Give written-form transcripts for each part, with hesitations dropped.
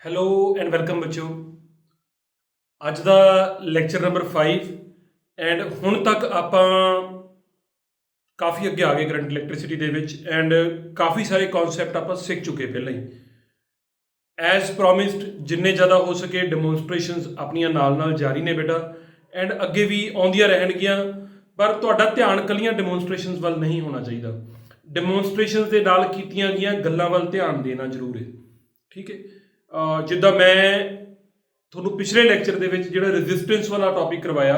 Hello and welcome ਬੱਚਿਓ। ਅੱਜ ਦਾ lecture number 5 and ਹੁਣ ਤੱਕ ਆਪਾਂ ਕਾਫੀ ਅੱਗੇ ਆ ਗਏ ਕਰੰਟ ਇਲੈਕਟ੍ਰਿਸਿਟੀ ਦੇ ਵਿੱਚ ਐਂਡ ਕਾਫੀ ਸਾਰੇ ਕਨਸੈਪਟ ਆਪਾਂ ਸਿੱਖ ਚੁੱਕੇ ਪਹਿਲਾਂ ਹੀ। ਐਜ਼ ਪ੍ਰੋਮਿਸਡ ਜਿੰਨੇ ਜ਼ਿਆਦਾ ਹੋ ਸਕੇ ਡੈਮੋਨਸਟ੍ਰੇਸ਼ਨਸ ਆਪਣੀਆਂ ਨਾਲ ਜਾਰੀ ਨੇ ਬੇਟਾ, ਐਂਡ ਅੱਗੇ ਵੀ ਆਉਂਦੀਆਂ ਰਹਿਣਗੀਆਂ, ਪਰ ਤੁਹਾਡਾ ਧਿਆਨ ਕੱਲੀਆਂ ਡੈਮੋਨਸਟ੍ਰੇਸ਼ਨਸ ਵੱਲ ਨਹੀਂ ਹੋਣਾ ਚਾਹੀਦਾ। ਡੈਮੋਨਸਟ੍ਰੇਸ਼ਨਸ ਦੇ ਨਾਲ ਕੀਤੀਆਂ ਗਈਆਂ ਗੱਲਾਂ ਵੱਲ ਧਿਆਨ ਦੇਣਾ ਜ਼ਰੂਰ ਹੈ, ਠੀਕ ਹੈ। ਜਿੱਦਾਂ ਮੈਂ ਤੁਹਾਨੂੰ ਪਿਛਲੇ ਲੈਕਚਰ ਦੇ ਵਿੱਚ ਜਿਹੜਾ ਰੈਜ਼ਿਸਟੈਂਸ ਵਾਲਾ ਟੌਪਿਕ ਕਰਵਾਇਆ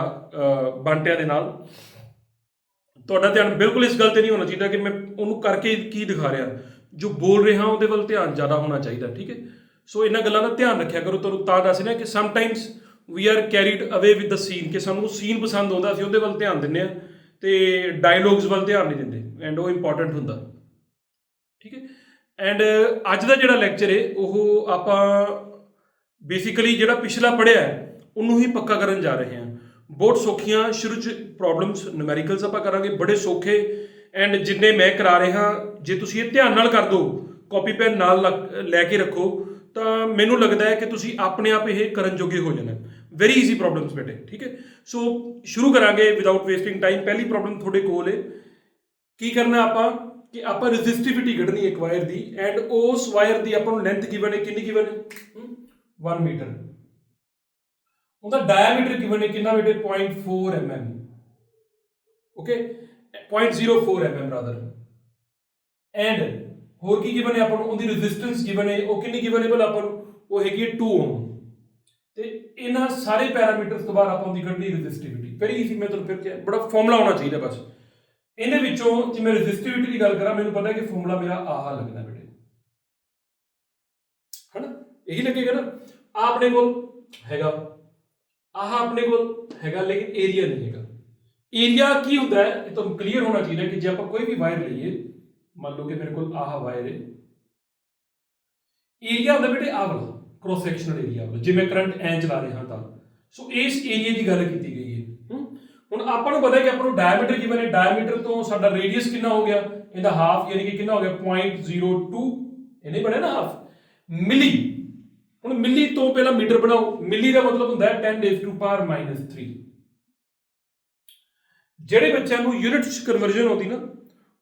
ਬਾਂਟਿਆਂ ਦੇ ਨਾਲ, ਤੁਹਾਡਾ ਧਿਆਨ ਬਿਲਕੁਲ ਇਸ ਗੱਲ ਤੇ ਨਹੀਂ ਹੋਣਾ ਚਾਹੀਦਾ ਕਿ ਮੈਂ ਉਹਨੂੰ ਕਰਕੇ ਕੀ ਦਿਖਾ ਰਿਹਾ, ਜੋ ਬੋਲ ਰਿਹਾ ਉਹਦੇ ਵੱਲ ਧਿਆਨ ਜ਼ਿਆਦਾ ਹੋਣਾ ਚਾਹੀਦਾ, ਠੀਕ ਹੈ। ਸੋ ਇਹਨਾਂ ਗੱਲਾਂ ਦਾ ਧਿਆਨ ਰੱਖਿਆ ਕਰੋ। ਤੁਹਾਨੂੰ ਤਾਂ ਦੱਸ ਰਿਹਾ ਕਿ ਸਮਟਾਈਮਸ ਵੀ ਆਰ ਕੈਰੀਡ ਅਵੇ ਵਿਦ ਦ ਸੀਨ, ਕਿ ਸਾਨੂੰ ਸੀਨ ਪਸੰਦ ਆਉਂਦਾ, ਅਸੀਂ ਉਹਦੇ ਵੱਲ ਧਿਆਨ ਦਿੰਦੇ ਹਾਂ ਅਤੇ ਡਾਇਲੋਗਸ ਵੱਲ ਧਿਆਨ ਨਹੀਂ ਦਿੰਦੇ, ਐਂਡ ਉਹ ਇੰਪੋਰਟੈਂਟ ਹੁੰਦਾ, ਠੀਕ ਹੈ। ਐਂਡ ਅੱਜ ਦਾ ਜਿਹੜਾ ਲੈਕਚਰ ਹੈ ਉਹ ਆਪਾਂ ਬੇਸਿਕਲੀ ਜਿਹੜਾ ਪਿਛਲਾ ਪੜ੍ਹਿਆ ਉਹਨੂੰ ਹੀ ਪੱਕਾ ਕਰਨ ਜਾ ਰਹੇ ਹਾਂ। ਬਹੁਤ ਸੌਖੀਆਂ ਸ਼ੁਰੂ 'ਚ ਪ੍ਰੋਬਲਮਸ ਨਿਊਮੈਰੀਕਲਸ ਆਪਾਂ ਕਰਾਂਗੇ, ਬੜੇ ਸੌਖੇ, ਐਂਡ ਜਿੰਨੇ ਮੈਂ ਕਰਾ ਰਿਹਾ ਜੇ ਤੁਸੀਂ ਇਹ ਧਿਆਨ ਨਾਲ ਕਰ ਦਿਓ, ਕਾਪੀ ਪੈਨ ਨਾਲ ਲੈ ਕੇ ਰੱਖੋ, ਤਾਂ ਮੈਨੂੰ ਲੱਗਦਾ ਹੈ ਕਿ ਤੁਸੀਂ ਆਪਣੇ ਆਪ ਇਹ ਕਰਨ ਜੋਗੇ ਹੋ ਜਾਣਾ। ਵੈਰੀ ਈਜ਼ੀ ਪ੍ਰੋਬਲਮਸ ਬੇਟੇ, ਠੀਕ ਹੈ। ਸੋ ਸ਼ੁਰੂ ਕਰਾਂਗੇ ਵਿਦਾਊਟ ਵੇਸਟਿੰਗ ਟਾਈਮ। ਪਹਿਲੀ ਪ੍ਰੋਬਲਮ ਤੁਹਾਡੇ ਕੋਲ ਹੈ, ਕੀ ਕਰਨਾ ਆਪਾਂ ਕਿ ਆਪਾਂ ਰੈਜ਼ਿਸਟਿਵਿਟੀ ਕੱਢਣੀ ਇੱਕ ਵਾਇਰ ਦੀ, ਐਂਡ ਉਸ ਵਾਇਰ ਦੀ ਆਪਾਂ ਨੂੰ ਲੈਂਥ ਗਿਵਨ ਹੈ, ਕਿੰਨੀ ਗਿਵਨ ਹੈ 1 ਮੀਟਰ, ਉਹਦਾ ਡਾਇਆਮੀਟਰ ਗਿਵਨ ਹੈ ਕਿੰਨਾ ਬੇਟੇ 0.4 mm, okay 0.04 mm rather, and ਹੋਰ ਕੀ ਗਿਵਨ ਹੈ ਆਪਾਂ ਨੂੰ, ਉਹਦੀ ਰੈਜ਼ਿਸਟੈਂਸ ਗਿਵਨ ਹੈ, ਉਹ ਕਿੰਨੀ ਗਿਵਨ ਹੈ ਭਲਾ ਆਪਾਂ ਨੂੰ, ਉਹ ਹੈਗੀ ਹੈ 2 Ω। ਤੇ ਇਹਨਾਂ ਸਾਰੇ ਪੈਰਾਮੀਟਰਸ ਤੋਂ ਬਾਅਦ ਆਪਾਂ ਉਹਦੀ ਕੱਢਣੀ ਰੈਜ਼ਿਸਟਿਵਿਟੀ। ਵੈਰੀ ਈਜ਼ੀ, ਮੈਂ ਤੁਹਾਨੂੰ ਫਿਰ ਕਿਹਾ ਬੜਾ ਫਾਰਮੂਲਾ ਹੋਣਾ ਚਾਹੀਦਾ ਬਸ। ਇਹਦੇ ਵਿੱਚੋਂ ਜੇ ਮੈਂ ਰੈਜ਼ਿਸਟਿਵਿਟੀ ਦੀ ਗੱਲ ਕਰਾਂ, ਮੈਨੂੰ ਪਤਾ ਕਿ ਫਾਰਮੂਲਾ ਮੇਰਾ ਆਹ ਲੱਗਣਾ ਬੇਟੇ, ਹਨਾ, ਇਹੀ ਲੱਗੇਗਾ ਨਾ। ਆਹ ਆਪਣੇ ਕੋਲ ਹੈਗਾ, ਆਹ ਆਪਣੇ ਕੋਲ ਹੈਗਾ, ਲੇਕਿਨ ਏਰੀਆ ਨਹੀਂ ਹੈਗਾ। ਏਰੀਆ ਕੀ ਹੁੰਦਾ ਹੈ ਇਹ ਤੁਹਾਨੂੰ ਕਲੀਅਰ ਹੋਣਾ ਚਾਹੀਦਾ ਕਿ ਜੇ ਆਪਾਂ ਕੋਈ ਵੀ ਵਾਇਰ ਲਈਏ, ਮੰਨ ਲਓ ਕਿ ਮੇਰੇ ਕੋਲ ਆਹ ਵਾਇਰ ਹੈ, ਏਰੀਆ ਹੁੰਦਾ ਬੇਟੇ ਆਹ ਵਾਲਾ ਕ੍ਰੋਸ ਸੈਕਸ਼ਨਲ ਏਰੀਆ ਵਾਲਾ, ਜੇ ਮੈਂ ਕਰੰਟ ਐਂ ਚਲਾ ਰਿਹਾ ਤਾਂ। ਸੋ ਇਸ ਏਰੀਆ ਦੀ ਗੱਲ ਕੀਤੀ ਗਈ ਹੈ। ਹੁਣ ਆਪਾਂ ਨੂੰ ਪਤਾ ਹੈ ਕਿ ਆਪਾਂ ਨੂੰ ਡਾਇਆਮੀਟਰ ਗਿਵਨ ਹੈ, ਡਾਇਆਮੀਟਰ ਤੋਂ ਸਾਡਾ ਰੇਡੀਅਸ ਕਿੰਨਾ ਹੋ ਗਿਆ, ਇਹਦਾ ਹਾਫ, ਯਾਨੀ ਕਿ ਕਿੰਨਾ ਹੋ ਗਿਆ 0.02, ਇਹਨੇ ਬਣਿਆ ਨਾ ਹਾਫ ਮਿਲੀ। ਹੁਣ ਮਿਲੀ ਤੋਂ ਪਹਿਲਾਂ ਮੀਟਰ ਬਣਾਓ, ਮਿਲੀ ਦਾ ਮਤਲਬ ਹੁੰਦਾ ਹੈ 10⁻³ ਜਿਹੜੇ ਬੱਚਿਆਂ ਨੂੰ ਯੂਨਿਟ 'ਚ ਕਨਵਰਜਨ ਆਉਂਦੀ ਨਾ,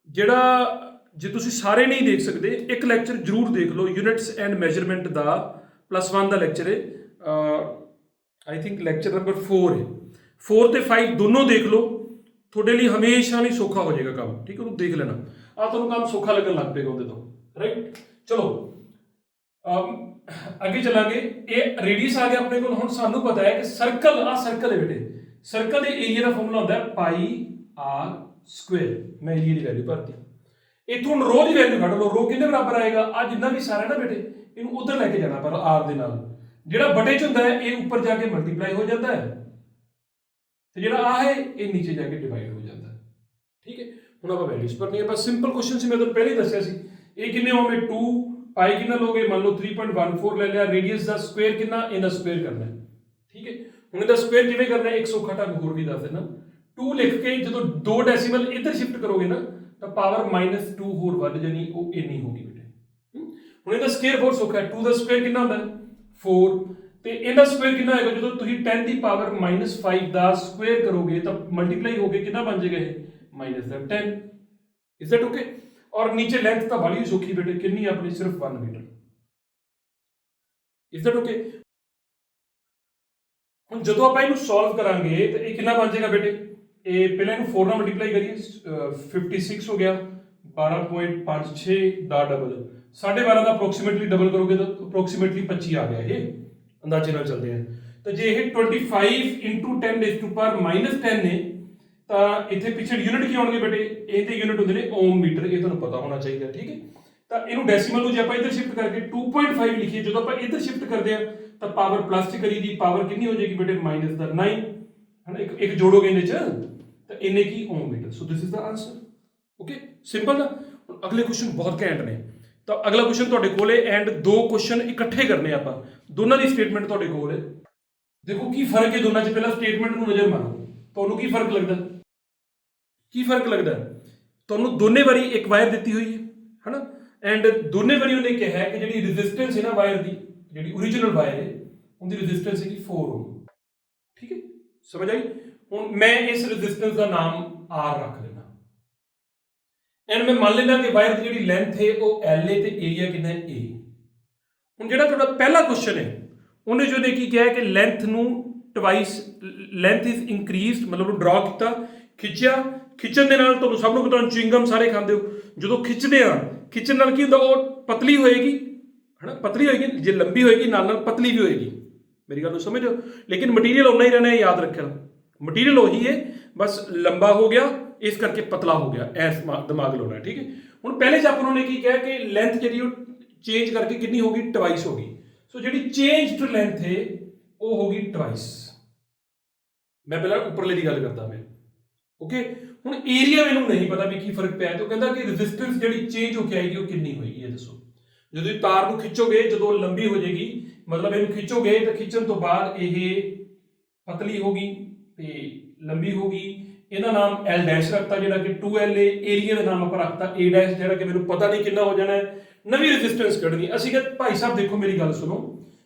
ਜਿਹੜਾ ਜੇ ਤੁਸੀਂ ਸਾਰੇ ਨਹੀਂ ਦੇਖ ਸਕਦੇ, ਇੱਕ ਲੈਕਚਰ ਜ਼ਰੂਰ ਦੇਖ ਲਓ, units and measurement the +1 the lecture ਹੈ, ਆਈ ਥਿੰਕ ਲੈਕਚਰ ਨੰਬਰ 4 ਹੈ। 4 ਤੇ 5 ਦੋਨੋਂ ਦੇਖ ਲਓ, ਤੁਹਾਡੇ ਲਈ ਹਮੇਸ਼ਾ ਲਈ ਸੌਖਾ ਹੋ ਜਾਏਗਾ ਕੰਮ, ਠੀਕ ਹੈ। ਉਹਨੂੰ ਦੇਖ ਲੈਣਾ, ਆਹ ਤੁਹਾਨੂੰ ਕੰਮ ਸੌਖਾ ਲੱਗਣ ਲੱਗ ਪਏਗਾ ਉਹਦੇ ਤੋਂ, ਰਾਈਟ। ਚਲੋ ਅੱਗੇ ਚੱਲਾਂਗੇ। ਇਹ ਰੇਡੀਅਸ ਆ ਗਿਆ ਆਪਣੇ ਕੋਲ। ਹੁਣ ਸਾਨੂੰ ਪਤਾ ਹੈ ਕਿ ਸਰਕਲ, ਆਹ ਸਰਕਲ ਹੈ ਬੇਟੇ, ਸਰਕਲ ਦੇ ਏਰੀਆ ਦਾ ਫਾਰਮੂਲਾ ਹੁੰਦਾ ਹੈ πr²। ਮੈਂ ਏਰੀਆ ਦੀ ਵੈਲਿਊ ਭਰਤੀ, ਇੱਥੋਂ ਹੁਣ ਰੋ ਦੀ ਵੈਲਿਊ ਕੱਢ ਲਓ। ਰੋ ਕਿੰਨੇ ਬਰਾਬਰ ਆਏਗਾ, ਆ ਜਿੰਨਾ ਵੀ ਸਾਰਾ ਨਾ ਬੇਟੇ, ਇਹਨੂੰ ਉੱਧਰ ਲੈ ਕੇ ਜਾਣਾ ਪਰ ਆਰ ਦੇ ਨਾਲ, ਜਿਹੜਾ ਬਟੇ 'ਚ ਹੁੰਦਾ ਹੈ ਇਹ ਉੱਪਰ ਜਾ ਕੇ ਮਲਟੀਪਲਾਈ ਹੋ ਜਾਂਦਾ ਹੈ, ਤੇ ਜਿਹੜਾ ਆ ਹੈ ਇਹ ਨੀਚੇ ਜਾ ਕੇ ਡਿਵਾਈਡ ਹੋ ਜਾਂਦਾ ਹੈ, ਠੀਕ ਹੈ। ਹੁਣ ਆਪਾਂ ਵੈਲਿਊਜ਼ ਭਰਨੀ ਹੈ, ਬਸ ਸਿੰਪਲ ਕੁਐਸਚਨ ਸੀ, ਮੈਂ ਤੁਹਾਨੂੰ ਪਹਿਲੇ ਹੀ ਦੱਸਿਆ ਸੀ। ਇਹ ਕਿੰਨੇ ਹੋਵੇ 2, ਪਾਈ ਕਿੰਨਾ ਲੋਗੇ, ਮੰਨ ਲਓ 3.14 ਲੈ ਲਿਆ, ਰੇਡੀਅਸ ਦਾ ਸਕੁਅਰ ਕਿੰਨਾ, ਇਹਦਾ ਸਕੁਅਰ ਕਰਨਾ ਹੈ, ਠੀਕ ਹੈ। ਹੁਣ ਇਹਦਾ ਸਕੁਅਰ ਕਿਵੇਂ ਕਰਨਾ ਹੈ, 100 ਢੰਗ ਹੋਰ ਵੀ ਦੱਸ ਦੇਣਾ। 2 ਲਿਖ ਕੇ ਜਦੋਂ 2 ਡੈਸੀਮਲ ਇੱਧਰ ਸ਼ਿਫਟ ਕਰੋਗੇ ਨਾ, ਤਾਂ ਪਾਵਰ -2 ਹੋਰ ਵੱਧ ਜਾਣੀ, ਉਹ ਇੰਨੀ ਹੋਗੀ ਬੇਟੇ। ਹੁਣ ਇਹਦਾ ਸਕੁਅਰ ਬਹੁਤ ਸੌਖਾ ਹੈ, 2 ਦਾ ਸਕੁਅਰ ਕਿੰਨਾ ਹੁੰਦਾ 4, ਤੇ ਇਹਦਾ ਸਕੁਅਰ ਕਿੰਨਾ ਹੋਏਗਾ, ਜਦੋਂ ਤੁਸੀਂ 10 ਦੀ ਪਾਵਰ -5 ਦਾ ਸਕੁਅਰ ਕਰੋਗੇ ਤਾਂ ਮਲਟੀਪਲਾਈ ਹੋ ਕੇ ਕਿੰਨਾ ਬਣ ਜਾਏਗਾ ਇਹ -10। Is that okay. ਔਰ ਨੀਚੇ ਲੈਂਥ ਤਾਂ ਬੜੀ ਸੌਖੀ ਬੇਟੇ, ਕਿੰਨੀ ਆਪਣੀ ਸਿਰਫ 1 ਮੀਟਰ। Is that okay. ਹੁਣ ਜਦੋਂ ਆਪਾਂ ਇਹਨੂੰ ਸੋਲਵ ਕਰਾਂਗੇ ਤਾਂ ਇਹ ਕਿੰਨਾ ਬਣ ਜਾਏਗਾ ਬੇਟੇ, ਇਹ ਪਹਿਲਾਂ ਇਹਨੂੰ 4 ਨਾਲ ਮਲਟੀਪਲਾਈ ਕਰੀਏ, 56 ਹੋ ਗਿਆ, 12.56 ਦਾ ਡਬਲ, 12.5 ਦਾ ਅਪਰੋਕਸੀਮੇਟਲੀ ਡਬਲ ਕਰੋਗੇ ਤਾਂ ਅਪਰੋਕਸੀਮੇਟਲੀ 25 ਆ ਗਿਆ। ਇਹ ਅੰਦਾਜ਼ੇ ਨਾਲ ਚੱਲਦੇ ਆ, ਤਾਂ ਜੇ ਇਹ 25 × 10⁻⁻10 ਨੇ, ਤਾਂ ਇੱਥੇ ਪਿੱਛੇ ਯੂਨਿਟ ਕੀ ਆਉਣਗੇ ਬੇਟੇ, ਇਹ ਤੇ ਯੂਨਿਟ ਹੁੰਦੇ ਨੇ ਓਮ ਮੀਟਰ, ਇਹ ਤੁਹਾਨੂੰ ਪਤਾ ਹੋਣਾ ਚਾਹੀਦਾ, ਠੀਕ ਹੈ। ਤਾਂ ਇਹਨੂੰ ਡੈਸੀਮਲ ਨੂੰ ਜੇ ਆਪਾਂ ਇੱਧਰ ਸ਼ਿਫਟ ਕਰਕੇ 2.5 ਲਿਖੀਏ, ਜਦੋਂ ਆਪਾਂ ਇੱਧਰ ਸ਼ਿਫਟ ਕਰਦੇ ਆ ਤਾਂ ਪਾਵਰ ਪਲੱਸ 'ਚ ਕਰੀ ਦੀ ਪਾਵਰ ਕਿੰਨੀ ਹੋ ਜਾਏਗੀ ਬੇਟੇ -9, ਹੈ ਨਾ। ਇੱਕ ਜੋੜੋਗੇ ਇਹਦੇ 'ਚ ਤਾਂ ਇਹਨੇ ਕੀ ohm meter. So this is the answer, okay, simple ਨਾ। ਹੁਣ ਅਗਲੇ ਕੁਐਸਚਨ ਬਹੁਤ ਘੈਂਟ ਨੇ, ਤਾਂ ਅਗਲਾ ਕੁਐਸਚਨ ਤੁਹਾਡੇ ਕੋਲ ਹੈ, ਐਂਡ 2 ਕੁਐਸਚਨ ਇਕੱਠੇ ਕਰਨੇ ਆਪਾਂ, ਦੋਨਾਂ ਦੀ ਸਟੇਟਮੈਂਟ ਤੁਹਾਡੇ ਕੋਲ ਹੈ। ਦੇਖੋ ਕੀ ਫਰਕ ਹੈ ਦੋਨਾਂ 'ਚ, ਪਹਿਲਾਂ ਸਟੇਟਮੈਂਟ ਨੂੰ ਨਜ਼ਰ ਮਾਰੋ, ਤੁਹਾਨੂੰ ਕੀ ਫਰਕ ਲੱਗਦਾ, ਕੀ ਫਰਕ ਲੱਗਦਾ ਤੁਹਾਨੂੰ। ਦੋਨੇ ਵਾਰੀ ਇੱਕ ਵਾਇਰ ਦਿੱਤੀ ਹੋਈ ਹੈ, ਹਨਾ, ਐਂਡ ਦੋਨੇ ਵਾਰੀ ਉਹਨੇ ਕਿਹਾ ਕਿ ਜਿਹੜੀ ਰੈਜ਼ਿਸਟੈਂਸ ਹੈ ਨਾ ਵਾਇਰ ਦੀ, ਜਿਹੜੀ ਓਰੀਜਨਲ ਵਾਇਰ ਹੈ ਉਹਦੀ ਰੈਜ਼ਿਸਟੈਂਸ ਹੈਗੀ 4 ਓਮ। ਠੀਕ ਹੈ, ਸਮਝ ਆਈ। ਹੁਣ ਮੈਂ ਇਸ ਰੈਜ਼ਿਸਟੈਂਸ ਦਾ ਨਾਮ R ਰੱਖ ਲੈਣਾ ਐਂਡ ਮੈਂ ਮੰਨ ਲੈਣਾ ਕਿ ਵਾਇਰ ਦੀ ਜਿਹੜੀ ਲੈਂਥ ਹੈ ਉਹ L ਹੈ ਤੇ ਏਰੀਆ ਕਿੰਨਾ ਹੈ A। ਹੁਣ ਜਿਹੜਾ ਤੁਹਾਡਾ ਪਹਿਲਾ ਕੁਐਸਚਨ ਹੈ ਉਹਨੇ ਜੋ ਨੇ ਕੀ ਕਿਹਾ ਕਿ ਲੈਂਥ ਨੂੰ ਟਵਾਈਸ ਲੈਂਥ ਇਜ਼ ਇੰਕਰੀਜ਼ਡ, ਮਤਲਬ ਉਹਨੂੰ ਡਰਾ ਕੀਤਾ, ਖਿੱਚਿਆ। ਖਿੱਚਣ ਦੇ ਨਾਲ ਤੁਹਾਨੂੰ ਸਭ ਨੂੰ ਪਤਾ ਚਿੰਗਮ ਸਾਰੇ ਖਾਂਦੇ ਹੋ, ਜਦੋਂ ਖਿੱਚਦੇ ਆ ਖਿੱਚਣ ਨਾਲ ਕੀ ਹੁੰਦਾ ਉਹ ਪਤਲੀ ਹੋਏਗੀ ਹੈ ਨਾ, ਪਤਲੀ ਹੋਏਗੀ, ਜੇ ਲੰਬੀ ਹੋਏਗੀ ਨਾਲ ਨਾਲ ਪਤਲੀ ਵੀ ਹੋਏਗੀ। ਮੇਰੀ ਗੱਲ ਨੂੰ ਸਮਝੋ, ਲੇਕਿਨ ਮਟੀਰੀਅਲ ਉਨਾ ਹੀ ਰਹਿਣਾ ਹੈ, ਯਾਦ ਰੱਖਣਾ ਮਟੀਰੀਅਲ ਉਹੀ ਹੈ, ਬਸ ਲੰਬਾ ਹੋ ਗਿਆ ਇਸ ਕਰਕੇ ਪਤਲਾ ਹੋ ਗਿਆ, ਐਸ ਦਿਮਾਗ ਲਾਉਣਾ। ਠੀਕ ਹੈ, ਹੁਣ ਪਹਿਲੇ ਚ ਆਪਾਂ ਨੇ ਕੀ ਕਿਹਾ ਕਿ ਲੈਂਥ ਜਿਹੜੀ ਉਹ ਚੇਂਜ ਕਰਕੇ ਕਿੰਨੀ ਹੋ ਗਈ, ਟਵਾਈਸ ਹੋ ਗਈ। ਸੋ ਜਿਹੜੀ ਚੇਂਜਡ ਲੈਂਥ ਹੈ ਉਹ ਹੋ ਗਈ ਟਵਾਈਸ। ਮੈਂ ਪਹਿਲਾਂ ਉੱਪਰਲੇ ਦੀ ਗੱਲ ਕਰਦਾ ਮੈਂ, ਓਕੇ। ਹੁਣ ਏਰੀਆ ਮੈਨੂੰ ਨਹੀਂ ਪਤਾ ਵੀ ਕੀ ਫਰਕ ਪਿਆ, ਤੇ ਉਹ ਕਹਿੰਦਾ ਕਿ ਰੈਜ਼ਿਸਟੈਂਸ ਜਿਹੜੀ ਚੇਂਜ ਹੋ ਕੇ ਆਏਗੀ ਉਹ ਕਿੰਨੀ ਹੋਏਗੀ, ਇਹ ਦੱਸੋ। ਜਦੋਂ ਤੁਸੀਂ ਤਾਰ ਨੂੰ ਖਿੱਚੋਗੇ, ਜਦੋਂ ਲੰਬੀ ਹੋ ਜਾਏਗੀ, ਮਤਲਬ ਇਹਨੂੰ ਖਿੱਚੋਗੇ ਤਾਂ ਖਿੱਚਣ ਤੋਂ ਬਾਅਦ ਇਹ ਪਤਲੀ ਹੋ ਗਈ ਤੇ ਲੰਬੀ ਹੋ ਗਈ। ਇਹਦਾ ਨਾਮ L ਡੈਸ਼ ਰੱਖਤਾ ਜਿਹੜਾ ਕਿ 2L ਹੈ। ਏਰੀਆ ਦਾ ਨਾਮ ਆਪਾਂ ਰੱਖਤਾ A ਡੈਸ਼ ਜਿਹੜਾ ਕਿ ਮੈਨੂੰ ਪਤਾ ਨਹੀਂ ਕਿੰਨਾ ਹੋ ਜਾਣਾ ਹੈ। ਨਵੀਂ ਰੈਜ਼ਿਸਟੈਂਸ ਕੱਢਣੀ। ਅਸੀਂ ਕਿਹਾ ਭਾਈ ਸਾਹਿਬ ਦੇਖੋ ਮੇਰੀ ਗੱਲ ਸੁਣੋ,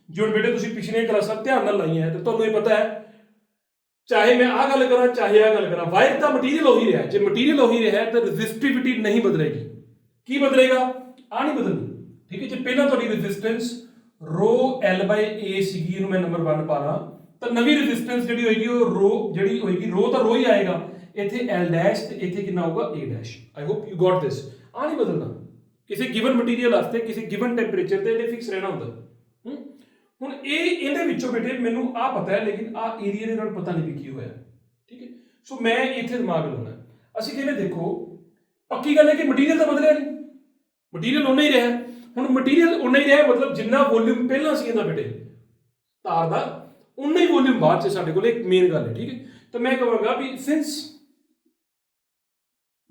ਜਿਵੇਂ ਬੇਟੇ ਤੁਸੀਂ ਪਿਛਲੀਆਂ ਕਲਾਸਾਂ ਧਿਆਨ ਨਾਲ ਲਾਈਆਂ ਤੇ ਤੁਹਾਨੂੰ ਇਹ ਪਤਾ ਹੈ, ਚਾਹੇ ਮੈਂ ਆਹ ਗੱਲ ਕਰਾਂ ਚਾਹੇ ਆਹ ਗੱਲ ਕਰਾਂ, ਵਾਇਰ ਦਾ ਮਟੀਰੀਅਲ ਉਹੀ ਰਿਹਾ। ਜੇ ਮਟੀਰੀਅਲ ਉਹੀ ਰਿਹਾ ਤਾਂ ਰੈਜ਼ਿਸਟਿਵਿਟੀ ਨਹੀਂ ਬਦਲੇਗੀ। ਕੀ ਬਦਲੇਗਾ? ਆ ਨਹੀਂ ਬਦਲਣੀ। ਠੀਕ ਹੈ, ਜੇ ਪਹਿਲਾਂ ਤੁਹਾਡੀ ਰੈਜ਼ਿਸਟੈਂਸ ρ L/A ਸੀਗੀ, ਇਹਨੂੰ ਮੈਂ ਨੰਬਰ 1 ਪਾ ਲਾਂ, ਤਾਂ ਨਵੀਂ ਰੈਜ਼ਿਸਟੈਂਸ ਜਿਹੜੀ ਹੋਏਗੀ ਉਹ ρ ਜਿਹੜੀ ਹੋਏਗੀ, ρ ਤਾਂ ρ ਹੀ ਆਏਗਾ, ਇੱਥੇ L ਡੈਸ਼ ਤੇ ਇੱਥੇ ਕਿੰਨਾ ਹੋਊਗਾ A dash. I hope you got this. ਆ ਨਹੀਂ ਬਦਲਣਾ। ਕਿਸੇ ਗਿਵਨ ਮਟੀਰੀਅਲ ਵਾਸਤੇ ਕਿਸੇ ਗਿਵਨ ਟੈਂਪਰੇਚਰ ਤੇ ਇਹਨੇ ਫਿਕਸ ਰਹਿਣਾ ਹੁੰਦਾ। ਹੁਣ ਇਹਦੇ ਵਿੱਚੋਂ ਬੇਟੇ ਮੈਨੂੰ ਆ ਪਤਾ ਹੈ, ਲੇਕਿਨ ਆ ਏਰੀਆ ਦੇ ਨਾਲ ਪਤਾ ਨਹੀਂ ਵੀ ਕੀ ਹੋਇਆ। ਠੀਕ ਹੈ, ਸੋ ਮੈਂ ਇੱਥੇ ਦਿਮਾਗ ਲਾਉਣਾ। ਅਸੀਂ ਕਿਵੇਂ ਦੇਖੋ, ਪੱਕੀ ਗੱਲ ਹੈ ਕਿ ਮਟੀਰੀਅਲ ਤਾਂ ਬਦਲਿਆ ਨਹੀਂ, ਮਟੀਰੀਅਲ ਉਨਾ ਹੀ ਰਿਹਾ। ਹੁਣ ਮਟੀਰੀਅਲ ਉਨਾ ਹੀ ਰਿਹਾ ਮਤਲਬ ਜਿੰਨਾ ਵੋਲਿਊਮ ਪਹਿਲਾਂ ਸੀ ਇਹਦਾ ਬੇਟੇ ਤਾਰ ਦਾ, ਉਨਾ ਹੀ ਵੋਲਿਊਮ ਬਾਅਦ ਚ ਸਾਡੇ ਕੋਲ। ਇੱਕ ਮੇਨ ਗੱਲ ਹੈ। ਠੀਕ ਹੈ, ਤਾਂ ਮੈਂ ਕਹਾਂਗਾ ਵੀ since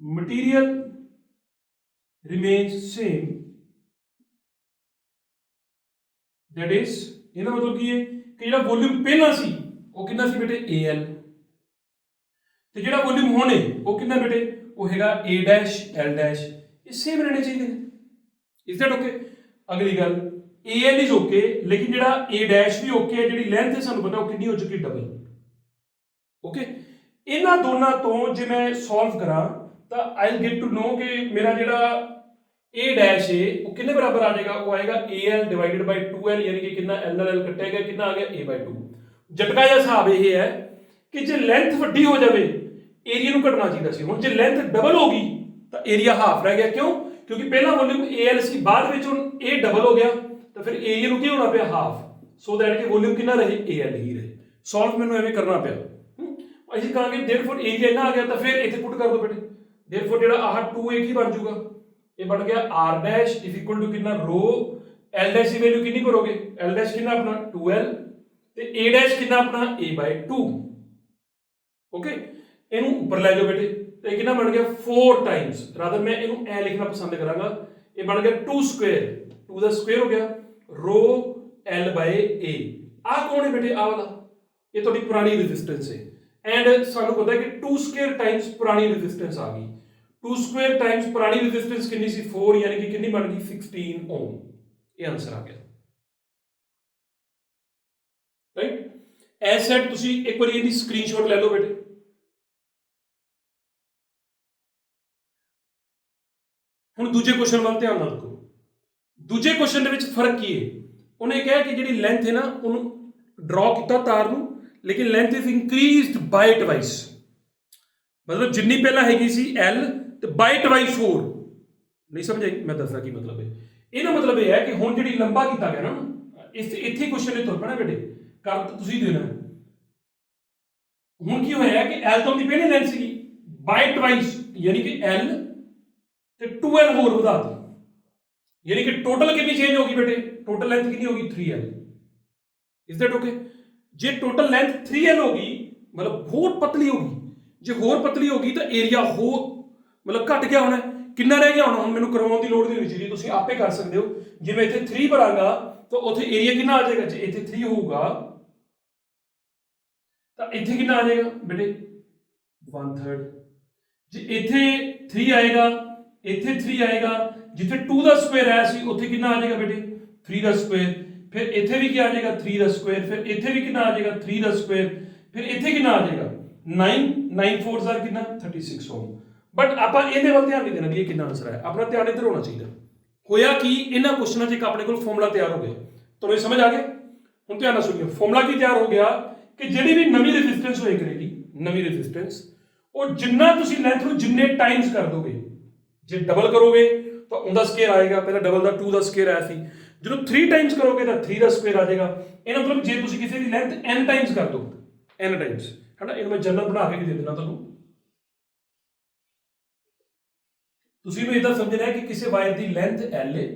material remains same, that is ਇਹਦਾ ਮਤਲਬ ਕੀ ਹੈ ਕਿ ਜਿਹੜਾ ਵੋਲਿਊਮ ਪਹਿਲਾਂ ਸੀ ਉਹ ਕਿੰਨਾ ਸੀ ਬੇਟੇ AL, ਤੇ ਜਿਹੜਾ ਵੋਲਿਊਮ ਹੁਣ ਹੈ ਉਹ ਕਿੰਨਾ ਬੇਟੇ ਉਹ ਹੈਗਾ A ਡੈਸ਼ L ਡੈਸ਼। ਇਹ ਸੇਮ ਰਹਿਣੇ ਚਾਹੀਦੇ ਨੇ। Is that okay? ਅਗਲੀ ਗੱਲ, AL ਇਜ਼ ਓਕੇ, ਲੇਕਿਨ ਜਿਹੜਾ A ਡੈਸ਼ ਵੀ ਓਕੇ ਹੈ। ਜਿਹੜੀ ਲੈਂਥ ਹੈ ਸਾਨੂੰ ਪਤਾ ਉਹ ਕਿੰਨੀ ਹੋ ਚੁੱਕੀ, ਡਬਲ। ਓਕੇ, ਇਹਨਾਂ ਦੋਨਾਂ ਤੋਂ ਜੇ ਮੈਂ ਸੋਲਵ ਕਰਾਂ ਤਾਂ I will get to know ਕਿ ਮੇਰਾ ਜਿਹੜਾ A ਡੈਸ਼ ਹੈ ਉਹ ਕਿੰਨੇ ਬਰਾਬਰ ਆ ਜਾਏਗਾ, ਉਹ ਆਏਗਾ AL ਡਿਵਾਈਡਡ ਬਾਈ 2L, ਯਾਨੀ ਕਿ ਕਿੰਨਾ L ਨਾਲ L ਕੱਟਿਆ ਗਿਆ, ਕਿੰਨਾ ਆ ਗਿਆ A/2। ਜਟਕਾ ਜਿਹਾ ਹਿਸਾਬ ਇਹ ਹੈ ਕਿ ਜੇ ਲੈਂਥ ਵੱਡੀ ਹੋ ਜਾਵੇ ਏਰੀਆ ਨੂੰ ਘਟਣਾ ਚਾਹੀਦਾ ਸੀ। ਹੁਣ ਜੇ ਲੈਂਥ ਡਬਲ ਹੋ ਗਈ ਤਾਂ ਏਰੀਆ ਹਾਫ ਰਹਿ ਗਿਆ। ਕਿਉਂ? ਕਿਉਂਕਿ ਪਹਿਲਾਂ ਵੋਲਿਊਮ AL ਸੀ, ਬਾਅਦ ਵਿੱਚ ਹੁਣ A ਡਬਲ ਹੋ ਗਿਆ ਤਾਂ ਫਿਰ ਏਰੀਆ ਨੂੰ ਕੀ ਹੋਣਾ ਪਿਆ, ਹਾਫ। ਸੋ ਦੈਟ ਕਿ ਵੋਲਿਊਮ ਕਿੰਨਾ ਰਹੇ, AL ਹੀ ਰਹੇ। ਸੋਲਵ ਮੈਨੂੰ ਐਵੇਂ ਕਰਨਾ ਪਿਆ। ਅਸੀਂ ਕਹਾਂਗੇ देयरफॉर ਏਰੀਆ ਇੰਨਾ ਆ ਗਿਆ ਤਾਂ ਫਿਰ ਇੱਥੇ ਪੁੱਟ ਕਰ ਦੋ ਬੇਟੇ। देयरफॉर ਜਿਹੜਾ ਆਹ 2A ਕੀ ਬਣ ਜਾਊਗਾ, ਇਹ ਬਣ ਗਿਆ R dash is equal to ਕਿੰਨਾ, ρ L ਡੈਸ਼ ਦੀ ਵੈਲਿਊ ਕਿੰਨੀ ਕਰੋਗੇ, L ਡੈਸ਼ ਕਿੰਨਾ ਆਪਣਾ 2L ਤੇ A ਡੈਸ਼ ਕਿੰਨਾ ਆਪਣਾ A/2। ਓਕੇ, ਇਹਨੂੰ ਉੱਪਰ ਲੈ ਜਾਓ ਬੇਟੇ, ਤੇ ਇਹ ਕਿੰਨਾ ਬਣ ਗਿਆ 4 ਟਾਈਮਸ। ਰਾਦਰ ਮੈਂ ਇਹਨੂੰ ਐ ਲਿਖਣਾ ਪਸੰਦ ਕਰਾਂਗਾ, ਇਹ ਬਣ ਗਿਆ 2 ਸਕੁਅਰ, 2 ਦਾ ਸਕੁਅਰ ਹੋ ਗਿਆ ρ L/A। ਆਹ ਕੌਣ ਹੈ ਬੇਟੇ, ਆਹ ਵਾਲਾ, ਇਹ ਤੁਹਾਡੀ ਪੁਰਾਣੀ ਰੈਜ਼ਿਸਟੈਂਸ ਹੈ। ਐਂਡ ਸਾਨੂੰ ਪਤਾ ਹੈ ਕਿ 2 ਸਕੁਅਰ ਟਾਈਮਸ ਪੁਰਾਣੀ ਰੈਜ਼ਿਸਟੈਂਸ ਆ ਗਈ। 2 ਸਕੁਅਰ ਟਾਈਮਸ ਪੁਰਾਣੀ ਰੈਜ਼ਿਸਟੈਂਸ ਕਿੰਨੀ ਸੀ, 4, ਯਾਨੀ ਕਿ ਕਿੰਨੀ ਬਣ ਗਈ 16 ਓਮ। ਇਹ ਆਨਸਰ ਆ ਗਿਆ। ਰਾਈਟ, ਐਸ ਸੈਟ ਤੁਸੀਂ ਇੱਕ ਵਾਰੀ ਇਹਦੀ ਸਕਰੀਨਸ਼ਾਟ ਲੈ ਲਓ ਬੇਟੇ। ਹੁਣ ਦੂਜੇ ਕੁਐਸਚਨ ਵੱਲ ਧਿਆਨ ਨਾਲ ਦੇਖੋ। ਦੂਜੇ ਕੁਐਸਚਨ ਦੇ ਵਿੱਚ ਫਰਕ ਕੀ ਹੈ? ਉਹਨੇ ਕਿਹਾ ਕਿ ਜਿਹੜੀ ਲੈਂਥ ਹੈ ਨਾ ਉਹਨੂੰ ਡਰਾ ਕੀਤਾ ਤਾਰ ਨੂੰ, ਲੇਕਿਨ ਲੈਂਥ ਇਜ਼ ਇੰਕਰੀਜ਼ਡ ਬਾਈ ਟਵਾਈਸ। ਮਤਲਬ ਜਿੰਨੀ ਪਹਿਲਾਂ ਹੈਗੀ ਸੀ L ਤੇ ਬਾਈ ਟਵਾਈਸ ਹੋਰ। ਨਹੀਂ ਸਮਝ ਆਈ? ਮੈਂ ਦੱਸਦਾ ਕੀ ਮਤਲਬ ਹੈ। ਇਹਦਾ ਮਤਲਬ ਇਹ ਹੈ ਕਿ ਹੁਣ ਜਿਹੜੀ ਲੰਬਾ ਕੀਤਾ ਗਿਆ ਨਾ, ਇੱਥੇ ਕੁਐਸਚਨ ਨੇ ਤੁਰ ਪੈਣਾ ਬੇਟੇ, ਕਰ ਤੁਸੀਂ ਦੇਣਾ। ਹੁਣ ਕੀ ਹੋਇਆ ਕਿ L ਤੋਂ ਦੀ ਪਹਿਲੀ ਲੈਂਥ ਸੀਗੀ, ਬਾਈ ਟਵਾਈਸ ਯਾਨੀ ਕਿ L ਤੇ 2L ਹੋਰ ਵਧਾ ਦਿੱਤੀ, ਯਾਨੀ ਕਿ ਟੋਟਲ ਕਿੰਨੀ ਚੇਂਜ ਹੋ ਗਈ ਬੇਟੇ, ਟੋਟਲ ਲੈਂਥ ਕਿੰਨੀ ਹੋ ਗਈ 3L। Is that okay? ਜੇ ਟੋਟਲ ਲੈਂਥ 3L ਹੋ ਗਈ ਮਤਲਬ ਹੋਰ ਪਤਲੀ ਹੋ ਗਈ। ਜੇ ਹੋਰ ਪਤਲੀ ਹੋ ਗਈ ਤਾਂ ਏਰੀਆ ਹੋਰ ਮਤਲਬ ਘਟ ਗਿਆ ਹੋਣਾ। ਕਿੰਨਾ ਰਹਿ ਗਿਆ ਹੋਣਾ? ਹੁਣ ਮੈਨੂੰ ਕਰਵਾਉਣ ਦੀ ਲੋੜ ਨਹੀਂ ਹੋਣੀ ਚਾਹੀਦੀ, ਤੁਸੀਂ ਆਪੇ ਕਰ ਸਕਦੇ ਹੋ। ਜਿਵੇਂ ਇੱਥੇ 3 ਭਰਾਂਗਾ ਤਾਂ ਉੱਥੇ ਏਰੀਆ ਕਿੰਨਾ ਆ ਜਾਏਗਾ, ਜੇ ਇੱਥੇ 3 ਹੋਊਗਾ ਤਾਂ ਇੱਥੇ ਕਿੰਨਾ ਆ ਜਾਏਗਾ ਬੇਟੇ 1/3। ਜੇ ਇੱਥੇ 3 ਆਏਗਾ, ਇੱਥੇ 3 ਆਏਗਾ, ਜਿੱਥੇ 2 ਦਾ ਸਕੁਅਰ ਆਇਆ ਸੀ ਉੱਥੇ ਕਿੰਨਾ ਆ ਜਾਏਗਾ ਬੇਟੇ 3 ਦਾ ਸਕੁਅਰ। ਫਿਰ ਇੱਥੇ ਵੀ ਕੀ ਆ ਜਾਏਗਾ 3 ਦਾ ਸਕੁਆਇਰ, ਫਿਰ ਇੱਥੇ ਵੀ ਕਿੰਨਾ ਆ ਜਾਏਗਾ 3 ਦਾ ਸਕੁਆਇਰ, ਫਿਰ ਇੱਥੇ ਕਿੰਨਾ ਆ ਜਾਏਗਾ 9 9 4 ਦਾ ਕਿੰਨਾ 36 ਓਮ। ਬਟ ਆਪਾਂ ਇਹਦੇ ਵੱਲ ਧਿਆਨ ਨਹੀਂ ਦੇਣਾ ਵੀ ਇਹ ਕਿੰਨਾ ਆਨਸਰ ਹੈ, ਆਪਣਾ ਧਿਆਨ ਇੱਧਰ ਹੋਣਾ ਚਾਹੀਦਾ। ਹੋਇਆ ਕਿ ਇਹਨਾਂ ਕੁਐਸਚਨਾਂ 'ਚ ਇੱਕ ਆਪਣੇ ਕੋਲ ਫਾਰਮੂਲਾ ਤਿਆਰ ਹੋ ਗਿਆ, ਤੁਹਾਨੂੰ ਸਮਝ ਆ ਗਿਆ। ਹੁਣ ਧਿਆਨ ਨਾਲ ਸੁਣਿਓ, ਫਾਰਮੂਲਾ ਕੀ ਤਿਆਰ ਹੋ ਗਿਆ ਕਿ ਜਿਹੜੀ ਵੀ ਨਵੀਂ ਰੈਜ਼ਿਸਟੈਂਸ ਹੋਏ ਕਰੇਗੀ, ਨਵੀਂ ਰੈਜ਼ਿਸਟੈਂਸ, ਉਹ ਜਿੰਨਾ ਤੁਸੀਂ ਲੈਂਥ ਨੂੰ ਜਿੰਨੇ ਟਾਈਮਸ ਕਰ ਦੋਗੇ, ਜੇ ਡਬਲ ਕਰੋਗੇ ਤਾਂ ਉਹਦਾ ਸਕੁਆਇਰ ਆਏਗਾ, ਪਹਿਲਾਂ ਡਬਲ ਦਾ 2 ਦਾ ਸਕੁਆਇਰ ਆਇਆ ਸੀ, ਜਦੋਂ 3 ਟਾਈਮਸ ਕਰੋਗੇ ਤਾਂ 3 ਦਾ ਸਕੁਆਇਰ ਆ ਜਾਏਗਾ। ਇਹਦਾ ਮਤਲਬ ਜੇ ਤੁਸੀਂ ਕਿਸੇ ਦੀ ਲੈਂਥ n ਟਾਈਮਸ ਕਰ ਦੋ, n ਟਾਈਮਸ, ਹੈ ਨਾ, ਇਹਨੂੰ ਮੈਂ ਜਨਰਲ ਬਣਾ ਕੇ ਵੀ ਦੇ ਦੇਣਾ ਤੁਹਾਨੂੰ। ਤੁਸੀਂ ਇਹਨੂੰ ਇਦਾਂ ਸਮਝਣਾ ਹੈ ਕਿ ਕਿਸੇ ਵਾਇਰ ਦੀ ਲੈਂਥ l ਹੈ,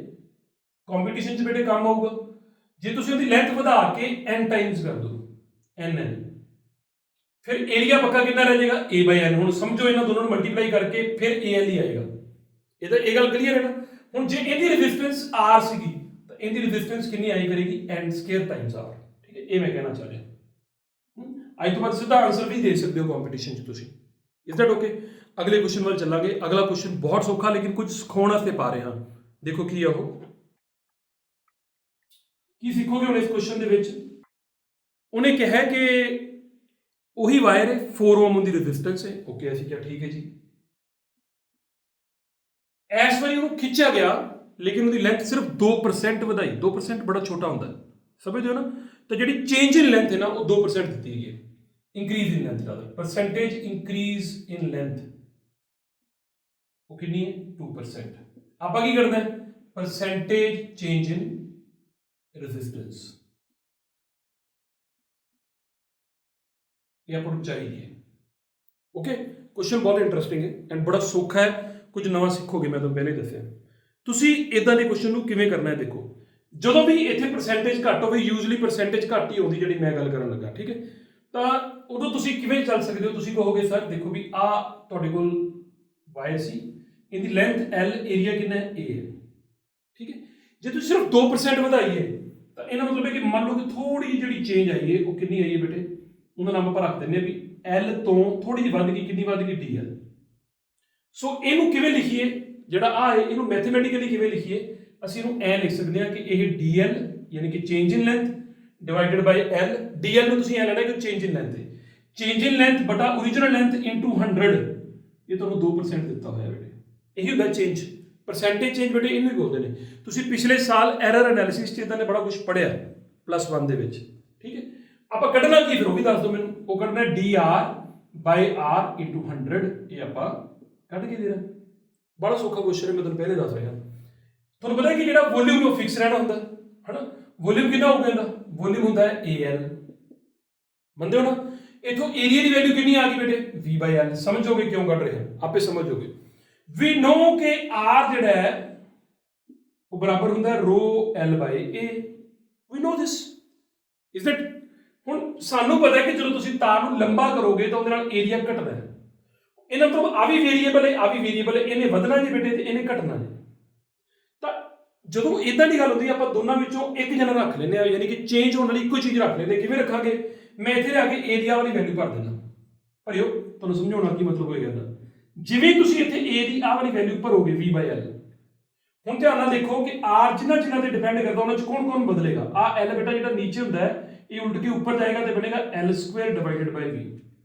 ਕੰਪੀਟੀਸ਼ਨ 'ਚ ਬੇਟੇ ਕੰਮ ਆਊਗਾ ਜੇ ਤੁਸੀਂ ਉਹਦੀ ਲੈਂਥ ਵਧਾ ਕੇ n ਟਾਈਮਸ ਕਰ ਦੋ, n, ਫਿਰ ਏਰੀਆ ਪੱਕਾ ਕਿੰਨਾ ਰਹਿ ਜਾਏਗਾ a/n। ਹੁਣ ਸਮਝੋ ਇਹਨਾਂ ਦੋਨੋਂ ਨੂੰ ਮਲਟੀਪਲਾਈ ਕਰਕੇ ਫਿਰ al ਹੀ ਆਏਗਾ। ਇਹਦਾ ਇਹ ਗੱਲ ਕਲੀਅਰ ਹੈ ਨਾ। ਹੁਣ ਜੇ ਇਹਦੀ ਰੈਜ਼ਿਸਟੈਂਸ r ਸੀਗੀ ਤਾਂ ਇਹਦੀ ਰੈਜ਼ਿਸਟੈਂਸ ਕਿੰਨੀ ਆਈ ਕਰੇਗੀ n ਸਕੁਆਇਰ ਟਾਈਮਸ r, ਠੀਕ ਹੈ, ਇਹ ਮੈਂ ਕਹਿਣਾ ਚਾਹ ਰਿਹਾ। ਅੱਜ ਤੋਂ ਬਾਅਦ ਸਿੱਧਾ ਆਨਸਰ ਵੀ ਦੇ ਸਕਦੇ ਹੋ ਕੰਪੀਟੀਸ਼ਨ 'ਚ ਤੁਸੀਂ। Is that okay? ਅਗਲੇ ਕੁਐਸਚਨ ਵੱਲ ਚੱਲਾਂਗੇ। ਅਗਲਾ ਕੁਐਸਚਨ ਬਹੁਤ ਸੌਖਾ ਲੇਕਿਨ ਕੁਝ ਸਿਖਾਉਣ ਵਾਸਤੇ ਪਾ ਰਹੇ ਹਾਂ। ਦੇਖੋ ਕੀ ਆ ਉਹ, ਕੀ ਸਿੱਖੋਗੇ ਹੁਣ ਇਸ ਕੁਐਸਚਨ ਦੇ ਵਿੱਚ। ਉਹਨੇ ਕਿਹਾ ਕਿ ਉਹੀ ਵਾਇਰ ਹੈ, 4 ਓਮ ਦੀ ਰੈਜ਼ਿਸਟੈਂਸ ਹੈ, ਓਕੇ, ਅਸੀਂ ਕਿਹਾ ਠੀਕ ਹੈ ਜੀ। ਇਸ ਵਾਰੀ ਉਹਨੂੰ ਖਿੱਚਿਆ ਗਿਆ ਲੇਕਿਨ ਉਹਦੀ ਲੈਂਥ ਸਿਰਫ 2% ਵਧਾਈ। 2% ਬੜਾ ਛੋਟਾ ਹੁੰਦਾ ਹੈ, ਸਮਝਦੇ ਹੋ ਨਾ। ਤਾਂ ਜਿਹੜੀ ਚੇਂਜ ਇਨ ਲੈਂਥ ਹੈ ਨਾ ਉਹ 2% ਦਿੱਤੀ ਗਈ ਹੈ, ਇੰਕਰੀਜ਼ ਇਨ ਲੈਂਥ ਰਾਦਰ, ਪਰਸੈਂਟੇਜ ਇੰਕਰੀਜ਼ ਇਨ ਲੈਂਥ ਉਹ ਕਿੰਨੀ ਹੈ 2%। ਆਪਾਂ ਕੀ ਕਰਨਾ ਹੈ, ਪਰਸੈਂਟੇਜ ਚੇਂਜ ਇਨ ਰੈਜ਼ਿਸਟੈਂਸ, ਇਹ ਆਪਾਂ ਨੂੰ ਚਾਹੀਦੀ ਹੈ। ਓਕੇ, ਕੁਐਸਚਨ ਬਹੁਤ ਇੰਟਰਸਟਿੰਗ ਹੈ ਐਂਡ ਬੜਾ ਸੌਖਾ ਹੈ, ਕੁਝ ਨਵਾਂ ਸਿੱਖੋਗੇ, ਮੈਂ ਤੁਹਾਨੂੰ ਪਹਿਲੇ ਦੱਸਿਆ। ਤੁਸੀਂ ਇਦਾਂ ਦੇ ਕੁਐਸਚਨ ਨੂੰ ਕਿਵੇਂ ਕਰਨਾ ਹੈ, ਦੇਖੋ ਜਦੋਂ ਵੀ ਇੱਥੇ ਪਰਸੈਂਟੇਜ ਘੱਟ ਹੋਵੇ, ਯੂਜ਼ਲੀ ਪਰਸੈਂਟੇਜ ਘੱਟ ਹੀ ਆਉਂਦੀ ਜਿਹੜੀ ਮੈਂ ਗੱਲ ਕਰਨ ਲੱਗਾ, ਠੀਕ ਹੈ, ਤਾਂ ਉਦੋਂ ਤੁਸੀਂ ਕਿਵੇਂ ਚੱਲ ਸਕਦੇ ਹੋ। ਤੁਸੀਂ ਕਹੋਗੇ ਸਰ ਦੇਖੋ ਵੀ ਆ ਤੁਹਾਡੇ ਕੋਲ ਵਾਇਰ ਸੀ, ਇਹਦੀ ਲੈਂਥ l, ਏਰੀਆ ਕਿੰਨਾ ਹੈ a ਹੈ, ਠੀਕ ਹੈ। ਜੇ ਤੁਸੀਂ ਸਿਰਫ 2% ਵਧਾਈਏ ਤਾਂ ਇਹਦਾ ਮਤਲਬ ਹੈ ਕਿ ਮੰਨ ਲਓ ਕਿ ਥੋੜੀ ਜਿਹੜੀ ਚੇਂਜ ਆਈ ਹੈ, ਉਹ ਕਿੰਨੀ ਆਈ ਹੈ ਬੇਟੇ, ਉਹਦਾ ਨਾਮ ਆਪਾਂ ਰੱਖ ਦਿੰਦੇ ਹਾਂ ਵੀ l ਤੋਂ ਥੋੜੀ ਜਿਹੀ ਵੱਧ ਗਈ, ਕਿੰਨੀ ਵੱਧ ਗਈ dl। ਸੋ ਇਹਨੂੰ ਕਿਵੇਂ ਲਿਖੀਏ, ਜਿਹੜਾ ਆ ਹੈ ਇਹਨੂੰ ਮੈਥਮੈਟਿਕਲੀ ਕਿਵੇਂ ਲਿਖੀਏ, ਅਸੀਂ ਇਹਨੂੰ ਐ ਲਿਖ ਸਕਦੇ ਹਾਂ ਕਿ ਇਹ dl ਯਾਨੀ ਕਿ change in length divided by l। dl ਨੂੰ ਤੁਸੀਂ ਐ ਲੈਣਾ ਕਿ ਚੇਂਜ ਇਨ ਲੈਂਥ ਹੈ, ਚੇਂਜ ਇਨ ਲੈਂਥ ਬਟਾ ਓਰੀਜਨਲ ਲੈਂਥ ਇਨਟੂ 100। ਇਹ ਤੁਹਾਨੂੰ 2% ਦਿੱਤਾ ਹੋਇਆ ਬੇਟੇ, ਇਹੀ ਹੁੰਦਾ ਚੇਂਜ, ਪਰਸੈਂਟੇਜ ਚੇਂਜ ਬੇਟੇ ਇਹਨੂੰ ਹੀ ਬੋਲਦੇ ਨੇ। ਤੁਸੀਂ ਪਿਛਲੇ ਸਾਲ ਐਰਰ ਐਨਾਲਿਸਿਸ 'ਚ ਇਦਾਂ ਨੇ ਬੜਾ ਕੁਝ ਪੜ੍ਹਿਆ +1 ਦੇ ਵਿੱਚ, ਠੀਕ ਹੈ। ਆਪਾਂ ਕੱਢਣਾ ਕੀ ਫਿਰ ਉਹ ਵੀ ਦੱਸ ਦਿਓ ਮੈਨੂੰ। ਉਹ ਕੱਢਣਾ dr/r ਇਨਟੂ 100, ਇਹ ਆਪਾਂ ਕੱਢ ਕੇ ਦੇਣਾ। ਬੜਾ ਸੌਖਾ ਕੁਐਸਚਨ ਹੈ, ਮੈਂ ਤੁਹਾਨੂੰ ਪਹਿਲੇ ਦੱਸ ਰਿਹਾ। ਤੁਹਾਨੂੰ ਪਤਾ ਹੈ ਕਿ ਜਿਹੜਾ ਵੋਲਿਊਮ ਉਹ ਫਿਕਸ ਰਹਿਣਾ ਹੁੰਦਾ ਹੈ ਨਾ। ਵੋਲਿਊਮ ਕਿੰਨਾ ਹੋਊਗਾ ਇਹਦਾ, ਵੋਲਿਊਮ ਹੁੰਦਾ ਹੈ al, ਮੰਨਦੇ ਹੋ ਨਾ। ਇਥੋਂ ਏਰੀਆ ਦੀ ਵੈਲਿਊ ਕਿੰਨੀ ਆ ਗਈ ਬੇਟੇ v/l। ਸਮਝੋਗੇ ਕਿਉਂ ਕੱਢ ਰਹੇ ਹਾਂ, ਆਪੇ ਸਮਝੋਗੇ। ਵੀ ਨੋ ਕਿ r ਜਿਹੜਾ ਹੈ ਉਹ ਬਰਾਬਰ ਹੁੰਦਾ ਹੈ ρl/a, we no this, is that. ਹੁਣ ਸਾਨੂੰ ਪਤਾ ਹੈ ਕਿ ਜਦੋਂ ਤੁਸੀਂ ਤਾਰ ਨੂੰ ਲੰਬਾ ਕਰੋਗੇ ਤਾਂ ਉਹਦੇ ਨਾਲ ਏਰੀਆ ਘਟਦਾ ਹੈ। ਇਹਨਾਂ ਤੋਂ ਆ ਵੀ ਵੇਰੀਏਬਲ ਹੈ, ਆ ਵੀ ਵੇਰੀਏਬਲ ਹੈ, ਇਹਨੇ ਵਧਣਾ ਜੀ ਬੇਟੇ ਤੇ ਇਹਨੇ ਘਟਣਾ ਜੀ। ਤਾਂ ਜਦੋਂ ਇਦਾਂ ਦੀ ਗੱਲ ਹੁੰਦੀ ਹੈ ਆਪਾਂ ਦੋਨਾਂ ਵਿੱਚੋਂ ਇੱਕ ਜਣਾ ਰੱਖ ਲੈਂਦੇ ਆ, ਯਾਨੀ ਕਿ ਚੇਂਜ ਹੋਣ ਵਾਲੀ ਇੱਕੋ ਚੀਜ਼ ਰੱਖ ਲੈਂਦੇ। ਕਿਵੇਂ ਰੱਖਾਂਗੇ, ਮੈਂ ਇੱਥੇ ਲਿਆ ਕੇ ਏਰੀਆ ਵਾਲੀ ਵੈਲਿਊ ਭਰ ਦੇਣਾ, ਭਰਿਓ, ਤੁਹਾਨੂੰ ਸਮਝਾਉਣਾ ਕੀ ਮਤਲਬ ਹੋਏਗਾ ਇਹਦਾ। ਜਿਵੇਂ ਤੁਸੀਂ ਇੱਥੇ a ਦੀ ਆਹ ਵਾਲੀ ਵੈਲਿਊ ਭਰੋਗੇ v/l, ਹੁਣ ਧਿਆਨ ਨਾਲ ਦੇਖੋ ਕਿ r ਜਿਨ੍ਹਾਂ ਤੇ ਡਿਪੈਂਡ ਕਰਦਾ ਉਹਨਾਂ ਚ ਕੌਣ ਬਦਲੇਗਾ। ਆ l ਬੇਟਾ ਜਿਹੜਾ ਨੀਚੇ ਹੁੰਦਾ ਹੈ ਇਹ ਉਲਟ ਕੇ ਉੱਪਰ ਜਾਏਗਾ ਤੇ ਬਣੇਗਾ l² ਡਿਵਾਈਡਡ ਬਾਈ v।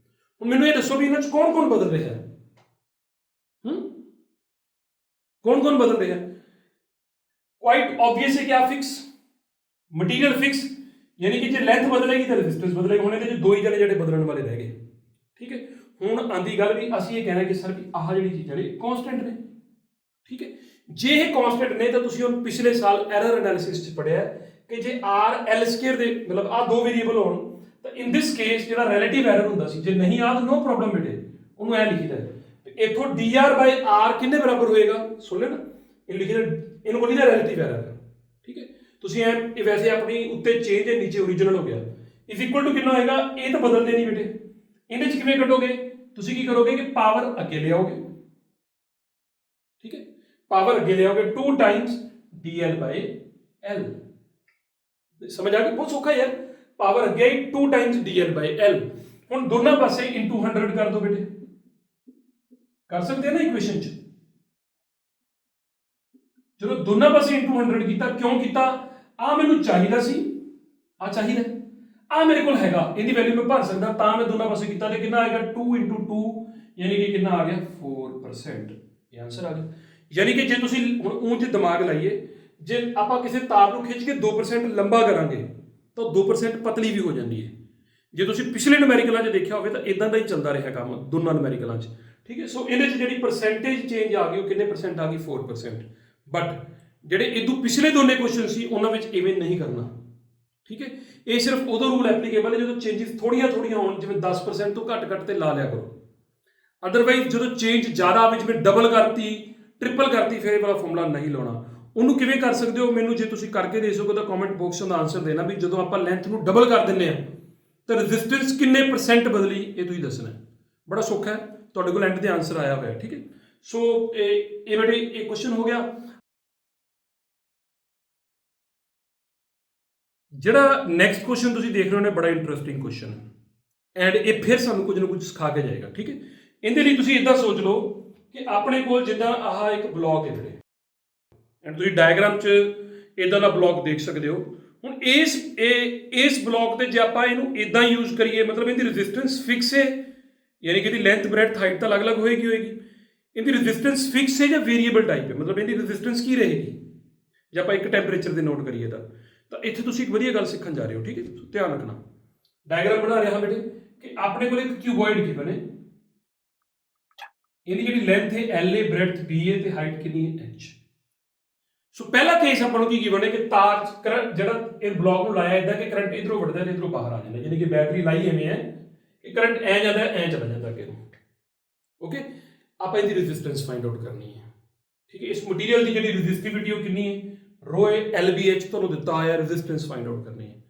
ਹੁਣ ਮੈਨੂੰ ਇਹ ਦੱਸੋ ਵੀ ਇਹਨਾਂ ਚ ਕੌਣ ਬਦਲ ਰਿਹਾ ਹੈ, कौन बदल रहे हैं। क्वाइट ऑब्वियस है कि आप फिक्स, मटीरियल फिक्स, यानी कि जो लेंथ बदलेगी तो रेजिस्टेंस बदलेगा। होने के दो ही जने ਜਿਹੜੇ ਬਦਲਣ ਵਾਲੇ ਰਹਿ ਗਏ, ਠੀਕ ਹੈ। ਹੁਣ ਆਂਦੀ ਗੱਲ ਵੀ ਅਸੀਂ ਇਹ ਕਹਿਣਾ ਕਿ ਸਰ ਵੀ ਆਹ ਜਿਹੜੀ ਚੀਜ਼ਾਂ ਨੇ ਕਾਂਸਟੈਂਟ ਨੇ, ਠੀਕ ਹੈ। ਜੇ ਇਹ ਕਾਂਸਟੈਂਟ ਨੇ ਤਾਂ ਤੁਸੀਂ ਹੁਣ ਪਿਛਲੇ ਸਾਲ ਐਰਰ ਐਨਾਲਿਸਿਸ 'ਚ ਪੜਿਆ ਕਿ ਜੇ r l² ਦੇ ਮਤਲਬ ਆ ਦੋ ਵੇਰੀਏਬਲ ਹੋਣ ਤਾਂ ਇਨ ਦਿਸ ਕੇਸ ਜਿਹੜਾ ਰਿਲੇਟਿਵ ਐਰਰ ਹੁੰਦਾ ਸੀ, ਜੇ ਨਹੀਂ ਆ ਤਾਂ ਨੋ ਪ੍ਰੋਬਲਮ ਬੇਟੇ, ਉਹਨੂੰ ਐ ਲਿਖੀਦਾ ਇਥੋਂ dr/r ਕਿੰਨੇ ਬਰਾਬਰ ਹੋਏਗਾ, ਸੁਣ ਲੈ ਨਾ, ਇਹ ਲਿਖੀਦਾ, ਇਹਨੂੰ ਬੋਲੀਦਾ ਰਿਲੇਟਿਵ ਐਰਰ, ਠੀਕ ਹੈ। ਤੁਸੀਂ ਇਹ ਵੈਸੇ ਆਪਣੀ ਉੱਤੇ ਚੇਂਜ ਹੈ, ਨੀਚੇ ਓਰੀਜਨਲ ਹੋ ਗਿਆ, ਇਜ਼ ਇਕੁਅਲ ਟੂ ਕਿੰਨਾ ਹੋਏਗਾ, ਇਹ ਤਾਂ ਬਦਲਦੇ ਨਹੀਂ ਬੇਟੇ। ਇਹਦੇ 'ਚ ਕਿਵੇਂ ਕੱਢੋਗੇ, ਤੁਸੀਂ ਕੀ ਕਰੋਗੇ ਕਿ ਪਾਵਰ ਅੱਗੇ ਲਿਆਓਗੇ, ਠੀਕ ਹੈ, ਪਾਵਰ ਅੱਗੇ ਲਿਆਓਗੇ 2 ਟਾਈਮਸ dl/l। ਸਮਝ ਆ ਗਈ, ਬਹੁਤ ਸੌਖਾ ਯਾਰ। ਪਾਵਰ ਅੱਗੇ ਆਈ 2 ਟਾਈਮਸ dl/l। ਹੁਣ ਦੋਨਾਂ ਪਾਸੇ ਇਨਟੂ 100 ਕਰ ਦੋ ਬੇਟੇ, ਕਰ ਸਕਦੇ ਨਾ ਇਕੁਏਸ਼ਨ 'ਚ। ਜਦੋਂ ਦੋਨਾਂ ਪਾਸੇ ਇਨਟੂ 100 ਕੀਤਾ, ਕਿਉਂ ਕੀਤਾ, ਆ ਮੈਨੂੰ ਚਾਹੀਦਾ ਸੀ, ਆ ਚਾਹੀਦਾ, ਆ ਮੇਰੇ ਕੋਲ ਹੈਗਾ, ਇਹਦੀ ਵੈਲਿਊ ਮੈਂ ਭਰ ਸਕਦਾ, ਤਾਂ ਮੈਂ ਦੋਨਾਂ ਪਾਸੇ ਕੀਤਾ ਤੇ ਕਿੰਨਾ ਆਏਗਾ 2 × 2 ਯਾਨੀ ਕਿ ਕਿੰਨਾ ਆ ਗਿਆ 4%। ਇਹ ਆਨਸਰ ਆ ਗਿਆ। ਯਾਨੀ ਕਿ ਜੇ ਤੁਸੀਂ ਹੁਣ ਉਂਝ ਦਿਮਾਗ ਲਾਈਏ, ਜੇ ਆਪਾਂ ਕਿਸੇ ਤਾਰ ਨੂੰ ਖਿੱਚ ਕੇ 2% ਲੰਬਾ ਕਰਾਂਗੇ ਤਾਂ 2% ਪਤਲੀ ਵੀ ਹੋ ਜਾਂਦੀ ਹੈ। ਜੇ ਤੁਸੀਂ ਪਿਛਲੇ ਨੂਮੈਰੀਕਲਾਂ 'ਚ ਦੇਖਿਆ ਹੋਵੇ ਤਾਂ ਇਦਾਂ ਦਾ ਹੀ ਚੱਲਦਾ ਰਿਹਾ ਕੰਮ ਦੋਨਾਂ ਨੂਮੈਰੀਕਲਾਂ 'ਚ, ਠੀਕ ਹੈ। ਸੋ ਇਹਦੇ 'ਚ ਜਿਹੜੀ ਪਰਸੈਂਟੇਜ ਚੇਂਜ ਆ ਗਈ ਉਹ ਕਿੰਨੇ ਪਰਸੈਂਟ ਆ ਗਈ 4%। ਬਟ ਜਿਹੜੇ ਇਦੋਂ ਪਿਛਲੇ ਦੋਨੇ ਕੁਐਸਚਨ ਸੀ ਉਹਨਾਂ ਵਿੱਚ ਇਵੇਂ ਨਹੀਂ ਕਰਨਾ, ਠੀਕ ਹੈ। ਇਹ ਸਿਰਫ ਉਦੋਂ ਰੂਲ ਐਪਲੀਕੇਬਲ ਹੈ ਜਦੋਂ ਚੇਂਜਸ ਥੋੜੀਆਂ ਹੋਣ, ਜਿਵੇਂ 10% ਤੋਂ ਘੱਟ ਤੇ ਲਾ ਲਿਆ ਕਰੋ। ਅਦਰਵਾਈਜ਼ ਜਦੋਂ ਚੇਂਜ ਜ਼ਿਆਦਾ ਆਵੇ, ਜਿਵੇਂ ਡਬਲ ਕਰਤੀ, ਟ੍ਰਿਪਲ ਕਰਤੀ, ਫਿਰ ਇਹ ਵਾਲਾ ਫਾਰਮੂਲਾ ਨਹੀਂ ਲਾਉਣਾ। ਉਹਨੂੰ ਕਿਵੇਂ ਕਰ ਸਕਦੇ ਹੋ, ਮੈਨੂੰ ਜੇ ਤੁਸੀਂ ਕਰਕੇ ਦੇ ਸਕੋ ਤਾਂ ਕਮੈਂਟ ਬਾਕਸ ਦਾ ਆਨਸਰ ਦੇਣਾ ਵੀ ਜਦੋਂ ਆਪਾਂ ਲੈਂਥ ਨੂੰ ਡਬਲ ਕਰ ਦਿੰਦੇ ਆ ਤਾਂ ਰੈਜ਼ਿਸਟੈਂਸ ਕਿੰਨੇ % ਬਦਲੀ, ਇਹ ਤੁਸੀਂ ਦੱਸਣਾ। ਬੜਾ ਸੌਖਾ ਹੈ, ਤੁਹਾਡੇ ਕੋਲ ਐਂਡ ਤੇ ਆਨਸਰ ਆਇਆ ਹੋਇਆ, ਠੀਕ ਹੈ। ਸੋ ਇਹ ਬੇਟੇ ਇਹ ਕੁਐਸਚਨ ਹੋ ਗਿਆ। ਜਿਹੜਾ ਨੈਕਸਟ ਕੁਐਸਚਨ ਤੁਸੀਂ ਦੇਖ ਰਹੇ ਹੋ ਨੇ, ਬੜਾ ਇੰਟਰਸਟਿੰਗ ਕੁਐਸਚਨ ਹੈ ਐਂਡ ਇਹ ਫਿਰ ਸਾਨੂੰ ਕੁਝ ਨਾ ਕੁਝ ਸਿਖਾ ਕੇ ਜਾਏਗਾ, ਠੀਕ ਹੈ। ਇਹਦੇ ਲਈ ਤੁਸੀਂ ਇਦਾਂ ਸੋਚ ਲਓ ਕਿ ਆਪਣੇ ਕੋਲ ਜਿੱਦਾਂ ਆਹ ਇੱਕ ਬਲੌਕ ਹੈ ਵੀਰੇ, ਐਂਡ ਤੁਸੀਂ ਡਾਇਗਰਾਮ 'ਚ ਇਦਾਂ ਦਾ ਬਲੌਕ ਦੇਖ ਸਕਦੇ ਹੋ। ਹੁਣ ਇਸ ਬਲੌਕ ਤੇ ਜੇ ਆਪਾਂ ਇਹਨੂੰ ਇਦਾਂ ਯੂਜ਼ ਕਰੀਏ, ਮਤਲਬ ਇਹਦੀ ਰੈਜ਼ਿਸਟੈਂਸ ਫਿਕਸ ਹੈ, ਯਾਨੀ ਕਿ ਇਹਦੀ ਲੈਂਥ ਬ੍ਰੈਡਥ ਹਾਈਟ ਤਾਂ ਅਲੱਗ-ਅਲੱਗ ਹੋਏਗੀ। ਇਹਦੀ ਰੈਜ਼ਿਸਟੈਂਸ ਫਿਕਸ ਹੈ ਜਾਂ ਵੇਰੀਏਬਲ ਟਾਈਪ ਹੈ, ਮਤਲਬ ਇਹਦੀ ਰੈਜ਼ਿਸਟੈਂਸ ਕੀ ਰਹੇਗੀ ਜੇ ਆਪਾਂ ਇੱਕ ਟੈਂਪਰੇਚਰ ਦੇ ਨੋਟ ਕਰੀਏ ਤਾਂ ਇੱਥੇ ਤੁਸੀਂ ਇੱਕ ਵਧੀਆ ਗੱਲ ਸਿੱਖਣ ਜਾ ਰਹੇ ਹੋ, ਠੀਕ ਹੈ। ਧਿਆਨ ਰੱਖਣਾ, ਡਾਇਗਰਾਮ ਬਣਾ ਰਿਹਾ ਬੇਟੇ ਕਿ ਆਪਣੇ ਕੋਲ ਇੱਕ ਕਿਊਬੋਇਡ ਗਿਵਨ ਹੈ, ਇਹਦੀ ਜਿਹੜੀ ਲੈਂਥ ਹੈ L ਹੈ, ਬ੍ਰੈਡਥ B ਹੈ ਤੇ ਹਾਈਟ ਕਿੰਨੀ ਹੈ H। ਸੋ ਪਹਿਲਾ ਕੇਸ ਆਪਾਂ ਨੂੰ ਕੀ ਗਿਵਨ ਹੈ ਕਿ ਤਾਰ ਕਰੰਟ ਜਿਹੜਾ ਇਹ ਬਲੌਕ ਨੂੰ ਲਾਇਆ ਇਦਾਂ ਕਿ ਕਰੰਟ ਇਧਰੋਂ ਵੜਦਾ ਤੇ ਇਧਰੋਂ ਬਾਹਰ ਆ ਜਾਂਦਾ, ਯਾਨੀ ਕਿ ਬੈਟਰੀ ਲਾਈ ਐਵੇਂ ਹੈ ਕਿ ਕਰੰਟ ਐ ਜਾਂਦਾ ਐ ਚਲਾ ਜਾਂਦਾ ਅੱਗੇ ਨੂੰ, ਓਕੇ। ਆਪਾਂ ਇਹਦੀ ਰੈਜ਼ਿਸਟੈਂਸ ਫਾਈਂਡ ਆਊਟ ਕਰਨੀ ਹੈ, ਠੀਕ ਹੈ। ਇਸ ਮਟੀਰੀਅਲ ਦੀ ਜਿਹੜੀ ਰੈਜ਼ਿਸਟਿਵਿਟੀ ਉਹ ਕਿੰਨੀ ਹੈ, ਰੋ ਹੈ LBH ਤੁਹਾਨੂੰ ਦਿੱਤਾ ਹੋਇਆ, ਰੈਜ਼ਿਸਟੈਂਸ ਫਾਈਂਡ ਆਊਟ ਕਰਨੀ ਹੈ।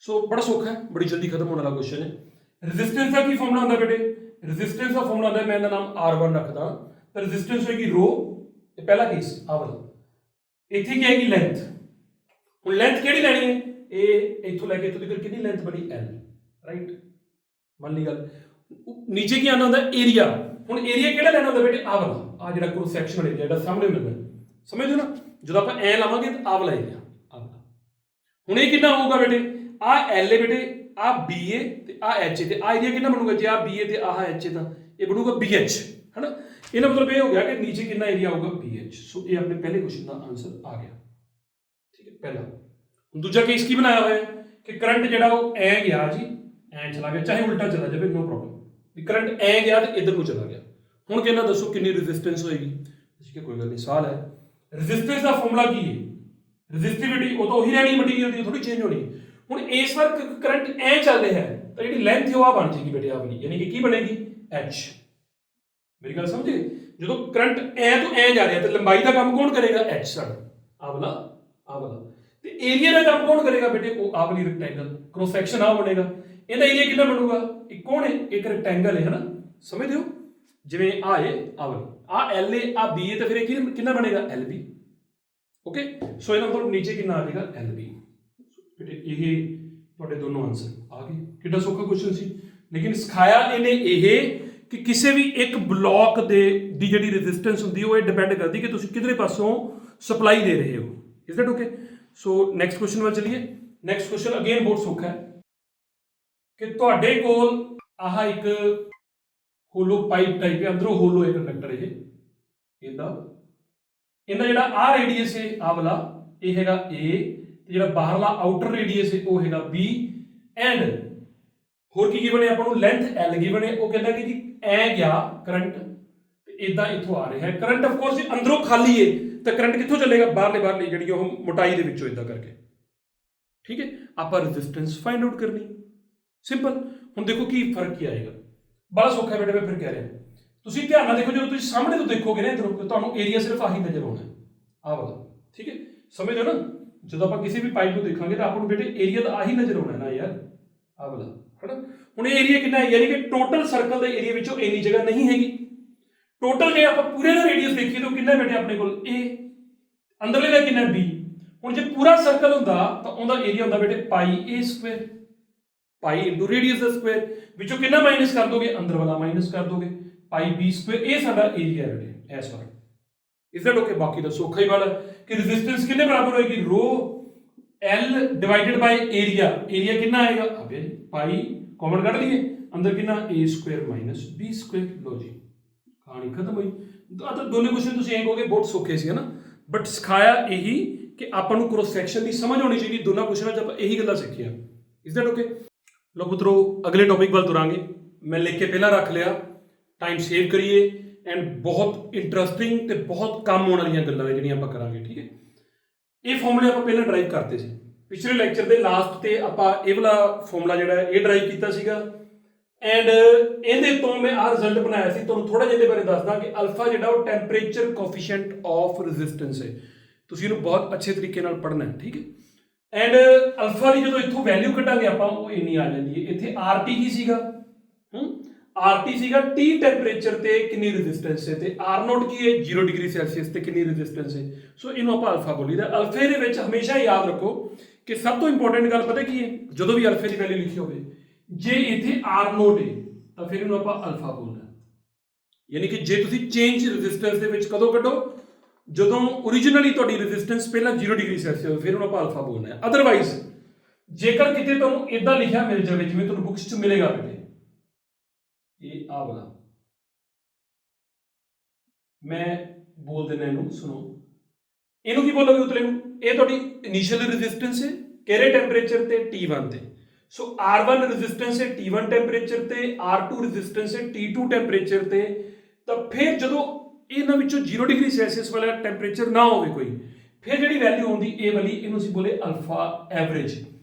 ਸੋ ਬੜਾ ਸੌਖਾ ਹੈ, ਬੜੀ ਜਲਦੀ ਖਤਮ ਹੋਣ ਵਾਲਾ ਕੁਐਸਚਨ ਹੈ। ਰੈਜ਼ਿਸਟੈਂਸ ਦਾ ਕੀ ਫਾਰਮੂਲਾ ਹੁੰਦਾ ਬੇਟੇ, ਰੈਜ਼ਿਸਟੈਂਸ ਦਾ ਫਾਰਮੂਲਾ ਹੁੰਦਾ, ਮੈਂ ਇਹਦਾ ਨਾਮ R1 ਰੱਖਦਾ, ਤਾਂ ਰੈਜ਼ਿਸਟੈਂਸ ਹੋਏਗੀ ਰੋ, ਇਹ ਪਹਿਲਾ ਕੇਸ ਆ ਵਾਲਾ। ਇੱਥੇ ਕੀ ਆਏਗੀ ਲੈਂਥ, ਹੁਣ ਲੈਂਥ ਕਿਹੜੀ ਲੈਣੀ ਹੈ, ਇਹ ਇੱਥੋਂ ਲੈ ਕੇ ਇੱਥੋਂ ਤੱਕ ਕਿੰਨੀ ਲੈਂਥ ਬਣੀ L, ਰਾਈਟ। ਮੰਨ ਲਈ ਗੱਲ। ਨੀਚੇ ਕੀ ਆਉਂਦਾ ਹੁੰਦਾ ਏਰੀਆ, ਹੁਣ ਏਰੀਆ ਕਿਹੜਾ ਲੈਣਾ ਹੁੰਦਾ ਬੇਟੇ, ਆ ਵਾਲਾ, ਆ ਜਿਹੜਾ ਕ੍ਰੋਸ ਸੈਕਸ਼ਨਲ ਏਰੀਆ ਜਿਹੜਾ ਸਾਹਮਣੇ ਮਿਲਦਾ, ਸਮਝਦੇ ਨਾ। ਜਦੋਂ ਆਪਾਂ ਐ ਲਾਵਾਂਗੇ ਤਾਂ ਆ ਵਾਲਾ ਏਰੀਆ, ਆ ਵਾਲਾ। ਹੁਣ ਇਹ ਕਿੰਨਾ ਹੋਊਗਾ ਬੇਟੇ, ਆ L ਹੈ ਬੇਟੇ, ਆ B ਹੈ ਤੇ ਆ H ਹੈ, ਤੇ ਆ ਏਰੀਆ ਕਿੰਨਾ ਬਣੂਗਾ, ਜੇ ਆ B ਹੈ ਤੇ ਆਹ H ਹੈ ਤਾਂ ਇਹ ਬਣੂਗਾ BH, ਹੈਨਾ। ਇਹਦਾ ਮਤਲਬ ਇਹ ਹੋ ਗਿਆ ਕਿ ਨੀਚੇ ਕਿੰਨਾ ਏਰੀਆ ਆਊਗਾ BH। ਸੋ ਇਹ ਆਪਣੇ ਪਹਿਲੇ ਕੁਐਸਚਨ ਦਾ ਆਨਸਰ ਆ ਗਿਆ, ਠੀਕ ਹੈ ਪਹਿਲਾ। ਹੁਣ ਦੂਜਾ ਕੇਸ ਕੀ ਬਣਾਇਆ ਹੋਇਆ ਕਿ ਕਰੰਟ ਜਿਹੜਾ ਉਹ ਐ ਗਿਆ ਜੀ, ਐ ਚਲਾ ਗਿਆ, ਚਾਹੇ ਉਲਟਾ ਚਲਾ ਜਾਵੇ ਨੋ ਪ੍ਰੋਬਲਮ, ਵੀ ਕਰੰਟ ਐ ਗਿਆ ਤੇ ਇਧਰ ਨੂੰ ਚਲਾ ਗਿਆ। ਹੁਣ ਕਹਿੰਦਾ ਦੱਸੋ ਕਿੰਨੀ ਰੈਜ਼ਿਸਟੈਂਸ ਹੋਏਗੀ, ਅਸੀਂ ਕਿ ਕੋਈ ਗੱਲ ਨਹੀਂ, ਸਵਾਲ ਹੈ। ਰੈਜ਼ਿਸਟੈਂਸ ਦਾ ਫਾਰਮੂਲਾ ਕੀ ਹੈ, ਰੈਜ਼ਿਸਟਿਵਿਟੀ ਉਹ ਤਾਂ ਉਹੀ ਰਹਿਣੀ, ਮਟੀਰੀਅਲ ਦੀ ਥੋੜੀ ਚੇਂਜ ਹੋਣੀ। ਹੁਣ ਇਸ ਵਾਰ ਕਰੰਟ ਐ ਚੱਲ ਰਿਹਾ ਹੈ ਤਾਂ ਜਿਹੜੀ ਲੈਂਥ ਹੈ ਉਹ ਆ ਬਣ ਜਾਏਗੀ ਬੇਟੇ, ਆ ਵਾਲੀ, ਯਾਨੀ ਕਿ ਕੀ ਬਣੇਗੀ H। ਮੇਰੀ ਗੱਲ ਸਮਝੇ, ਜਦੋਂ ਕਰੰਟ ਐ ਤੋਂ ਐ ਜਾ ਰਿਹਾ ਤੇ ਲੰਬਾਈ ਦਾ ਕੰਮ ਕੌਣ ਕਰੇਗਾ, H ਸਾਡਾ, ਆ ਵਾਲਾ, ਆ ਵਾਲਾ। ਤੇ ਏਰੀਆ ਦਾ ਕੰਮ ਕੌਣ ਕਰੇਗਾ ਬੇਟੇ, ਉਹ ਆ ਵਾਲੀ ਰੈਕਟੈਂਗਲ, ਕ੍ਰੋਸ ਸੈਕਸ਼ਨ ਆ ਬਣੇਗਾ। ਇਹਦਾ ਏਰੀਆ ਕਿੰਨਾ ਬਣੂਗਾ, ਇਹ ਕੌਣ ਹੈ, ਇੱਕ ਰੈਕਟੈਂਗਲ ਹੈ, ਹਨਾ, ਸਮਝਦੇ ਹੋ। ਜਿਵੇਂ ਆ ਹੈ, ਆ ਵਾਲੀ, ਆ L ਹੈ, ਆ B ਹੈ, ਤਾਂ ਫਿਰ ਇਹ ਕਿੰਨਾ ਬਣੇਗਾ LB, ਓਕੇ। ਸੋ ਇਹਦਾ ਮਤਲਬ ਨੀਚੇ ਕਿੰਨਾ ਆ ਜਾਏਗਾ LB। ਬੇਟੇ ਇਹ ਤੁਹਾਡੇ ਦੋਨੋਂ ਆਨਸਰ ਆ ਗਏ। ਕਿੰਨਾ ਸੌਖਾ ਕੁਐਸਚਨ ਸੀ, ਲੇਕਿਨ ਸਿਖਾਇਆ ਇਹਨੇ ਇਹ ਕਿ ਕਿਸੇ ਵੀ ਇੱਕ ਬਲੌਕ ਦੀ ਜਿਹੜੀ ਰੈਜ਼ਿਸਟੈਂਸ ਹੁੰਦੀ ਉਹ ਇਹ ਡਿਪੈਂਡ ਕਰਦੀ ਕਿ ਤੁਸੀਂ ਕਿਧਰੇ ਪਾਸੋਂ ਸਪਲਾਈ ਦੇ ਰਹੇ ਹੋ। Is that okay. So next question ਵੱਲ ਚਲੀਏ। ਨੈਕਸਟ ਕੁਐਸਚਨ ਅਗੇਨ ਬਹੁਤ ਸੌਖਾ ਹੈ ਕਿ ਤੁਹਾਡੇ ਕੋਲ ਆਹ ਇੱਕ ਹੋਲੋ ਪਾਈਪ ਟਾਈਪ ਹੈ, ਅੰਦਰੋਂ ਹੋਲੋ ਹੈ ਕੰਡਕਟਰ, ਇਹਦਾ ਜਿਹੜਾ ਆ ਰੇਡੀਅਸ ਹੈ ਆ ਵਾਲਾ, ਇਹ ਹੈਗਾ A, ਤੇ ਜਿਹੜਾ ਬਾਹਰਲਾ ਆਊਟਰ ਰੇਡੀਅਸ ਹੈ ਉਹ ਹੈਗਾ B, ਐਂਡ ਹੋਰ ਕੀ ਗਿਵਨ ਹੈ ਆਪਾਂ ਨੂੰ, ਲੈਂਥ L ਗਿਵਨ ਹੈ। ਉਹ ਕਹਿੰਦਾ ਕਿ ਜੀ ਐ ਗਿਆ ਕਰੰਟ ਤੇ ਇਦਾਂ ਇੱਥੋਂ ਆ ਰਿਹਾ ਹੈ ਕਰੰਟ, ਆਫ ਕੋਰਸ ਅੰਦਰੋਂ ਖਾਲੀ ਹੈ ਤਾਂ ਕਰੰਟ ਕਿੱਥੋਂ ਚੱਲੇਗਾ, ਬਾਹਰਲੀ ਜਿਹੜੀ ਉਹ ਮੋਟਾਈ ਦੇ ਵਿੱਚੋਂ ਇਦਾਂ ਕਰਕੇ, ਠੀਕ ਹੈ। ਆਪਾਂ ਰੈਜ਼ਿਸਟੈਂਸ ਫਾਈਂਡ ਆਊਟ ਕਰਨੀ, ਸਿੰਪਲ। ਹੁਣ ਦੇਖੋ ਕੀ ਫਰਕ ਕੀ ਆਏਗਾ, ਬੜਾ ਸੌਖਾ ਬੇਟਾ, ਮੈਂ ਫਿਰ ਕਹਿ ਰਿਹਾ। ਤੁਸੀਂ ਧਿਆਨ ਨਾਲ ਦੇਖੋ, ਜਦੋਂ ਤੁਸੀਂ ਸਾਹਮਣੇ ਤੋਂ ਦੇਖੋਗੇ ਨਾ ਇਧਰੋਂ, ਤੁਹਾਨੂੰ ਏਰੀਆ ਸਿਰਫ ਆਹੀ ਨਜ਼ਰ ਆਉਣਾ, ਆਹ ਵਾਲਾ, ਠੀਕ ਹੈ। ਸਮਝਦੇ ਹੋ ਨਾ, ਜਦੋਂ ਆਪਾਂ ਕਿਸੇ ਵੀ ਪਾਈਪ ਨੂੰ ਦੇਖਾਂਗੇ ਤਾਂ ਆਪਾਂ ਨੂੰ ਬੇਟੇ ਏਰੀਆ ਤਾਂ ਆਹੀ ਨਜ਼ਰ ਆਉਣਾ ਨਾ ਯਾਰ, ਆਹ ਵਾਲਾ, ਹੈਨਾ। ਹੁਣ ਇਹ ਏਰੀਆ ਕਿੰਨਾ ਹੈ, ਯਾਨੀ ਕਿ ਟੋਟਲ ਸਰਕਲ ਦੇ ਏਰੀਆ ਵਿੱਚੋਂ ਇੰਨੀ ਜਗ੍ਹਾ ਨਹੀਂ ਹੈਗੀ। ਟੋਟਲ ਜੇ ਆਪਾਂ ਪੂਰੇ ਦਾ ਰੇਡੀਅਸ ਦੇਖੀਏ ਤਾਂ ਕਿੰਨਾ ਬੇਟੇ ਆਪਣੇ ਕੋਲ A, ਅੰਦਰਲੇ ਦਾ ਕਿੰਨਾ B। ਹੁਣ ਜੇ ਪੂਰਾ ਸਰਕਲ ਹੁੰਦਾ ਤਾਂ ਉਹਦਾ ਏਰੀਆ ਹੁੰਦਾ ਬੇਟੇ pi A square, pi into radius ਦਾ ਸਕੁਅਰ, ਵਿੱਚੋਂ ਕਿੰਨਾ ਮਾਈਨਸ ਕਰ ਦੋਗੇ, ਅੰਦਰ ਵਾਲਾ ਮਾਈਨਸ ਕਰ ਦੋਗੇ, ਪਾਈ B ਸਕੁਅਰ। ਇਹ ਸਾਡਾ ਏਰੀਆ ਹੈ ਬੇਟੇ ਇਸ ਵਾਰ। Is that okay. ਬਾਕੀ ਦਾ ਸੌਖਾ ਹੀ ਵਾਲਾ ਕਿ ਰੈਜ਼ਿਸਟੈਂਸ ਕਿੰਨੇ ਬਰਾਬਰ ਹੋਏਗੀ, ਰੋ L divided by area, area कितना आएगा अबे पाई कॉमन कट लिए अंदर कितना a square minus b square. लो जी कहानी खत्म हुई। तो दोनों क्वेश्चन ਤੁਸੀਂ ਇਹ ਕਹੋਗੇ ਬਹੁਤ ਸੌਖੇ ਸੀ ਹੈ ਨਾ, ਬਟ ਸਿਖਾਇਆ ਇਹੀ ਕਿ ਆਪਾਂ ਨੂੰ ਕ੍ਰੋਸ ਸੈਕਸ਼ਨ ਦੀ ਸਮਝ ਹੋਣੀ ਚਾਹੀਦੀ ਦੋਨਾਂ ਕੁਐਸਚਨਾਂ 'ਚ ਆਪਾਂ ਇਹੀ ਗੱਲਾਂ ਸਿੱਖੀਆਂ। Is that okay? ਲੋ ਪੁੱਤਰੋ ਅਗਲੇ ਟੌਪਿਕ ਵੱਲ ਤੁਰਾਂਗੇ। ਮੈਂ ਲਿਖ ਕੇ ਪਹਿਲਾਂ ਰੱਖ ਲਿਆ, ਟਾਈਮ ਸੇਵ ਕਰੀਏ ਐਂਡ ਬਹੁਤ ਇੰਟਰਸਟਿੰਗ ਤੇ ਬਹੁਤ ਕੰਮ ਆਉਣ ਵਾਲੀਆਂ ਗੱਲਾਂ ਨੇ ਜਿਹੜੀਆਂ ਆਪਾਂ ਕਰਾਂਗੇ। ਠੀਕ ਹੈ, ਇਹ ਫਾਰਮੂਲੇ ਆਪਾਂ ਪਹਿਲਾਂ ਡਰਾਈਵ ਕਰਤੇ ਸੀ ਪਿਛਲੇ ਲੈਕਚਰ ਦੇ ਲਾਸਟ ਤੇ ਆਪਾਂ ਇਹ ਵਾਲਾ ਫਾਰਮੂਲਾ ਜਿਹੜਾ ਇਹ ਡਰਾਈਵ ਕੀਤਾ ਸੀਗਾ ਐਂਡ ਇਹਦੇ ਤੋਂ ਮੈਂ ਆਹ ਰਿਜ਼ਲਟ ਬਣਾਇਆ ਸੀ। ਤੁਹਾਨੂੰ ਥੋੜਾ ਜਿਹਾ ਇਹਦੇ ਬਾਰੇ ਦੱਸਦਾ ਕਿ ਅਲਫਾ ਜਿਹੜਾ ਉਹ ਟੈਂਪਰੇਚਰ ਕੋਫੀਸ਼ੀਐਂਟ ਆਫ ਰੈਜ਼ਿਸਟੈਂਸ ਹੈ। ਤੁਸੀਂ ਇਹਨੂੰ ਬਹੁਤ ਅੱਛੇ ਤਰੀਕੇ ਨਾਲ ਪੜ੍ਹਨਾ ਹੈ। ਠੀਕ ਹੈ, ਐਂਡ ਅਲਫਾ ਦੀ ਜਦੋਂ ਇੱਥੋਂ ਵੈਲਿਊ ਕੱਢਾਂਗੇ ਆਪਾਂ ਉਹ ਇੰਨੀ ਆ ਜਾਂਦੀ ਹੈ। ਇੱਥੇ ਆਰਟੀ ਕੀ ਸੀਗਾ? ਆਰਟੀ ਸੀਗਾ T ਟੈਂਪਰੇਚਰ ਤੇ ਕਿੰਨੀ ਰੈਜ਼ਿਸਟੈਂਸ ਹੈ, ਤੇ ਆਰ ਨੋਟ ਕੀ ਹੈ 0 ਡਿਗਰੀ ਸੈਲਸੀਅਸ ਤੇ ਕਿੰਨੀ ਰੈਜ਼ਿਸਟੈਂਸ ਹੈ। ਸੋ ਇਹਨੂੰ ਆਪਾਂ ਅਲਫਾ ਬੋਲੀਦਾ। ਅਲਫੇ ਦੇ ਵਿੱਚ ਹਮੇਸ਼ਾ ਯਾਦ ਰੱਖੋ ਕਿ ਸਭ ਤੋਂ ਇੰਪੋਰਟੈਂਟ ਗੱਲ ਪਤਾ ਕੀ ਹੈ, ਜਦੋਂ ਵੀ ਅਲਫੇ ਦੀ ਵੈਲਿਊ ਲਿਖੀ ਹੋਵੇ ਜੇ ਇੱਥੇ ਆਰ ਨੋਟ ਹੈ ਤਾਂ ਫਿਰ ਇਹਨੂੰ ਆਪਾਂ ਅਲਫਾ ਬੋਲਣਾ। ਯਾਨੀ ਕਿ ਜੇ ਤੁਸੀਂ ਚੇਂਜ ਰੈਜ਼ਿਸਟੈਂਸ ਦੇ ਵਿੱਚ ਕਦੋਂ ਕੱਢੋ, ਜਦੋਂ ਓਰੀਜਨਲੀ ਤੁਹਾਡੀ ਰੈਜ਼ਿਸਟੈਂਸ ਪਹਿਲਾਂ 0 ਡਿਗਰੀ ਸੈਲਸੀਅਸ ਹੋਵੇ, ਫਿਰ ਇਹਨੂੰ ਆਪਾਂ ਅਲਫਾ ਬੋਲਣਾ ਹੈ। ਅਦਰਵਾਈਜ਼ ਜੇਕਰ ਕਿਤੇ ਤੁਹਾਨੂੰ ਇਦਾਂ ਲਿਖਿਆ ਮਿਲ ਜਾਵੇ ਜਿਵੇਂ ਤੁਹਾਨੂੰ ਬੁੱਕਸ 'ਚ ਮਿਲੇਗਾ ਕਿਤੇ ਇਹ ਆ ਵਾਲਾ, ਮੈਂ ਬੋਲ ਦੇਣਾ ਇਹਨੂੰ, ਸੁਣੋ ਇਹਨੂੰ ਕੀ ਬੋਲੋਗੇ ਉਤਲੇ ਨੂੰ? ਇਹ ਤੁਹਾਡੀ ਇਨੀਸ਼ੀਅਲ ਰੈਜ਼ਿਸਟੈਂਸ ਹੈ ਕਿਹੜੇ ਟੈਂਪਰੇਚਰ ਤੇ T1 ਤੇ। ਸੋ R1 ਰੈਜ਼ਿਸਟੈਂਸ ਹੈ T1 ਟੈਂਪਰੇਚਰ ਤੇ, R2 ਰੈਜ਼ਿਸਟੈਂਸ ਹੈ T2 ਟੈਂਪਰੇਚਰ ਤੇ। ਤਾਂ ਫਿਰ ਜਦੋਂ ਇਹਨਾਂ ਵਿੱਚੋਂ 0 ਡਿਗਰੀ ਸੈਲਸੀਅਸ ਵਾਲਾ ਟੈਂਪਰੇਚਰ ਨਾ ਹੋਵੇ ਕੋਈ, ਫਿਰ ਜਿਹੜੀ ਵੈਲਿਊ ਆਉਂਦੀ ਇਹ ਵਾਲੀ, ਇਹਨੂੰ ਅਸੀਂ ਬੋਲੇ ਅਲਫਾ ਐਵਰੇਜ।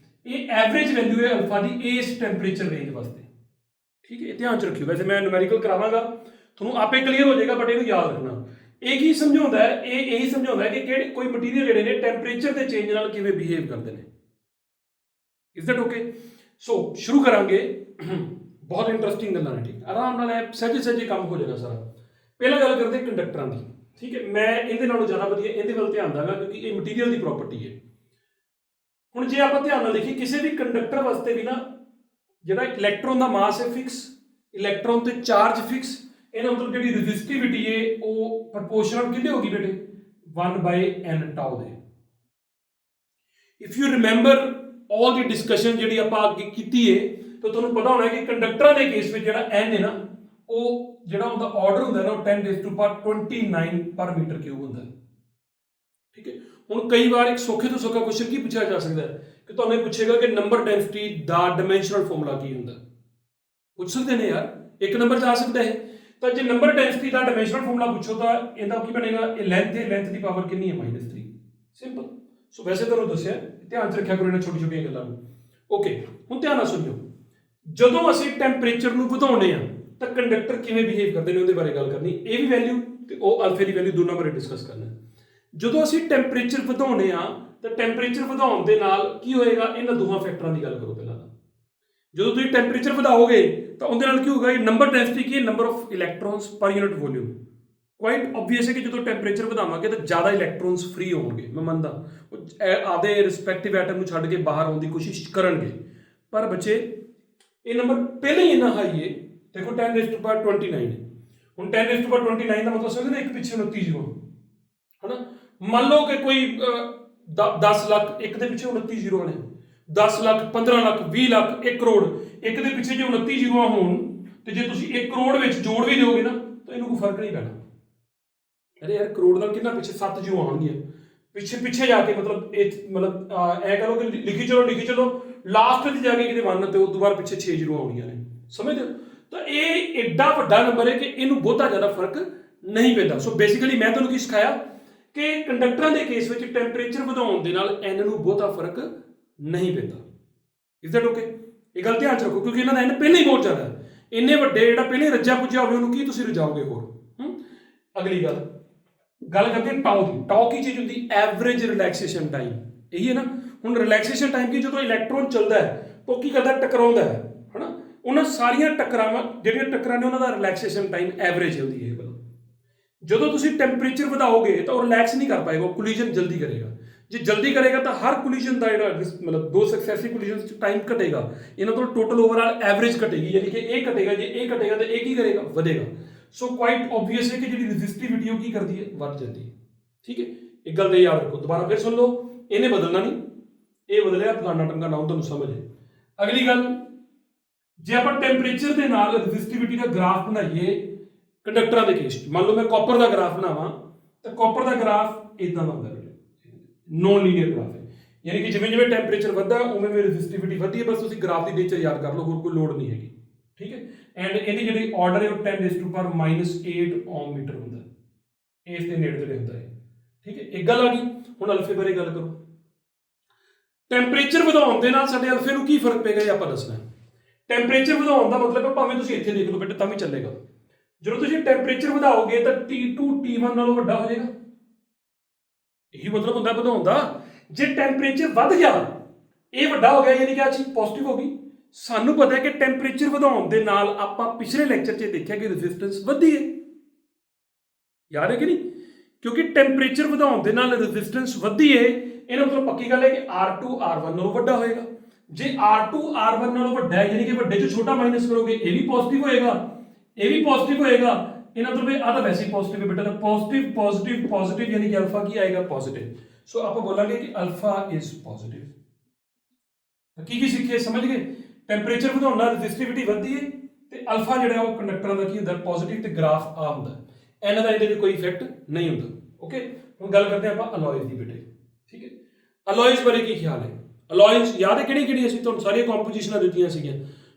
ਇਹ ਐਵਰੇਜ ਵੈਲਿਊ ਹੈ ਅਲਫਾ ਦੀ ਇਸ ਟੈਂਪਰੇਚਰ ਰੇਂਜ ਵਾਸਤੇ। ਠੀਕ ਹੈ, ਇਹ ਧਿਆਨ ਚ ਰੱਖਿਓ। ਵੈਸੇ ਮੈਂ ਨੂਮੈਰੀਕਲ ਕਰਾਵਾਂਗਾ, ਤੁਹਾਨੂੰ ਆਪੇ ਕਲੀਅਰ ਹੋ ਜਾਏਗਾ, ਬਟ ਇਹਨੂੰ ਯਾਦ ਰੱਖਣਾ। ਇਹ ਕੀ ਸਮਝਾਉਂਦਾ ਹੈ? ਇਹ ਇਹੀ ਸਮਝਾਉਂਦਾ ਹੈ ਕਿ ਕਿਹੜੇ ਕੋਈ ਮਟੀਰੀਅਲ ਜਿਹੜੇ ਨੇ ਟੈਂਪਰੇਚਰ ਦੇ ਚੇਂਜ ਨਾਲ ਕਿਵੇਂ ਬਿਹੇਵ ਕਰਦੇ ਨੇ। Is that okay? ਸੋ ਸ਼ੁਰੂ ਕਰਾਂਗੇ। ਬਹੁਤ ਇੰਟਰਸਟਿੰਗ ਗੱਲਾਂ ਨੇ। ਠੀਕ, ਆਰਾਮ ਨਾਲ ਸਹਿਜੇ ਸਹਿਜੇ ਕੰਮ ਹੋ ਜਾਣਾ ਸਾਰਾ। ਪਹਿਲਾਂ ਗੱਲ ਕਰਦੇ ਕੰਡਕਟਰਾਂ ਦੀ। ਠੀਕ ਹੈ, ਮੈਂ ਇਹਦੇ ਨਾਲੋਂ ਜ਼ਿਆਦਾ ਵਧੀਆ ਇਹਦੇ ਵੱਲ ਧਿਆਨ ਦਾਂਗਾ ਕਿਉਂਕਿ ਇਹ ਮਟੀਰੀਅਲ ਦੀ ਪ੍ਰੋਪਰਟੀ ਹੈ। ਹੁਣ ਜੇ ਆਪਾਂ ਧਿਆਨ ਨਾਲ ਦੇਖੀਏ ਕਿਸੇ ਵੀ ਕੰਡਕਟਰ ਵਾਸਤੇ ਵੀ ਨਾ ਜਿਹੜਾ ਇਲੈਕਟ੍ਰੋਨ ਦਾ ਮਾਸ ਹੈ ਫਿਕਸ, ਇਲੈਕਟ੍ਰੋਨ ਤੇ ਚਾਰਜ ਫਿਕਸ। ਇਹਦਾ ਮਤਲਬ ਜਿਹੜੀ ਰੈਜ਼ਿਸਟਿਵਿਟੀ ਹੈ ਉਹ ਪ੍ਰਪੋਰਸ਼ਨਲ ਕਿਹਦੇ ਹੋਗੀ ਬੇਟੇ? 1/n ਟਾਊ ਦੇ। If you remember all the discussion ਜਿਹੜੀ ਆਪਾਂ ਅੱਗੇ ਕੀਤੀ ਹੈ ਤਾਂ ਤੁਹਾਨੂੰ ਪਤਾ ਹੋਣਾ ਕਿ ਕੰਡਕਟਰਾਂ ਦੇ ਕੇਸ ਵਿੱਚ ਜਿਹੜਾ n ਹੈ ਨਾ ਉਹ ਜਿਹੜਾ ਉਹਦਾ ਆਰਡਰ ਹੁੰਦਾ ਨਾ ਉਹ 10⁻29 ਪਰ ਮੀਟਰ ਕਿਊਬ ਹੁੰਦਾ। ਠੀਕ ਹੈ, ਹੁਣ ਕਈ ਵਾਰ ਇੱਕ ਸੌਖੇ ਤੋਂ ਸੌਖਾ ਕੁਐਸਚਨ ਕੀ ਪੁੱਛਿਆ ਜਾ ਸਕਦਾ ਹੈ ਕਿ ਤੁਹਾਨੂੰ ਇਹ ਪੁੱਛੇਗਾ ਕਿ ਨੰਬਰ ਡੈਂਸਿਟੀ ਦਾ ਡਾਇਮੈਂਸ਼ਨਲ ਫਾਰਮੂਲਾ ਕੀ ਹੁੰਦਾ। ਪੁੱਛ ਸਕਦੇ ਨੇ ਯਾਰ, ਇੱਕ ਨੰਬਰ 'ਚ ਆ ਸਕਦਾ ਹੈ। ਤਾਂ ਜੇ ਨੰਬਰ ਡੈਂਸਿਟੀ ਦਾ ਡਾਇਮੈਂਸ਼ਨਲ ਫਾਰਮੂਲਾ ਪੁੱਛੋ ਤਾਂ ਇਹਦਾ ਕੀ ਬਣੇਗਾ? ਇਹ ਲੈਂਥ ਹੈ, ਲੈਂਥ ਦੀ ਪਾਵਰ ਕਿੰਨੀ ਹੈ? -3। ਸਿੰਪਲ। ਸੋ ਵੈਸੇ ਤੁਹਾਨੂੰ ਦੱਸਿਆ, ਧਿਆਨ 'ਚ ਰੱਖਿਆ ਕਰੋ ਇਹਨਾਂ ਛੋਟੀ ਛੋਟੀਆਂ ਗੱਲਾਂ ਨੂੰ। ਓਕੇ, ਹੁਣ ਧਿਆਨ ਨਾਲ ਸੁਣਿਓ। ਜਦੋਂ ਅਸੀਂ ਟੈਂਪਰੇਚਰ ਨੂੰ ਵਧਾਉਂਦੇ ਆ ਤਾਂ ਕੰਡਕਟਰ ਕਿਵੇਂ ਬਿਹੇਵ ਕਰਦੇ ਨੇ ਉਹਦੇ ਬਾਰੇ ਗੱਲ ਕਰਨੀ। ਇਹ ਵੀ ਵੈਲਿਊ ਤੇ ਉਹ ਅਲਫੇ ਦੀ ਵੈਲਿਊ ਦੋਨਾਂ ਬਾਰੇ ਡਿਸਕਸ ਕਰਨਾ। ਜਦੋਂ ਅਸੀਂ ਟੈਂਪਰੇਚਰ ਵਧਾਉਂਦੇ ਆ ਤਾਂ ਟੈਂਪਰੇਚਰ ਵਧਾਉਣ ਦੇ ਨਾਲ ਕੀ ਹੋਏਗਾ? ਇਹਨਾਂ ਦੋਹਾਂ ਫੈਕਟਰਾਂ ਦੀ ਗੱਲ ਕਰੋ ਪਹਿਲਾਂ ਤਾਂ। ਜਦੋਂ ਤੁਸੀਂ ਟੈਂਪਰੇਚਰ ਵਧਾਓਗੇ ਤਾਂ ਉਹਦੇ ਨਾਲ ਕੀ ਹੋਊਗਾ? ਇਹ ਨੰਬਰ ਡੈਂਸਿਟੀ ਕੀ ਹੈ? ਨੰਬਰ ਆਫ ਇਲੈਕਟ੍ਰੋਨਸ ਪਰ ਯੂਨਿਟ ਵੋਲਿਊਮ। ਕੁਆਇਟ ਆਬਵੀਅਸ ਹੈ ਕਿ ਜਦੋਂ ਟੈਂਪਰੇਚਰ ਵਧਾਵਾਂਗੇ ਤਾਂ ਜ਼ਿਆਦਾ ਇਲੈਕਟ੍ਰੋਨਸ ਫ੍ਰੀ ਹੋਣਗੇ। ਮੈਂ ਮੰਨਦਾ ਉਹ ਆਪਦੇ ਰਿਸਪੈਕਟਿਵ ਐਟਮ ਨੂੰ ਛੱਡ ਕੇ ਬਾਹਰ ਆਉਣ ਦੀ ਕੋਸ਼ਿਸ਼ ਕਰਨਗੇ, ਪਰ ਬੱਚੇ ਇਹ ਨੰਬਰ ਪਹਿਲਾਂ ਹੀ ਇੰਨਾ ਹਾਈ ਹੈ। ਦੇਖੋ 10⁻29 ਹੈ। ਹੁਣ 10⁻29 ਦਾ ਮਤਲਬ ਸਮਝਦੇ ਇੱਕ ਪਿੱਛੇ 29 ਜ਼ੀਰੋ ਹੈ ਨਾ। ਮੰਨ ਲਓ ਕਿ ਕੋਈ 10 ਲੱਖ, ਇੱਕ ਦੇ ਪਿੱਛੇ 29 ਜ਼ੀਰੋ ਨੇ। 10 ਲੱਖ, 15 ਲੱਖ, 20 ਲੱਖ, 1 ਕਰੋੜ, ਇੱਕ ਦੇ ਪਿੱਛੇ ਜੇ 29 ਜ਼ੀਰੋ ਹੋਣ ਤੇ ਜੇ ਤੁਸੀਂ 1 ਕਰੋੜ ਵਿੱਚ ਜੋੜ ਵੀ ਦਿਓਗੇ ਨਾ ਤਾਂ ਇਹਨੂੰ ਕੋਈ ਫਰਕ ਨਹੀਂ ਪੈਣਾ। ਅਰੇ ਯਾਰ ਕਰੋੜ ਨਾਲ ਕਿੰਨਾ ਪਿੱਛੇ 7 ਜ਼ੀਰੋ ਆਉਣਗੀਆਂ ਪਿੱਛੇ ਜਾ ਕੇ। ਮਤਲਬ ਐ ਕਰੋ ਕਿ ਲਿਖੀ ਚਲੋ ਲਾਸਟ ਤੇ ਜਾ ਕੇ ਕਿਤੇ 1 ਤੇ ਉਸ ਤੋਂ ਬਾਅਦ ਪਿੱਛੇ 6 ਜ਼ੀਰੋ ਆਉਣੀਆਂ ਨੇ। ਸਮਝਦੇ ਹੋ? ਤਾਂ ਇਹ ਐਡਾ ਵੱਡਾ ਨੰਬਰ ਹੈ ਕਿ ਇਹਨੂੰ ਬਹੁਤਾ ਜ਼ਿਆਦਾ ਫਰਕ ਨਹੀਂ ਪੈਂਦਾ। ਸੋ ਬੇਸਿਕਲੀ ਮੈਂ ਤੁਹਾਨੂੰ ਕੀ ਸਿਖਾਇਆ ਕਿ ਕੰਡਕਟਰਾਂ ਦੇ ਕੇਸ ਵਿੱਚ ਟੈਂਪਰੇਚਰ ਵਧਾਉਣ ਦੇ ਨਾਲ n ਨੂੰ ਬਹੁਤਾ ਫਰਕ ਨਹੀਂ ਪੈਂਦਾ। Is that okay? ਇਹ ਗੱਲ ਧਿਆਨ ਚ ਰੱਖੋ ਕਿਉਂਕਿ ਇਹਨਾਂ ਦਾ n ਪਹਿਲਾਂ ਹੀ ਬਹੁਤ ਜ਼ਿਆਦਾ ਹੈ। ਇੰਨੇ ਵੱਡੇ ਜਿਹੜਾ ਪਹਿਲੇ ਰੱਜਿਆ ਪੁੱਜਿਆ ਹੋਵੇ ਉਹਨੂੰ ਕੀ ਤੁਸੀਂ ਰਜਾਓਗੇ ਹੋਰ। ਅਗਲੀ ਗੱਲ ਕਰਦੇ ਟਾਓ ਦੀ। ਟਾਓ ਕੀ ਚੀਜ਼ ਹੁੰਦੀ? Average relaxation time. ਇਹੀ ਹੈ ਨਾ। ਹੁਣ ਰਿਲੈਕਸੇਸ਼ਨ ਟਾਈਮ ਕੀ? ਜਦੋਂ ਇਲੈਕਟ੍ਰੋਨ ਚੱਲਦਾ ਹੈ ਉਹ ਕੀ ਕਰਦਾ? ਟਕਰਾਉਂਦਾ ਹੈ ਹਨਾ। ਉਹਨਾਂ ਸਾਰੀਆਂ ਟਕਰਾਵਾਂ ਜਿਹੜੀਆਂ ਟੱਕਰਾਂ ਨੇ ਉਹਨਾਂ ਦਾ ਰਿਲੈਕਸੇਸ਼ਨ ਟਾਈਮ ਐਵਰੇਜ ਹੁੰਦੀ ਹੈ। ਜਦੋਂ ਤੁਸੀਂ ਟੈਂਪਰੇਚਰ ਵਧਾਓਗੇ ਤਾਂ ਉਹ ਰਿਲੈਕਸ ਨਹੀਂ ਕਰ ਪਾਏਗਾ, ਉਹ ਕੋਲੀਜਨ ਜਲਦੀ ਕਰੇਗਾ। ਜੇ ਜਲਦੀ ਕਰੇਗਾ ਤਾਂ ਹਰ ਕੋਲੀਜਨ ਦਾ ਜਿਹੜਾ ਮਤਲਬ 2 ਸਕਸੈਸਿਵ ਕੋਲੀਜਨਸ 'ਚ ਟਾਈਮ ਘਟੇਗਾ। ਇਹਨਾਂ ਤੋਂ ਟੋਟਲ ਓਵਰਆਲ ਐਵਰੇਜ ਘਟੇਗੀ। ਯਾਨੀ ਕਿ ਇਹ ਘਟੇਗਾ, ਜੇ ਇਹ ਘਟੇਗਾ ਤਾਂ ਇਹ ਕੀ ਕਰੇਗਾ? ਵਧੇਗਾ। ਸੋ ਕੁਆਇਟ ਆਬਵੀਅਸ ਹੈ ਕਿ ਜਿਹੜੀ ਰੈਜ਼ਿਸਟਿਵਿਟੀ ਉਹ ਕੀ ਕਰਦੀ ਹੈ? ਵੱਧ ਜਾਂਦੀ ਹੈ। ਠੀਕ ਹੈ, ਇੱਕ ਗੱਲ ਤੇ ਯਾਦ ਰੱਖੋ। ਦੁਬਾਰਾ ਫਿਰ ਸੁਣ ਲਓ, ਇਹਨੇ ਬਦਲਣਾ ਨਹੀਂ। ਇਹ ਬਦਲਿਆ ਫਲਾਣਾ ਟਮਕਾਣਾ, ਹੁਣ ਤੁਹਾਨੂੰ ਸਮਝ ਹੈ। ਅਗਲੀ ਗੱਲ, ਜੇ ਆਪਾਂ ਟੈਂਪਰੇਚਰ ਦੇ ਨਾਲ ਰੈਜ਼ਿਸਟਿਵਿਟੀ ਦਾ ਗ੍ਰਾਫ ਬਣਾਈਏ ਕੰਡਕਟਰਾਂ ਦੇ ਕੇਸ 'ਚ, ਮੰਨ ਲਓ ਮੈਂ ਕਾਪਰ ਦਾ ਗ੍ਰਾਫ ਬਣਾਵਾਂ ਤਾਂ ਕਾਪਰ ਦਾ ਗ੍ਰਾਫ ਇਦਾਂ ਦਾ ਹੁੰਦਾ ਨੋਨ ਲੀਨੀਅਰ ਗ੍ਰਾਫ ਹੈ, ਯਾਨੀ ਕਿ ਜਿਵੇਂ ਜਿਵੇਂ ਟੈਂਪਰੇਚਰ ਵੱਧਦਾ ਉਵੇਂ ਉਵੇਂ ਰੈਜ਼ਿਸਟਿਵਿਟੀ ਵੱਧਦੀ ਹੈ। ਬਸ ਤੁਸੀਂ ਗ੍ਰਾਫ ਦੀ ਨੇਚਰ ਯਾਦ ਕਰ ਲਓ, ਹੋਰ ਕੋਈ ਲੋੜ ਨਹੀਂ ਹੈਗੀ, ਠੀਕ ਹੈ। ਐਂਡ ਇਹਦੀ ਜਿਹੜੀ ਆਰਡਰ ਹੈ ਉਹ 10⁻⁻8 ਓਮ ਮੀਟਰ ਹੁੰਦਾ, ਇਸ ਦੇ ਨੇੜੇ ਤੇੜੇ ਹੁੰਦਾ ਹੈ, ਠੀਕ ਹੈ। ਇੱਕ ਗੱਲ ਆ ਗਈ। ਹੁਣ ਅਲਫੇ ਬਾਰੇ ਗੱਲ ਕਰੋ। ਟੈਂਪਰੇਚਰ ਵਧਾਉਣ ਦੇ ਨਾਲ ਸਾਡੇ ਅਲਫੇ ਨੂੰ ਕੀ ਫਰਕ ਪਏਗਾ ਇਹ ਆਪਾਂ ਦੱਸਣਾ। ਟੈਂਪਰੇਚਰ ਵਧਾਉਣ ਦਾ ਮਤਲਬ ਹੈ, ਭਾਵੇਂ ਤੁਸੀਂ ਇੱਥੇ ਦੇਖ ਲਓ ਬੇਟਾ ਤਾਂ ਵੀ ਚੱਲੇਗਾ, ਜਦੋਂ ਤੁਸੀਂ ਟੈਂਪਰੇਚਰ ਵਧਾਓਗੇ ਤਾਂ T2 T1 ਨਾਲੋਂ ਵੱਡਾ ਹੋ ਜਾਏਗਾ, ਇਹੀ ਮਤਲਬ ਹੁੰਦਾ ਵਧਾਉਣ ਦਾ। ਜੇ ਟੈਂਪਰੇਚਰ ਵੱਧ ਗਿਆ, ਇਹ ਵੱਡਾ ਹੋ ਗਿਆ, ਯਾਨੀ ਕਿ ਆ ਚੀਜ਼ ਪੋਜ਼ਿਟਿਵ ਹੋ ਗਈ। ਸਾਨੂੰ ਪਤਾ ਹੈ ਕਿ ਟੈਂਪਰੇਚਰ ਵਧਾਉਣ ਦੇ ਨਾਲ ਆਪਾਂ ਪਿਛਲੇ ਲੈਕਚਰ 'ਚ ਦੇਖਿਆ ਕਿ ਰੈਜ਼ਿਸਟੈਂਸ ਵਧਦੀ ਹੈ, ਯਾਦ ਹੈ ਕਿ ਨਹੀਂ? ਕਿਉਂਕਿ ਟੈਂਪਰੇਚਰ ਵਧਾਉਣ ਦੇ ਨਾਲ ਰੈਜ਼ਿਸਟੈਂਸ ਵਧਦੀ ਹੈ, ਇਹਦਾ ਮਤਲਬ ਪੱਕੀ ਗੱਲ ਹੈ ਕਿ R2 R1 ਨਾਲੋਂ ਵੱਡਾ ਹੋਏਗਾ। ਜੇ R2 R1 ਨਾਲੋਂ ਵੱਡਾ ਹੈ, ਯਾਨੀ ਕਿ ਵੱਡੇ 'ਚ ਛੋਟਾ ਮਾਈਨਸ ਕਰੋਗੇ, ਇਹ ਵੀ ਪੋਜ਼ਿਟਿਵ ਹੋਏਗਾ, ਇਹ ਵੀ ਪੋਜ਼ਿਟਿਵ ਹੋਏਗਾ। ਇਹਨਾਂ ਮਤਲਬ ਆ ਤਾਂ ਵੈਸੇ ਹੀ ਪੋਜ਼ਿਟਿਵ ਹੈ ਬੇਟਾ, ਤਾਂ ਪੋਜ਼ਿਟਿਵ ਪੋਜ਼ਿਟਿਵ ਪੋਜ਼ਿਟਿਵ, ਯਾਨੀ ਕਿ ਅਲਫਾ ਕੀ ਆਏਗਾ? ਪੋਜ਼ਿਟਿਵ। ਸੋ ਆਪਾਂ ਬੋਲਾਂਗੇ ਕਿ ਅਲਫਾ ਇਜ਼ ਪੋਜ਼ਿਟਿਵ। ਕੀ ਸਿੱਖੇ, ਸਮਝ ਗਏ? ਟੈਂਪਰੇਚਰ ਵਧਾਉਣ ਨਾਲ ਰੈਜ਼ਿਸਟਿਵਿਟੀ ਵੱਧਦੀ ਹੈ ਤੇ ਅਲਫਾ ਜਿਹੜਾ ਉਹ ਕੰਡਕਟਰਾਂ ਦਾ ਕੀ ਹੁੰਦਾ? ਪੋਜ਼ਿਟਿਵ, ਤੇ ਗ੍ਰਾਫ ਆ ਹੁੰਦਾ। ਇਹਨਾਂ ਦਾ ਇਹਦੇ ਤੇ ਕੋਈ ਇਫੈਕਟ ਨਹੀਂ ਹੁੰਦਾ। ਓਕੇ, ਹੁਣ ਗੱਲ ਕਰਦੇ ਆਪਾਂ ਅਲੋਇਜ਼ ਦੀ ਬੇਟੇ, ਠੀਕ ਹੈ। ਅਲੋਇਜ਼ ਬਾਰੇ ਕੀ ਖਿਆਲ ਹੈ? ਅਲੋਇਜ਼ ਯਾਦ ਹੈ ਕਿਹੜੀ ਕਿਹੜੀ ਅਸੀਂ ਤੁਹਾਨੂੰ ਸਾਰੀਆਂ ਕੰਪੋਜੀਸ਼ਨਾਂ ਦਿੱਤੀਆਂ ਸੀਗੀਆਂ,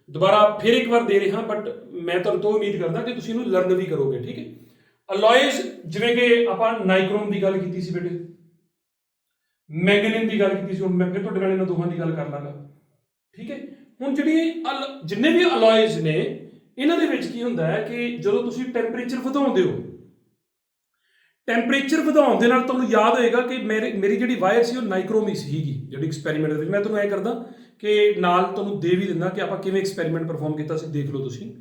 ਦੁਬਾਰਾ ਫਿਰ ਇੱਕ ਵਾਰ ਦੇ ਰਿਹਾ, ਬਟ ਮੈਂ ਤੁਹਾਨੂੰ ਤੋਂ ਉਮੀਦ ਕਰਦਾ ਕਿ ਤੁਸੀਂ ਇਹਨੂੰ ਲਰਨ ਵੀ ਕਰੋਗੇ, ਠੀਕ ਹੈ। ਅਲੋਇਜ਼ ਜਿਵੇਂ ਕਿ ਆਪਾਂ ਨਾਈਕ੍ਰੋਮ ਦੀ ਗੱਲ ਕੀਤੀ ਸੀ ਬੇਟੇ, ਮੈਂਗਨੀਨ ਦੀ ਗੱਲ ਕੀਤੀ ਸੀ, ਹੁਣ ਮੈਂ ਫਿਰ ਤੁਹਾਡੇ ਨਾਲ ਇਹਨਾਂ ਦੋਹਾਂ ਦੀ ਗੱਲ ਕਰ ਲਾਂਗਾ, ਠੀਕ ਹੈ। ਹੁਣ ਜਿਹੜੀ ਜਿੰਨੇ ਵੀ ਅਲੋਇਜ਼ ਨੇ, ਇਹਨਾਂ ਦੇ ਵਿੱਚ ਕੀ ਹੁੰਦਾ ਹੈ ਕਿ ਜਦੋਂ ਤੁਸੀਂ ਟੈਂਪਰੇਚਰ ਵਧਾਉਂਦੇ ਹੋ, ਟੈਂਪਰੇਚਰ ਵਧਾਉਣ ਦੇ ਨਾਲ ਤੁਹਾਨੂੰ ਯਾਦ ਹੋਏਗਾ ਕਿ ਮੇਰੀ ਜਿਹੜੀ ਵਾਇਰ ਸੀ ਉਹ ਨਾਈਕ੍ਰੋਮ ਹੀ ਸੀਗੀ, ਜਿਹੜੀ ਐਕਸਪੈਰੀਮੈਂਟ ਦੇ ਵਿੱਚ ਮੈਂ ਤੁਹਾਨੂੰ ਐ ਕਰਦਾ ਕਿ ਨਾਲ ਤੁਹਾਨੂੰ ਦੇ ਵੀ ਦਿੰਦਾ ਕਿ ਆਪਾਂ ਕਿਵੇਂ ਐਕਸਪੈਰੀਮੈਂਟ ਪਰਫਾਰਮ ਕੀਤਾ ਸੀ, ਦੇਖ ਲਓ ਤੁਸੀਂ।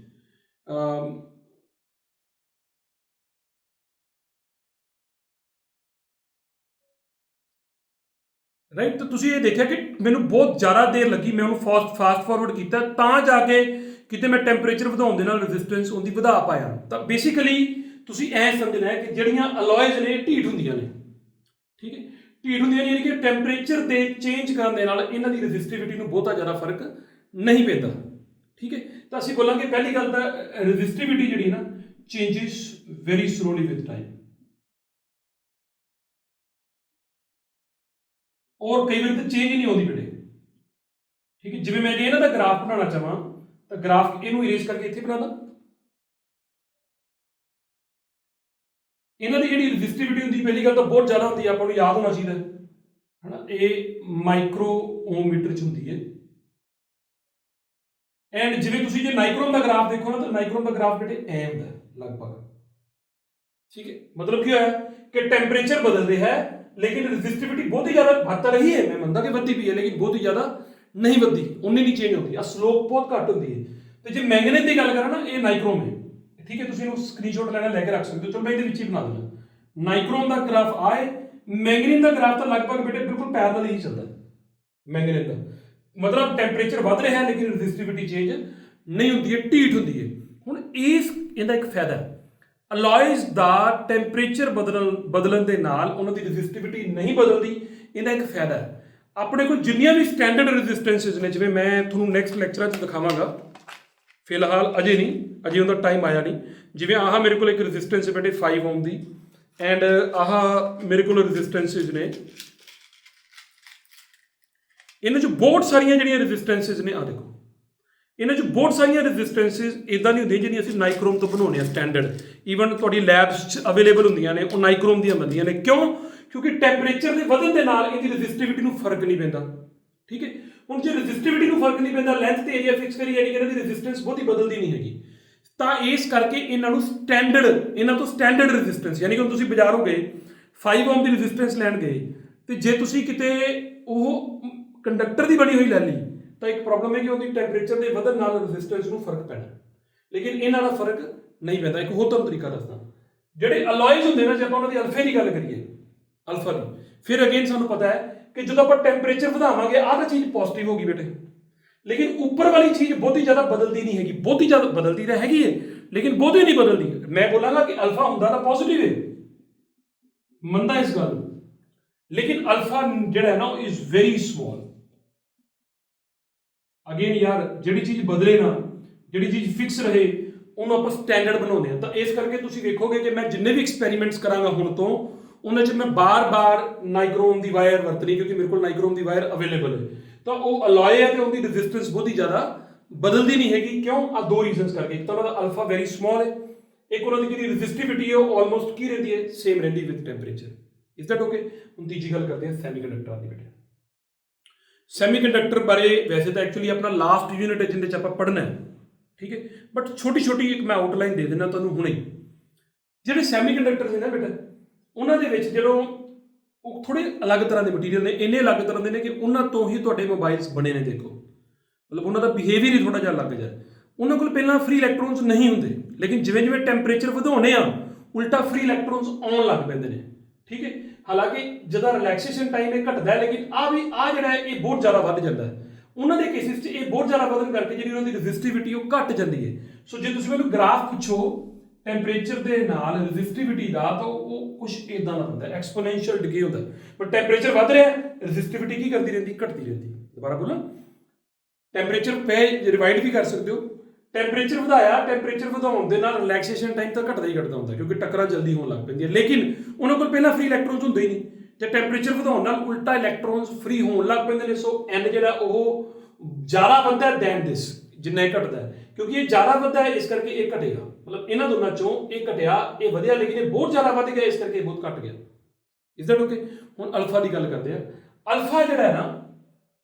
ਰਾਈਟ, ਤਾਂ ਤੁਸੀਂ ਇਹ ਦੇਖਿਆ ਕਿ ਮੈਨੂੰ ਬਹੁਤ ਜ਼ਿਆਦਾ ਦੇਰ ਲੱਗੀ, ਮੈਂ ਉਹਨੂੰ ਫਾਸਟ ਫਾਰਵਰਡ ਕੀਤਾ ਤਾਂ ਜਾ ਕੇ ਕਿਤੇ ਮੈਂ ਟੈਂਪਰੇਚਰ ਵਧਾਉਣ ਦੇ ਨਾਲ ਰੈਜ਼ਿਸਟੈਂਸ ਉਹਦੀ ਵਧਾ ਪਾਇਆ। ਤਾਂ ਬੇਸਿਕਲੀ ਤੁਸੀਂ ਐ ਸਮਝਣਾ ਹੈ ਕਿ ਜਿਹੜੀਆਂ ਅਲੋਇਜ਼ ਨੇ ਢੀਠ ਹੁੰਦੀਆਂ ਨੇ, ਠੀਕ ਹੈ, ਢੀਠ ਹੁੰਦੀਆਂ ਨੇ, ਯਾਨੀ ਕਿ ਟੈਂਪਰੇਚਰ ਦੇ ਚੇਂਜ ਕਰਨ ਦੇ ਨਾਲ ਇਹਨਾਂ ਦੀ ਰੈਜ਼ਿਸਟਿਵਿਟੀ ਨੂੰ ਬਹੁਤਾ ਜ਼ਿਆਦਾ ਫਰਕ ਨਹੀਂ ਪੈਂਦਾ, ਠੀਕ ਹੈ। ਤਾਂ ਅਸੀਂ ਬੋਲਾਂਗੇ ਪਹਿਲੀ ਗੱਲ ਤਾਂ ਰੈਜ਼ਿਸਟਿਵਿਟੀ ਜਿਹੜੀ ਨਾ changes very slowly with time, ਔਰ ਕਈ ਵਾਰ ਤਾਂ ਚੇਂਜ ਹੀ ਨਹੀਂ ਆਉਂਦੀ ਬੇਟੇ, ਠੀਕ ਹੈ। ਜਿਵੇਂ ਮੈਂ ਜੇ ਇਹਨਾਂ ਦਾ ਗ੍ਰਾਫ ਬਣਾਉਣਾ ਚਾਹਾਂ ਤਾਂ ਗ੍ਰਾਫ ਇਹਨੂੰ ਇਰੇਜ਼ ਕਰਕੇ ਇੱਥੇ ਬਣਾ ਦਾਂ, ਇਹਨਾਂ ਦੀ ਜਿਹੜੀ ਰੈਜ਼ਿਸਟਿਵਿਟੀ ਹੁੰਦੀ ਪਹਿਲੀ ਗੱਲ ਤਾਂ ਬਹੁਤ ਜ਼ਿਆਦਾ ਹੁੰਦੀ ਹੈ, ਆਪਾਂ ਨੂੰ ਯਾਦ ਹੋਣਾ ਚਾਹੀਦਾ ਹੈ ਨਾ, ਇਹ ਮਾਈਕਰੋ ਓਮ ਮੀਟਰ 'ਚ ਹੁੰਦੀ ਹੈ। ਐਂਡ ਜਿਵੇਂ ਤੁਸੀਂ ਜੇ ਨਾਈਕ੍ਰੋਮ ਦਾ ਗ੍ਰਾਫ ਦੇਖੋ ਨਾ, ਤਾਂ ਨਾਈਕ੍ਰੋਮ ਦਾ ਗ੍ਰਾਫ ਬੇਟੇ ਐ ਹੁੰਦਾ ਲਗਭਗ, ਠੀਕ ਹੈ। ਮਤਲਬ ਕੀ ਹੋਇਆ ਕਿ ਟੈਂਪਰੇਚਰ ਬਦਲ ਰਿਹਾ ਹੈ ਲੇਕਿਨ ਰੈਜ਼ਿਸਟਿਵਿਟੀ ਬਹੁਤ ਹੀ ਜ਼ਿਆਦਾ ਵੱਧ ਰਹੀ ਹੈ, ਮੈਂ ਮੰਨਦਾ ਕਿ ਵੱਧਦੀ ਪਈ ਹੈ ਲੇਕਿਨ ਬਹੁਤ ਹੀ ਜ਼ਿਆਦਾ ਨਹੀਂ ਵੱਧਦੀ, ਉਨੀ ਨਹੀਂ ਚੇਂਜ ਹੁੰਦੀ, ਆ ਸਲੋਪ ਬਹੁਤ ਘੱਟ ਹੁੰਦੀ ਹੈ। ਤੇ ਜੇ ਮੈਂਗਨੀਜ਼ ਦੀ ਗੱਲ ਕਰਾਂ ਨਾ, ਇਹ ਨਾਈਕ੍ਰੋਮ ਹੈ, ਠੀਕ ਹੈ, ਤੁਸੀਂ ਇਹਨੂੰ ਸਕਰੀਨਸ਼ਾਟ ਲੈਣਾ ਲੈ ਕੇ ਰੱਖ ਸਕਦੇ ਹੋ। ਚਲੋ ਮੈਂ ਇਹਦੇ ਵਿੱਚ ਹੀ ਬਣਾ ਦਿੰਦਾ, ਨਾਈਕ੍ਰੋਮ ਦਾ ਗ੍ਰਾਫ ਆਏ, ਮੈਂਗਨੀਜ਼ ਦਾ ਗ੍ਰਾਫ ਤਾਂ ਲਗਭਗ ਬੇਟੇ ਬਿਲਕੁਲ ਪੈਰਲਲ ਹੀ ਚੱਲਦਾ ਮੈਂਗਨੀਜ਼ ਦਾ, ਮਤਲਬ ਟੈਂਪਰੇਚਰ ਵੱਧ ਰਿਹਾ ਹੈ ਲੇਕਿਨ ਰੈਜ਼ਿਸਟਿਵਿਟੀ ਚੇਂਜ ਨਹੀਂ ਹੁੰਦੀ ਹੈ, ਢੀਠ ਹੁੰਦੀ ਹੈ। ਹੁਣ ਇਹਦਾ ਇੱਕ ਫਾਇਦਾ ਹੈ, ਅਲੋਇਜ਼ ਦਾ ਟੈਂਪਰੇਚਰ ਬਦਲਣ ਦੇ ਨਾਲ ਉਹਨਾਂ ਦੀ ਰੈਜ਼ਿਸਟਿਵਿਟੀ ਨਹੀਂ ਬਦਲਦੀ, ਇਹਦਾ ਇੱਕ ਫਾਇਦਾ ਹੈ। ਆਪਣੇ ਕੋਲ ਜਿੰਨੀਆਂ ਵੀ ਸਟੈਂਡਰਡ ਰੈਜ਼ਿਸਟੈਂਸਿਸ ਨੇ, ਜਿਵੇਂ ਮੈਂ ਤੁਹਾਨੂੰ ਨੈਕਸਟ ਲੈਕਚਰਾਂ 'ਚ ਦਿਖਾਵਾਂਗਾ, ਫਿਲਹਾਲ ਅਜੇ ਨਹੀਂ, ਅਜੇ ਉਹਦਾ ਟਾਈਮ ਆਇਆ ਨਹੀਂ। ਜਿਵੇਂ ਆਹ ਮੇਰੇ ਕੋਲ ਇੱਕ ਰੈਜ਼ਿਸਟੈਂਸ ਹੈ ਬੇਟੇ 5 ਓਮ ਦੀ, ਐਂਡ ਆਹ ਮੇਰੇ ਕੋਲ ਰੈਜ਼ਿਸਟੈਂਸਿਸ ਨੇ, ਇਹਨਾਂ 'ਚ ਬਹੁਤ ਸਾਰੀਆਂ ਜਿਹੜੀਆਂ ਰੈਜ਼ਿਸਟੈਂਸਿਸ ਨੇ, ਆਹ ਦੇਖੋ ਇਹਨਾਂ 'ਚ ਬਹੁਤ ਸਾਰੀਆਂ ਰੈਜ਼ਿਸਟੈਂਸਿਸ ਇੱਦਾਂ ਦੀ ਹੁੰਦੀਆਂ ਜਿਹੜੀਆਂ ਅਸੀਂ ਨਾਈਕ੍ਰੋਮ ਤੋਂ ਬਣਾਉਂਦੇ ਹਾਂ ਸਟੈਂਡਰਡ, ਈਵਨ ਤੁਹਾਡੀ ਲੈਬਸ 'ਚ ਅਵੇਲੇਬਲ ਹੁੰਦੀਆਂ ਨੇ, ਉਹ ਨਾਈਕ੍ਰੋਮ ਦੀਆਂ ਬਣਦੀਆਂ ਨੇ। ਕਿਉਂ? ਕਿਉਂਕਿ ਟੈਂਪਰੇਚਰ ਦੇ ਵਧਣ ਦੇ ਨਾਲ ਇਹਦੀ ਰੈਜ਼ਿਸਟਿਵਿਟੀ ਨੂੰ ਫਰਕ ਨਹੀਂ ਪੈਂਦਾ, ਠੀਕ ਹੈ। ਹੁਣ ਜੇ ਰੈਜ਼ਿਸਟਿਵਿਟੀ ਨੂੰ ਫਰਕ ਨਹੀਂ ਪੈਂਦਾ, ਲੈਂਥ ਤੇ ਏਰੀਆ ਫਿਕਸ ਕਰੀ ਜਾਣੀ, ਇਹਨਾਂ ਦੀ ਰੈਜ਼ਿਸਟੈਂਸ ਬਹੁਤੀ ਬਦਲਦੀ ਨਹੀਂ ਹੈਗੀ, ਤਾਂ ਇਸ ਕਰਕੇ ਇਹਨਾਂ ਨੂੰ ਇਹਨਾਂ ਤੋਂ ਸਟੈਂਡਰਡ ਰੈਜ਼ਿਸਟੈਂਸ, ਯਾਨੀ ਕਿ ਹੁਣ ਤੁਸੀਂ ਬਾਜ਼ਾਰੋਂ ਗਏ 5 ਓਮ ਦੀ ਰੈਜ਼ਿਸਟੈਂਸ ਲੈਣ ਗਏ, ਤੇ ਜੇ ਤੁਸੀਂ ਕਿਤੇ ਉਹ ਕੰਡਕਟਰ ਦੀ ਬਣੀ ਹੋਈ ਲੈ ਲਈ ਤਾਂ ਇੱਕ ਪ੍ਰੋਬਲਮ ਹੈ ਕਿ ਉਹਦੀ ਟੈਂਪਰੇਚਰ ਦੇ ਵਧਣ ਨਾਲ ਰੈਜ਼ਿਸਟੈਂਸ ਨੂੰ ਫਰਕ ਪੈਣਾ, ਲੇਕਿਨ ਇਹਨਾਂ ਦਾ ਫਰਕ ਨਹੀਂ ਪੈਂਦਾ। ਇੱਕ ਹੋਰ ਤੁਹਾਨੂੰ ਤਰੀਕਾ ਦੱਸਦਾ, ਜਿਹੜੇ ਅਲੋਇਜ਼ ਹੁੰਦੇ ਨੇ, ਜੇ ਆਪਾਂ ਉਹਨਾਂ ਦੀ ਅਲਫੇ ਦੀ ਗੱਲ ਕਰੀਏ, ਅਲਫਾ ਦੀ, ਫਿਰ ਅਗੇਨ ਸਾਨੂੰ ਪਤਾ ਹੈ ਕਿ ਜਦੋਂ ਆਪਾਂ ਟੈਂਪਰੇਚਰ ਵਧਾਵਾਂਗੇ ਆਹ ਤਾਂ ਚੀਜ਼ ਪੋਜ਼ਿਟਿਵ ਹੋਗੀ ਬੇਟੇ, ਲੇਕਿਨ ਉੱਪਰ ਵਾਲੀ ਚੀਜ਼ ਬਹੁਤੀ ਜ਼ਿਆਦਾ ਬਦਲਦੀ ਨਹੀਂ ਹੈਗੀ, ਬਹੁਤੀ ਜ਼ਿਆਦਾ ਬਦਲਦੀ ਤਾਂ ਹੈਗੀ ਹੈ ਲੇਕਿਨ ਬਹੁਤੀ ਨਹੀਂ ਬਦਲਦੀ। ਮੈਂ ਬੋਲਾਂਗਾ ਕਿ ਅਲਫਾ ਹੁੰਦਾ ਤਾਂ ਪੋਜ਼ਿਟਿਵ ਹੈ, ਮੰਨਦਾ ਇਸ ਗੱਲ ਨੂੰ, ਲੇਕਿਨ ਅਲਫਾ ਜਿਹੜਾ ਹੈ ਨਾ, ਉਹ ਇਜ਼ ਵੈਰੀ ਸਮਾਲ, ਅਗੇਨ ਯਾਰ ਜਿਹੜੀ ਚੀਜ਼ ਬਦਲੇ ਨਾ, ਜਿਹੜੀ ਚੀਜ਼ ਫਿਕਸ ਰਹੇ, ਉਹਨੂੰ ਆਪਾਂ ਸਟੈਂਡਰਡ ਬਣਾਉਂਦੇ ਆ। ਤਾਂ ਇਸ ਕਰਕੇ ਤੁਸੀਂ ਵੇਖੋਗੇ ਕਿ ਮੈਂ ਜਿੰਨੇ ਵੀ ਐਕਸਪੈਰੀਮੈਂਟਸ ਕਰਾਂਗਾ ਹੁਣ ਤੋਂ, ਉਹਨਾਂ 'ਚ ਮੈਂ ਬਾਰ-ਬਾਰ ਨਾਈਕ੍ਰੋਮ ਦੀ ਵਾਇਰ ਵਰਤਣੀ, ਕਿਉਂਕਿ ਮੇਰੇ ਕੋਲ ਨਾਈਕ੍ਰੋਮ ਦੀ ਵਾਇਰ ਅਵੇਲੇਬਲ ਹੈ। ਤਾਂ ਉਹ ਅਲੋਏ ਹੈ ਤੇ ਉਹਦੀ ਰੈਜ਼ਿਸਟੈਂਸ ਬਹੁਤ ਹੀ ਜ਼ਿਆਦਾ ਬਦਲਦੀ ਨਹੀਂ ਹੈਗੀ। ਕਿਉਂ? ਆ ਦੋ ਰੀਜ਼ਨਸ ਕਰਕੇ। ਇੱਕ ਤਾਂ ਉਹਨਾਂ ਦਾ ਅਲਫਾ ਵੈਰੀ ਸਮਾਲ ਹੈ, ਇੱਕ ਉਹਨਾਂ ਦੀ ਜਿਹੜੀ ਰੈਜ਼ਿਸਟਿਵਿਟੀ ਹੈ ਉਹ ਆਲਮੋਸਟ ਕੀ ਰਹਿੰਦੀ ਹੈ, ਸੇਮ ਰਹਿੰਦੀ with temperature. Is that okay? ਹੁਣ ਤੀਜੀ ਗੱਲ ਕਰਦੇ ਹਾਂ ਸੈਮੀਕੰਡਕਟਰਾਂ ਦੀ ਬੇਟੇ। ਸੈਮੀਕੰਡਕਟਰ ਬਾਰੇ ਵੈਸੇ ਤਾਂ ਐਕਚੁਅਲੀ ਆਪਣਾ ਲਾਸਟ ਯੂਨਿਟ ਹੈ ਜਿਹਦੇ 'ਚ ਆਪਾਂ ਪੜ੍ਹਨਾ ਹੈ, ਠੀਕ ਹੈ, ਬਟ ਛੋਟੀ ਇੱਕ ਮੈਂ ਆਊਟਲਾਈਨ ਦੇ ਦਿੰਦਾ ਤੁਹਾਨੂੰ ਹੁਣੇ। ਜਿਹੜੇ ਸੈਮੀਕੰਡਕਟਰ ਨੇ ਨਾ ਬੇਟਾ, ਉਹਨਾਂ ਦੇ ਵਿੱਚ ਜਦੋਂ ਉਹ ਥੋੜੇ ਅਲੱਗ ਤਰ੍ਹਾਂ ਦੇ ਮਟੀਰੀਅਲ ਨੇ, ਇੰਨੇ ਅਲੱਗ ਤਰ੍ਹਾਂ ਦੇ ਨੇ ਕਿ ਉਹਨਾਂ ਤੋਂ ਹੀ ਤੁਹਾਡੇ ਮੋਬਾਈਲਸ ਬਣੇ ਨੇ। ਦੇਖੋ ਮਤਲਬ ਉਹਨਾਂ ਦਾ ਬਿਹੇਵੀਅਰ ਹੀ ਥੋੜਾ ਜਿਹਾ ਅਲੱਗ ਜਿਹਾ। ਉਹਨਾਂ ਕੋਲ ਪਹਿਲਾਂ ਫ੍ਰੀ ਇਲੈਕਟ੍ਰੋਨਸ ਨਹੀਂ ਹੁੰਦੇ, ਲੇਕਿਨ ਜਿਵੇਂ ਟੈਂਪਰੇਚਰ ਵਧਾਉਣੇ ਆ, ਉਲਟਾ ਫ੍ਰੀ ਇਲੈਕਟ੍ਰੋਨਸ ਆਉਣ ਲੱਗ ਪੈਂਦੇ ਨੇ, ਠੀਕ ਹੈ। ਹਾਲਾਂਕਿ ਜਦੋਂ ਰਿਲੈਕਸੇਸ਼ਨ ਟਾਈਮ ਇਹ ਘਟਦਾ ਹੈ, ਲੇਕਿਨ ਆ ਜਿਹੜਾ ਹੈ ਇਹ ਬਹੁਤ ਜ਼ਿਆਦਾ ਵੱਧ ਜਾਂਦਾ ਹੈ। ਉਹਨਾਂ ਦੇ ਕੇਸਿਸ 'ਚ ਇਹ ਬਹੁਤ ਜ਼ਿਆਦਾ ਵਧਣ ਕਰਕੇ ਜਿਹੜੀ ਉਹਨਾਂ ਦੀ ਰੈਜ਼ਿਸਟਿਵਿਟੀ ਉਹ ਘਟ ਜਾਂਦੀ ਹੈ। ਸੋ ਜੇ ਤੁਸੀਂ ਮੈਨੂੰ ਗ੍ਰਾਫ ਪੁੱਛੋ ਟੈਂਪਰੇਚਰ ਦੇ ਨਾਲ ਰੈਜ਼ਿਸਟਿਵਿਟੀ ਦਾ, ਤਾਂ ਉਹ ਕੁਝ ਇਦਾਂ ਦਾ ਹੁੰਦਾ, ਐਕਸਪੋਨੈਂਸ਼ੀਅਲ ਡਿਕੇ ਹੁੰਦਾ। ਪਰ ਟੈਂਪਰੇਚਰ ਵੱਧ ਰਿਹਾ, ਰੈਜ਼ਿਸਟਿਵਿਟੀ ਕੀ ਕਰਦੀ ਰਹਿੰਦੀ, ਘਟਦੀ ਰਹਿੰਦੀ। ਦੁਬਾਰਾ ਬੋਲਾਂ, ਟੈਂਪਰੇਚਰ ਪੇ ਰਿਵਾਈਡ ਵੀ ਕਰ ਸਕਦੇ ਹੋ। ਟੈਂਪਰੇਚਰ ਵਧਾਇਆ, ਟੈਂਪਰੇਚਰ ਵਧਾਉਣ ਦੇ ਨਾਲ ਰਿਲੈਕਸੇਸ਼ਨ ਟਾਈਮ ਤਾਂ ਘਟਦਾ ਹੀ ਘਟਦਾ ਹੁੰਦਾ, ਕਿਉਂਕਿ ਟੱਕਰਾਂ ਜਲਦੀ ਹੋਣ ਲੱਗ ਪੈਂਦੀਆਂ। ਲੇਕਿਨ ਉਹਨਾਂ ਕੋਲ ਪਹਿਲਾਂ ਫ੍ਰੀ ਇਲੈਕਟ੍ਰੋਨਸ ਹੁੰਦੇ ਹੀ ਨਹੀਂ, ਤੇ ਟੈਂਪਰੇਚਰ ਵਧਾਉਣ ਨਾਲ ਉਲਟਾ ਇਲੈਕਟ੍ਰੋਨਸ ਫ੍ਰੀ ਹੋਣ ਲੱਗ ਪੈਂਦੇ ਨੇ। ਸੋ ਐਨ ਜਿਹੜਾ ਉਹ ਜ਼ਿਆਦਾ ਵੱਧਦਾ ਹੈ ਦੈਨ ਦਿਸ, ਜਿੰਨਾ ਇਹ ਘਟਦਾ ਹੈ, ਕਿਉਂਕਿ ਇਹ ਜ਼ਿਆਦਾ ਵੱਧਦਾ ਹੈ ਇਸ ਕਰਕੇ ਇਹ ਘਟੇਗਾ। ਮਤਲਬ ਇਹਨਾਂ ਦੋਨਾਂ ਚੋਂ ਇਹ ਘਟਿਆ, ਇਹ ਵਧਿਆ, ਲੇਕਿਨ ਇਹ ਬਹੁਤ ਜ਼ਿਆਦਾ ਵੱਧ ਗਿਆ ਇਸ ਕਰਕੇ ਇਹ ਬਹੁਤ ਘਟ ਗਿਆ। Is that okay? ਹੁਣ ਅਲਫਾ ਦੀ ਗੱਲ ਕਰਦੇ ਆ। ਅਲਫਾ ਜਿਹੜਾ ਹੈ ਨਾ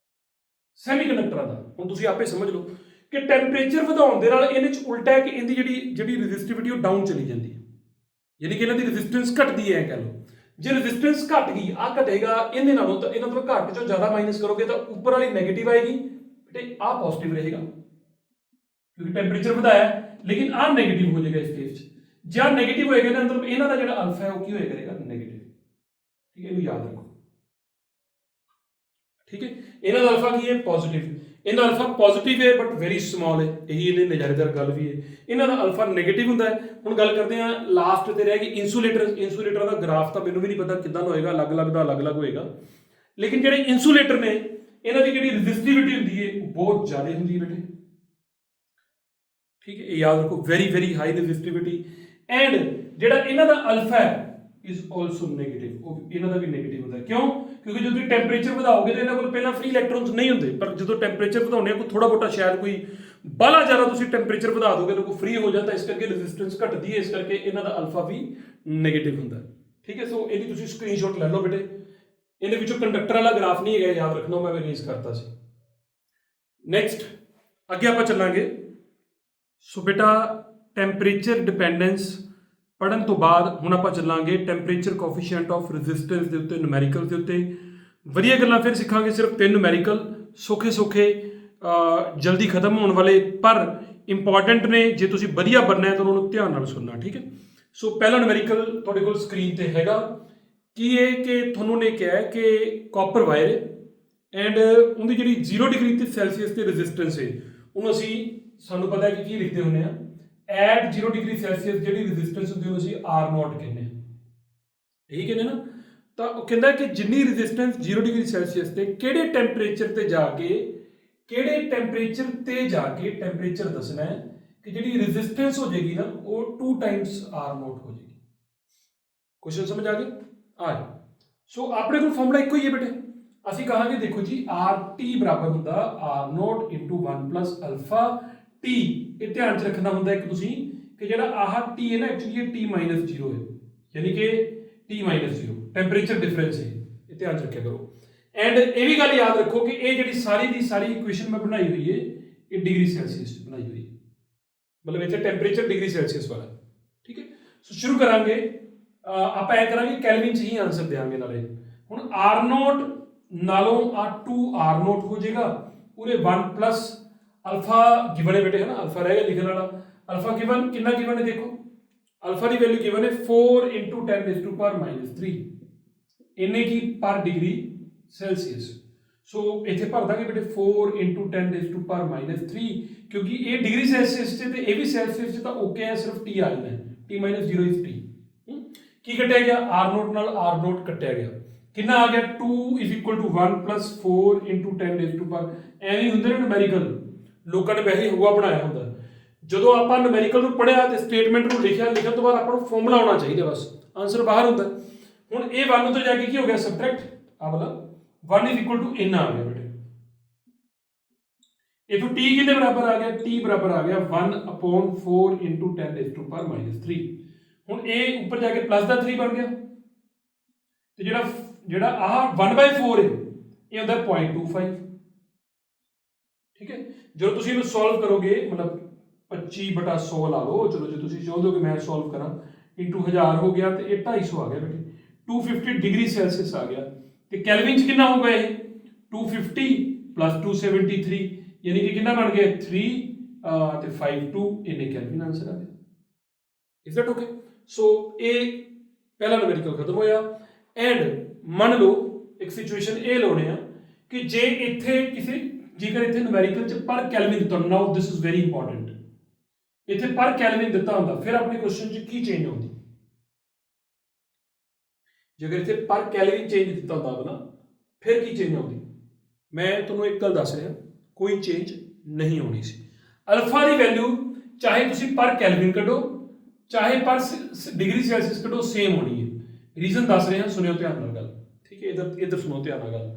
ਸੈਮੀਕੰਡਕਟਰਾਂ ਦਾ, ਹੁਣ ਤੁਸੀਂ ਆਪੇ ਸਮਝ ਲਓ ਕਿ ਟੈਂਪਰੇਚਰ ਵਧਾਉਣ ਦੇ ਨਾਲ ਇਹਦੇ 'ਚ ਉਲਟਾ ਹੈ ਕਿ ਇਹਦੀ ਜਿਹੜੀ ਰੈਜ਼ਿਸਟਿਵਿਟੀ ਉਹ ਡਾਊਨ ਚਲੀ ਜਾਂਦੀ ਹੈ, ਯਾਨੀ ਕਿ ਇਹਨਾਂ ਦੀ ਰੈਜ਼ਿਸਟੈਂਸ ਘਟਦੀ ਹੈ। ਕਹਿ ਲਓ ਜੇ ਰੈਜ਼ਿਸਟੈਂਸ ਘਟ ਗਈ, ਆ ਘਟੇਗਾ ਇਹਦੇ ਨਾਲੋਂ, ਤਾਂ ਇਹਨਾਂ ਤੋਂ ਘੱਟ ਚੋਂ ਜ਼ਿਆਦਾ ਮਾਈਨਸ ਕਰੋਗੇ ਤਾਂ ਉੱਪਰ ਵਾਲੀ ਨੈਗੇਟਿਵ ਆਏਗੀ ਤੇ ਆ ਪੋਜ਼ਿਟਿਵ ਰਹੇਗਾ, ਕਿਉਂਕਿ ਟੈਂਪਰੇਚਰ ਵਧਾਇਆ, ਲੇਕਿਨ ਆ ਨੈਗੇਟਿਵ ਹੋ ਜਾਏਗਾ ਇਸ ਕੇਸ 'ਚ। ਜੇ ਨੈਗੇਟਿਵ ਹੋਏਗਾ ਨਾ, ਮਤਲਬ ਇਹਨਾਂ ਦਾ ਜਿਹੜਾ ਅਲਫਾ ਹੈ ਉਹ ਕੀ ਹੋਇਆ ਕਰੇਗਾ, ਨੈਗੇਟਿਵ। ਠੀਕ ਹੈ, ਇਹਨੂੰ ਯਾਦ ਰੱਖੋ, ਠੀਕ ਹੈ। ਇਹਨਾਂ ਦਾ ਅਲਫਾ ਕੀ ਹੈ, ਪੋਜ਼ਿਟਿਵ। ਇਹਨਾਂ ਦਾ ਅਲਫਾ ਪੋਜ਼ਿਟਿਵ ਹੈ ਬਟ ਵੈਰੀ ਸਮਾਲ ਹੈ, ਇਹੀ ਇਹਨੇ ਨਜ਼ਾਰੇਦਾਰ ਗੱਲ ਵੀ ਹੈ। ਇਹਨਾਂ ਦਾ ਅਲਫਾ ਨੈਗੇਟਿਵ ਹੁੰਦਾ ਹੈ। ਹੁਣ ਗੱਲ ਕਰਦੇ ਹਾਂ ਲਾਸਟ ਤੇ ਰਹਿ ਗਈ ਇਨਸੂਲੇਟਰ। ਇਨਸੂਲੇਟਰ ਦਾ ਗ੍ਰਾਫ ਤਾਂ ਮੈਨੂੰ ਵੀ ਨਹੀਂ ਪਤਾ ਕਿੱਦਾਂ ਦਾ ਹੋਏਗਾ, ਅਲੱਗ-ਅਲੱਗ ਦਾ ਅਲੱਗ-ਅਲੱਗ ਹੋਏਗਾ, ਲੇਕਿਨ ਜਿਹੜੇ ਇਨਸੂਲੇਟਰ ਨੇ ਇਹਨਾਂ ਦੀ ਜਿਹੜੀ ਰੈਜ਼ਿਸਟਿਵਿਟੀ ਹੁੰਦੀ ਹੈ ਉਹ ਬਹੁਤ ਜ਼ਿਆਦਾ ਹੁੰਦੀ ਹੈ ਬੇਟੇ, ਠੀਕ ਹੈ। ਇਹ ਯਾਦ ਰੱਖੋ, ਵੈਰੀ ਹਾਈ ਰੈਜ਼ਿਸਟਿਵਿਟੀ। ਐਂਡ ਜਿਹੜਾ ਇਹਨਾਂ ਦਾ ਅਲਫਾ ਹੈ ਇਜ਼ ਆਲਸੋ ਨੈਗੇਟਿਵ, ਉਹ ਇਹਨਾਂ ਦਾ ਵੀ ਨੈਗੇਟਿਵ ਹੁੰਦਾ। ਕਿਉਂ? ਕਿਉਂਕਿ ਜਦੋਂ ਤੁਸੀਂ ਟੈਂਪਰੇਚਰ ਵਧਾਓਗੇ ਤਾਂ ਇਹਨਾਂ ਕੋਲ ਪਹਿਲਾਂ ਫ੍ਰੀ ਇਲੈਕਟ੍ਰੋਨਸ ਨਹੀਂ ਹੁੰਦੇ, ਪਰ ਜਦੋਂ ਟੈਂਪਰੇਚਰ ਵਧਾਉਣੇ ਆ ਕੋਈ ਥੋੜਾ ਬਹੁਤਾ, ਸ਼ਾਇਦ ਕੋਈ ਬਾਹਲਾ ਜ਼ਿਆਦਾ ਤੁਸੀਂ ਟੈਂਪਰੇਚਰ ਵਧਾ ਦੋਗੇ ਤਾਂ ਕੋਈ ਫ੍ਰੀ ਹੋ ਜਾਂਦਾ, ਇਸ ਕਰਕੇ ਰੈਜ਼ਿਸਟੈਂਸ ਘਟਦੀ ਹੈ, ਇਸ ਕਰਕੇ ਇਹਨਾਂ ਦਾ ਅਲਫਾ ਵੀ ਨੈਗੇਟਿਵ ਹੁੰਦਾ, ਠੀਕ ਹੈ। ਸੋ ਇਹਦੀ ਤੁਸੀਂ ਸਕਰੀਨਸ਼ਾਟ ਲੈ ਲਓ ਬੇਟੇ। ਇਹਦੇ ਵਿੱਚੋਂ ਕੰਡਕਟਰ ਵਾਲਾ ਗ੍ਰਾਫ ਨਹੀਂ ਹੈਗਾ, ਯਾਦ ਰੱਖਣਾ, ਮੈਂ ਰੇਜ਼ ਕਰਤਾ ਸੀ। ਨੈਕਸਟ ਅੱਗੇ ਆਪਾਂ ਚੱਲਾਂਗੇ। ਸੋ ਬੇਟਾ ਟੈਂਪਰੇਚਰ ਡਿਪੈਂਡੈਂਸ ਪੜ੍ਹਨ ਤੋਂ ਬਾਅਦ ਹੁਣ ਆਪਾਂ ਚੱਲਾਂਗੇ ਟੈਂਪਰੇਚਰ ਕੋਫੀਸ਼ੀਐਂਟ ਆਫ ਰੈਜ਼ਿਸਟੈਂਸ ਦੇ ਉੱਤੇ, ਨੂਮੈਰੀਕਲ ਦੇ ਉੱਤੇ। ਵਧੀਆ ਗੱਲਾਂ ਫਿਰ ਸਿੱਖਾਂਗੇ, ਸਿਰਫ 3 ਨੂਮੈਰੀਕਲ, ਸੌਖੇ ਜਲਦੀ ਖਤਮ ਹੋਣ ਵਾਲੇ, ਪਰ ਇੰਪੋਰਟੈਂਟ ਨੇ। ਜੇ ਤੁਸੀਂ ਵਧੀਆ ਬਣਨਾ ਹੈ ਤਾਂ ਉਹਨਾਂ ਨੂੰ ਧਿਆਨ ਨਾਲ ਸੁਣਨਾ, ਠੀਕ ਹੈ। ਸੋ ਪਹਿਲਾ ਨੂਮੈਰੀਕਲ ਤੁਹਾਡੇ ਕੋਲ ਸਕਰੀਨ ਤੇ ਹੈਗਾ। ਕੀ ਹੈ ਕਿ ਤੁਹਾਨੂੰ ਨੇ ਕਿਹਾ ਹੈ ਕਿ ਕਾਪਰ ਵਾਇਰ ਹੈ ਐਂਡ ਉਹਦੀ ਜਿਹੜੀ 0 ਡਿਗਰੀ ਤੇ ਸੈਲਸੀਅਸ ਤੇ ਰੈਜ਼ਿਸਟੈਂਸ ਹੈ, ਉਹਨੂੰ ਸਾਨੂੰ ਪਤਾ ਹੈ ਕਿ ਕੀ ਲਿਖਦੇ ਹੁੰਦੇ ਆ, ਐਟ 0 ਡਿਗਰੀ ਸੈਲਸੀਅਸ ਜਿਹੜੀ ਰੈਜ਼ਿਸਟੈਂਸ ਹੁੰਦੀ ਉਹਨੂੰ ਅਸੀਂ R0 ਕਹਿੰਦੇ ਹਾਂ, ਇਹੀ ਕਹਿੰਦੇ ਨਾ। ਤਾਂ ਉਹ ਕਹਿੰਦਾ ਕਿ ਜਿੰਨੀ ਰੈਜ਼ਿਸਟੈਂਸ 0 ਡਿਗਰੀ ਸੈਲਸੀਅਸ ਤੇ ਕਿਹੜੇ ਟੈਂਪਰੇਚਰ ਤੇ ਜਾ ਕੇ ਟੈਂਪਰੇਚਰ ਦੱਸਣਾ ਹੈ ਕਿ ਜਿਹੜੀ ਰੈਜ਼ਿਸਟੈਂਸ ਹੋ ਜਾਏਗੀ ਨਾ ਉਹ 2 ਟਾਈਮਸ R0 ਹੋ ਜਾਏਗੀ। ਕੁਐਸਚਨ ਸਮਝ ਆ ਗਿਆ? ਸੋ ਆਪਣੇ ਕੋਲ ਫਾਰਮੂਲਾ ਇੱਕੋ ਹੀ ਹੈ ਬੇਟੇ। ਅਸੀਂ ਕਹਾਂਗੇ ਦੇਖੋ ਜੀ RT ਬਰਾਬਰ ਹੁੰਦਾ R0 × 1 + ਅਲਫਾ T। ਇਹ ਧਿਆਨ 'ਚ ਰੱਖਣਾ ਹੁੰਦਾ ਇੱਕ ਤੁਸੀਂ ਕਿ ਜਿਹੜਾ ਆਹ T ਹੈ ਨਾ, ਐਕਚੁਅਲੀ ਇਹ T-0 ਹੈ, ਯਾਨੀ ਕਿ T-0 ਟੈਂਪਰੇਚਰ ਡਿਫਰੈਂਸ ਹੈ, ਇਹ ਧਿਆਨ 'ਚ ਰੱਖਿਆ ਕਰੋ। ਐਂਡ ਇਹ ਵੀ ਗੱਲ ਯਾਦ ਰੱਖੋ ਕਿ ਇਹ ਜਿਹੜੀ ਸਾਰੀ ਦੀ ਸਾਰੀ ਇਕੁਏਸ਼ਨ ਮੈਂ ਬਣਾਈ ਹੋਈ ਹੈ ਇਹ ਡਿਗਰੀ ਸੈਲਸੀਅਸ ਬਣਾਈ ਹੋਈ ਹੈ, ਮਤਲਬ ਇੱਥੇ ਟੈਂਪਰੇਚਰ ਡਿਗਰੀ ਸੈਲਸੀਅਸ ਵਾਲਾ, ਠੀਕ ਹੈ। ਸੋ ਸ਼ੁਰੂ ਕਰਾਂਗੇ, ਆਪਾਂ ਇਹ ਕਰਾਂਗੇ ਕੈਲਵਿਨ 'ਚ ਹੀ ਆਨਸਰ ਦੇਵਾਂਗੇ ਨਾਲੇ। ਹੁਣ R0 ਨਾਲੋਂ ਆ 2R0 ਹੋ ਜਾਏਗਾ, ਪੂਰੇ 1 + ਅਲਫਾ ਗਿਵਨ ਹੈ ਬੇਟੇ, ਹੈ ਨਾ, ਅਲਫਾ ਰਹਿ ਗਿਆ ਲਿਖਣ ਵਾਲਾ। ਅਲਫਾ ਗਿਵਨ ਕਿੰਨਾ ਗਿਵਨ ਹੈ ਦੇਖੋ, ਅਲਫਾ ਦੀ ਵੈਲਿਊ ਗਿਵਨ ਹੈ 4 × 10⁻³ ਇੰਨੇ ਕੀ ਪਰ ਡਿਗਰੀ ਸੈਲਸੀਅਸ। ਸੋ ਇੱਥੇ ਭਰ ਦਾਂਗੇ ਬੇਟੇ 4 × 10⁻³ ਕਿਉਂਕਿ ਇਹ ਡਿਗਰੀ ਸੈਲਸੀਅਸ ਤੇ ਇਹ ਵੀ ਸੈਲਸੀਅਸ 'ਚ ਤਾਂ ਓਕੇ ਹੈ, ਸਿਰਫ T ਆ ਜਾਂਦਾ ਹੈ, T-0 is T। ਕੀ ਕੱਟਿਆ ਗਿਆ, R0 ਨਾਲ R0 ਕੱਟਿਆ ਗਿਆ, ਕਿੰਨਾ ਆ ਗਿਆ 2 = 1 + 4 × 10⁻⁴ ਐਵੇਂ ਹੁੰਦੇ ਨੇ ਨੂਮੈਰੀਕਲ। ਲੋਕਾਂ ਨੇ ਵੈਸੇ ਹੂਆ ਬਣਾਇਆ ਹੁੰਦਾ। ਜਦੋਂ ਆਪਾਂ ਨੂਮੈਰੀਕਲ ਨੂੰ ਪੜ੍ਹਿਆ ਤੇ ਸਟੇਟਮੈਂਟ ਨੂੰ ਲਿਖਿਆ, ਲਿਖਣ ਤੋਂ ਬਾਅਦ ਆਪਾਂ ਨੂੰ ਫਾਰਮੂਲਾ ਆਉਣਾ ਚਾਹੀਦਾ, ਬਸ ਆਨਸਰ ਬਾਹਰ ਹੁੰਦਾ। ਹੁਣ ਇਹ 1 ਤੋਂ ਜਾ ਕੇ ਕੀ ਹੋ ਗਿਆ ਸਬਟ੍ਰੈਕਟ, ਆ ਵਾਲਾ 1 ਇਜ਼ ਇਕੁਅਲ ਟੂ ਇੰਨਾ ਆ ਗਿਆ ਬੇਟੇ। ਇਥੋਂ t ਕਿਹਦੇ ਬਰਾਬਰ ਆ ਗਿਆ, t ਬਰਾਬਰ ਆ ਗਿਆ 1/4 into 10⁻³ ਹੁਣ ਇਹ ਉੱਪਰ ਜਾ ਕੇ ਪਲੱਸ ਦਾ 3 ਬਣ ਗਿਆ ਤੇ ਜਿਹੜਾ ਆਹ 1/4 ਹੈ ਇਹ ਹੁੰਦਾ 0.25। ਠੀਕ ਹੈ, ਜਦੋਂ ਤੁਸੀਂ ਇਹਨੂੰ ਸੋਲਵ ਕਰੋਗੇ ਮਤਲਬ 25/100 ਲਾ ਲਓ, ਚਲੋ ਜੇ ਤੁਸੀਂ ਚਾਹੁੰਦੇ ਹੋ ਕਿ ਮੈਂ ਸੋਲਵ ਕਰਾਂ, ਇੰਟੂ 1000 ਹੋ ਗਿਆ ਤੇ ਇਹ 250 ਆ ਗਿਆ ਬੇਟੇ, 250 ਡਿਗਰੀ ਸੈਲਸੀਅਸ ਆ ਗਿਆ। ਤੇ ਕੈਲਵਿਨ ਚ ਕਿੰਨਾ ਹੋਊਗਾ ਇਹ 250 + 273 यानी कि कितना बन गया 3 ਤੇ 52 ਇਹਨੇ ਕੈਲਵਿਨ ਆਨਸਰ ਆ ਗਿਆ। Is that okay? ਸੋ ਇਹ ਪਹਿਲਾ ਨੂਮੈਰੀਕਲ ਖਤਮ ਹੋਇਆ। ਐਂਡ ਮੰਨ ਲਓ ਇੱਕ ਸਿਚੁਏਸ਼ਨ ਇਹ ਲਾਉਣੇ ਆ ਕਿ ਜੇ ਇੱਥੇ ਜੇਕਰ ਇੱਥੇ ਨੂਮੈਰੀਕਲ ਚ ਪਰ ਕੈਲਵਿਨ ਦਿੱਤਾ, ਨਾਓ ਦਿਸ ਇਜ਼ ਵੈਰੀ ਇੰਪੋਰਟੈਂਟ, ਇੱਥੇ ਪਰ ਕੈਲਵਿਨ ਦਿੱਤਾ ਹੁੰਦਾ, ਫਿਰ ਆਪਣੇ ਕੁਐਸਚਨ ਚ ਕੀ ਚੇਂਜ ਹੁੰਦੀ? ਜੇਕਰ ਇੱਥੇ ਪਰ ਕੈਲਵਿਨ ਚੇਂਜ ਦਿੱਤਾ ਹੁੰਦਾ ਆਪਣਾ, ਫਿਰ ਕੀ ਚੇਂਜ ਆਉਂਦੀ? ਮੈਂ ਤੁਹਾਨੂੰ ਇੱਕ ਗੱਲ ਦੱਸ ਰਿਹਾ, ਕੋਈ ਚੇਂਜ ਨਹੀਂ ਹੋਣੀ ਸੀ। ਅਲਫਾ ਦੀ ਵੈਲਿਊ ਚਾਹੇ ਤੁਸੀਂ ਪਰ ਕੈਲਵਿਨ ਕੱਢੋ ਚਾਹੇ ਪਰ ਡਿਗਰੀ ਸੈਲਸੀਅਸ ਕੱਢੋ, ਸੇਮ ਹੋਣੀ ਹੈ। ਰੀਜ਼ਨ ਦੱਸ ਰਿਹਾ, ਸੁਣਿਓ ਧਿਆਨ ਨਾਲ ਗੱਲ। ਠੀਕ ਹੈ, ਇਧਰ ਸੁਣੋ ਧਿਆਨ ਨਾਲ ਗੱਲ।